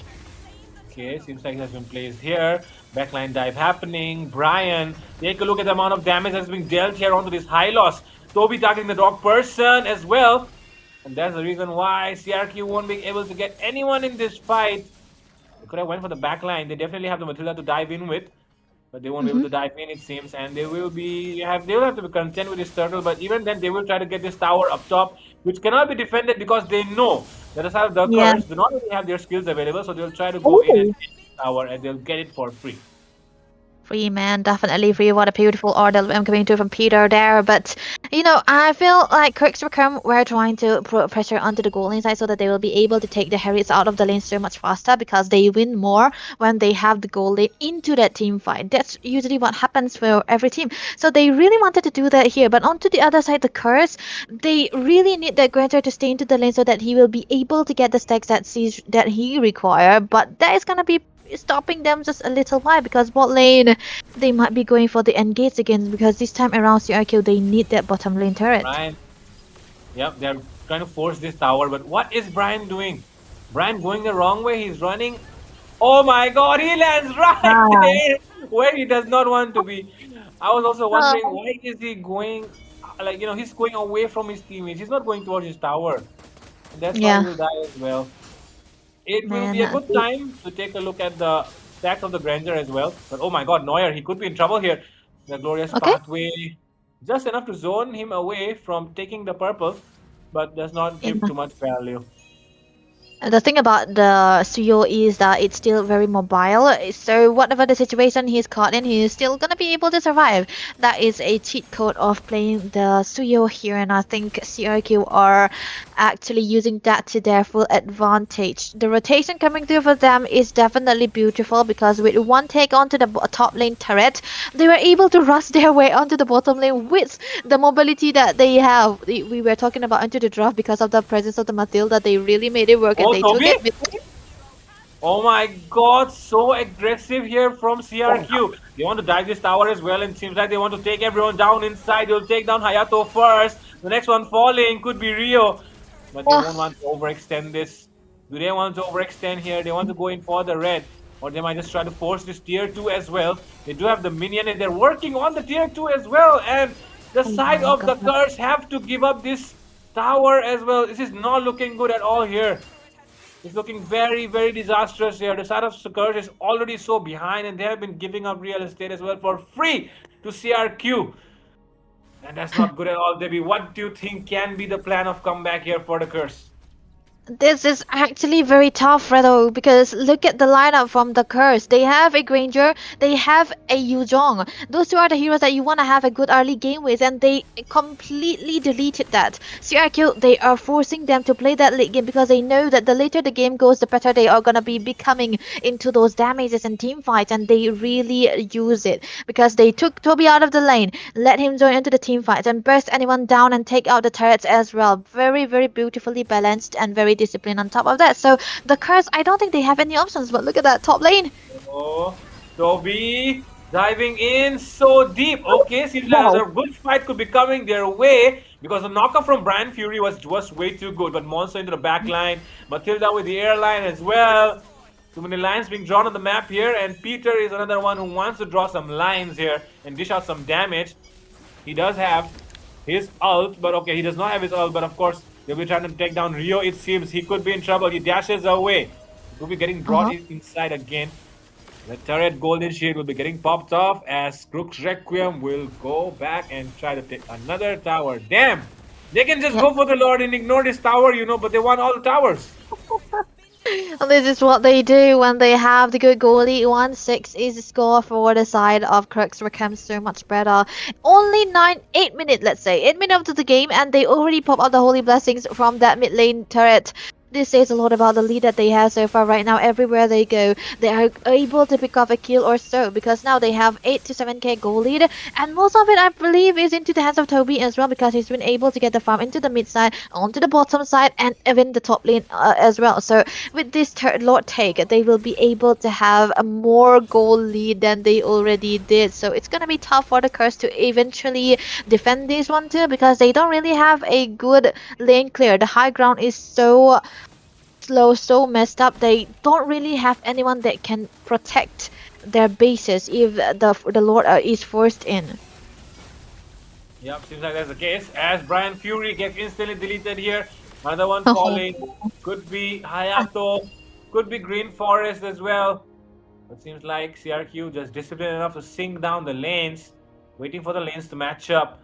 Okay, seems like it has been placed here. Backline dive happening. Brian, take a look at the amount of damage that's being dealt here onto this high loss. Toby targeting the dog person as well. And that's the reason why CRQ won't be able to get anyone in this fight. They could have went for the backline. They definitely have the Matilda to dive in with. But they won't be able Mm-hmm. to dive in, it seems, and they will have to be content with this turtle. But even then, they will try to get this tower up top, which cannot be defended because they know that the side of the Yeah. curse do not really have their skills available, so they'll try to go in and Oh. take this tower, and they'll get it for free. Free man, definitely free. What a beautiful order I'm coming to from Peter there. But I feel like Crux were trying to put pressure onto the goal lane side so that they will be able to take the Harriets out of the lane so much faster because they win more when they have the goal lane into that team fight. That's usually what happens for every team. So they really wanted to do that here. But onto the other side, the curse, they really need the Grantor to stay into the lane so that he will be able to get the stacks that he require. But that is gonna be stopping them just a little while because bot lane they might be going for the engage again because this time around CRQ they need that bottom lane turret. Brian, yep, they're trying to force this tower, but what is Brian doing? Brian going the wrong way. He's running. Oh my God, he lands right Ah. there where he does not want to be. I was also wondering Oh. why is he going, he's going away from his teammates. He's not going towards his tower. And that's why he Yeah, will die as well. It will man. be a good time to take a look at the stacks of the Grandeur as well. But oh my God, Neuer, he could be in trouble here. The glorious Okay. pathway, just enough to zone him away from taking the purple, but does not give Enough. too much value. The thing about the Suyo is that it's still very mobile. So whatever the situation he's caught in, he's still gonna be able to survive. That is a cheat code of playing the Suyo here, and I think CRQ are actually using that to their full advantage. The rotation coming through for them is definitely beautiful because with one take onto the top lane turret, they were able to rush their way onto the bottom lane with the mobility that they have. We were talking about into the draft because of the presence of the Matilda. They really made it work and Oh, they took Toby! it. Oh my god, so aggressive here from CRQ. They want to dive this tower as well, and it seems like they want to take everyone down inside. They'll take down Hayato first. The next one falling could be Rio, but they won't want to overextend this. Do they want to overextend here? They want to go in for the red, or they might just try to force this tier 2 as well. They do have the minion, and they're working on the tier 2 as well. And the side of the Curse have to give up this tower as well. This is not looking good at all here. It's looking very, very disastrous here. The side of Scourge is already so behind, and they have been giving up real estate as well for free to CRQ. And that's not good at all, Debbie. What do you think can be the plan of comeback here for the Curse? This is actually very tough, Redo, because look at the lineup from the Curse. They have a Granger, they have a Yuzhong. Those two are the heroes that you want to have a good early game with, and they completely deleted that. CRQ, they are forcing them to play that late game because they know that the later the game goes, the better they are going to be becoming into those damages and team fights, and they really use it because they took Toby out of the lane, let him join into the team fights, and burst anyone down and take out the turrets as well. Very, very beautifully balanced and very discipline on top of that. So the Curse, I don't think they have any options, but look at that top lane. Oh, Toby diving in so deep. Okay, seems like a good fight could be coming their way because the knockup from Brian Fury was way too good. But Monster into the back line, Matilda with the airline as well. Too many lines being drawn on the map here, and Peter is another one who wants to draw some lines here and dish out some damage. He does have his ult, but okay, he does not have his ult, but of course, they'll be trying to take down Rio, it seems. He could be in trouble. He dashes away. He will be getting brought inside again. The turret golden shield will be getting popped off as Crux Requiem will go back and try to take another tower. Damn! They can just go for the Lord and ignore this tower, you know, but they want all the towers. And this is what they do when they have the good goalie. 1-6 is the score for the side of Crux. Requiem so much better. Only 8 minutes, let's say. 8 minutes into the game, and they already pop out the holy blessings from that mid lane turret. This says a lot about the lead that they have so far right now. Everywhere they go, they are able to pick up a kill or so because now they have 8 to 7k goal lead, and most of it I believe is into the hands of Toby as well because he's been able to get the farm into the mid side, onto the bottom side, and even the top lane as well. So with this third Lord take, they will be able to have a more goal lead than they already did. So it's gonna be tough for the Curse to eventually defend this one too because they don't really have a good lane clear. The high ground is so slow, so messed up. They don't really have anyone that can protect their bases if the Lord is forced in. Yep, seems like that's the case. As Brian Fury gets instantly deleted here. Another one falling. Could be Hayato. Could be Green Forest as well. It seems like CRQ just disciplined enough to sink down the lanes. Waiting for the lanes to match up.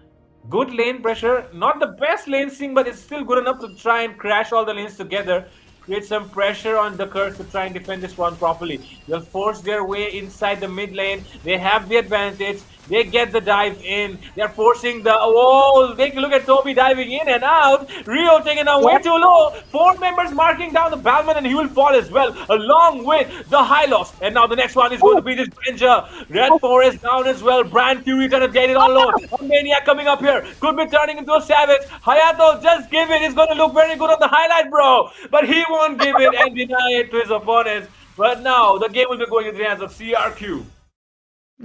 Good lane pressure. Not the best lane sync, but it's still good enough to try and crash all the lanes together. Create some pressure on the Curse to try and defend this one properly. They'll force their way inside the mid lane. They have the advantage. They get the dive in. They're forcing the wall. Take a look at Toby diving in and out. Rio taken down way too low. 4 members marking down the Balman, and he will fall as well, along with the Hylos. And now the next one is going to be this Granger. Red Forest down as well. Brand Fury trying to get it on low. A Maniac coming up here. Could be turning into a savage. Hayato, just give it. It's going to look very good on the highlight, bro. But he won't give it and deny it to his opponents. But now the game will be going into the hands of CRQ.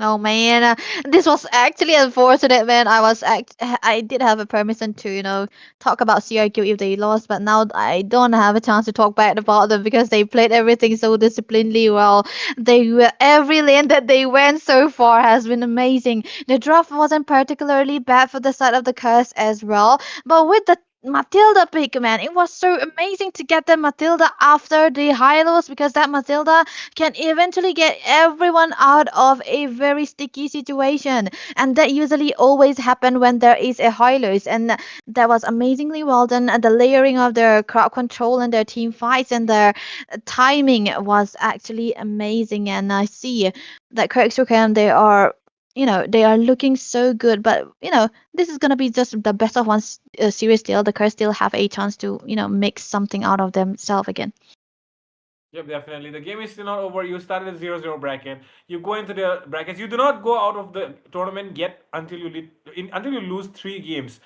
Oh man, this was actually unfortunate, man. I did have a permission to, talk about CRQ if they lost, but now I don't have a chance to talk bad about them because they played everything so disciplinedly well. Every lane that they went so far has been amazing. The draft wasn't particularly bad for the side of the Curse as well, but with the Matilda pick, man. It was so amazing to get the Matilda after the Hylos because that Matilda can eventually get everyone out of a very sticky situation. And that usually always happen when there is a Hylos. And that was amazingly well done. And the layering of their crowd control and their team fights and their timing was actually amazing. And I see that Crux Requiem, they are looking so good, but this is gonna be just the best of one series still. The Curse still have a chance to make something out of themselves again. Yep, definitely. The game is still not over. You started a 0-0 bracket. You go into the brackets. You do not go out of the tournament yet until until you lose 3 games.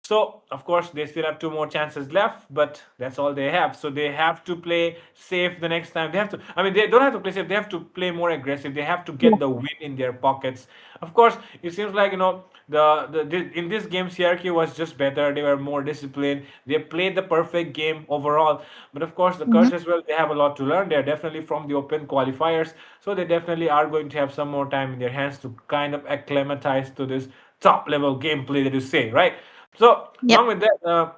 So, of course, they still have 2 more chances left, but that's all they have. So they have to play safe the next time. They have to. I mean, they don't have to play safe. They have to play more aggressive. They have to get the win in their pockets. Of course, it seems like in this game CRQ was just better. They were more disciplined. They played the perfect game overall. But of course, the Curse as well, they have a lot to learn. They're definitely from the open qualifiers, so they definitely are going to have some more time in their hands to kind of acclimatize to this top level gameplay that you say, right? So Yep. along with that,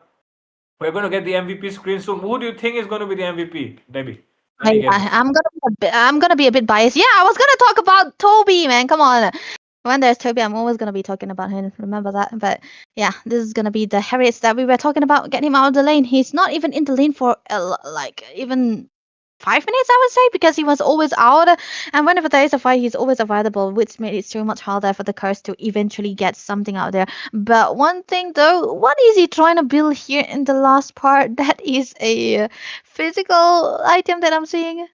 we're going to get the MVP screen soon. Who do you think is going to be the MVP, Debbie? Any guesses? I'm gonna be a bit biased. Yeah, I was gonna talk about Toby, man. Come on. When there's Toby, I'm always gonna be talking about him. Remember that. But yeah, this is gonna be the Harriets that we were talking about. Getting him out of the lane. He's not even in the lane for like even 5 minutes, I would say, because he was always out. And whenever there is a fight, he's always available, which made it so much harder for the Curse to eventually get something out there. But one thing though, what is he trying to build here in the last part? That is a physical item that I'm seeing.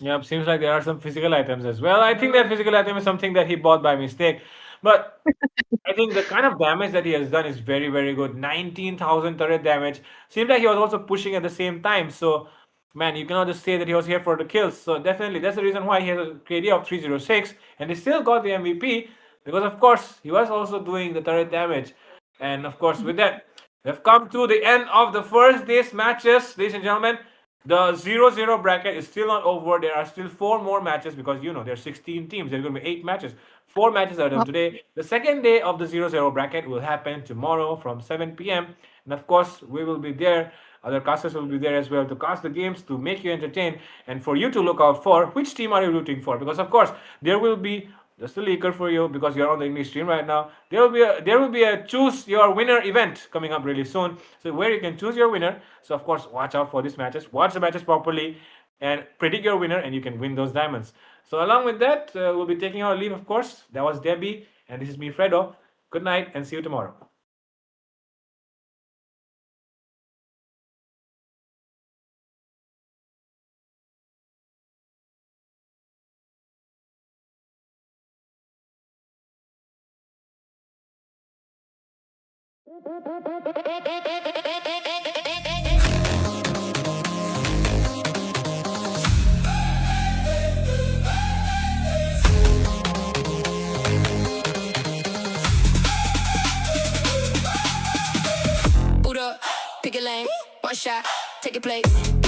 Yep, seems like there are some physical items as well. I think that physical item is something that he bought by mistake. But I think the kind of damage that he has done is very, very good. 19,000 turret damage. Seems like he was also pushing at the same time. So, man, you cannot just say that he was here for the kills. So, definitely, that's the reason why he has a KD of 306. And he still got the MVP. Because, of course, he was also doing the turret damage. And, of course, with that, we've come to the end of the first day's matches, ladies and gentlemen. The 0-0 bracket is still not over. There are still 4 more matches because there are 16 teams. There are going to be 8 matches. 4 matches are done today. The second day of the 0-0 bracket will happen tomorrow from 7 p.m. And of course, we will be there. Other casters will be there as well to cast the games to make you entertain and for you to look out for which team are you rooting for. Because of course, there will be just a leaker for you because you're on the English stream right now. There will be a choose your winner event coming up really soon. So where you can choose your winner. So of course, watch out for these matches. Watch the matches properly and predict your winner, and you can win those diamonds. So along with that, we'll be taking our leave. Of course, that was Debbie, and this is me, Fredo. Good night, and see you tomorrow. Boot up, pick a lane, one shot, take a place.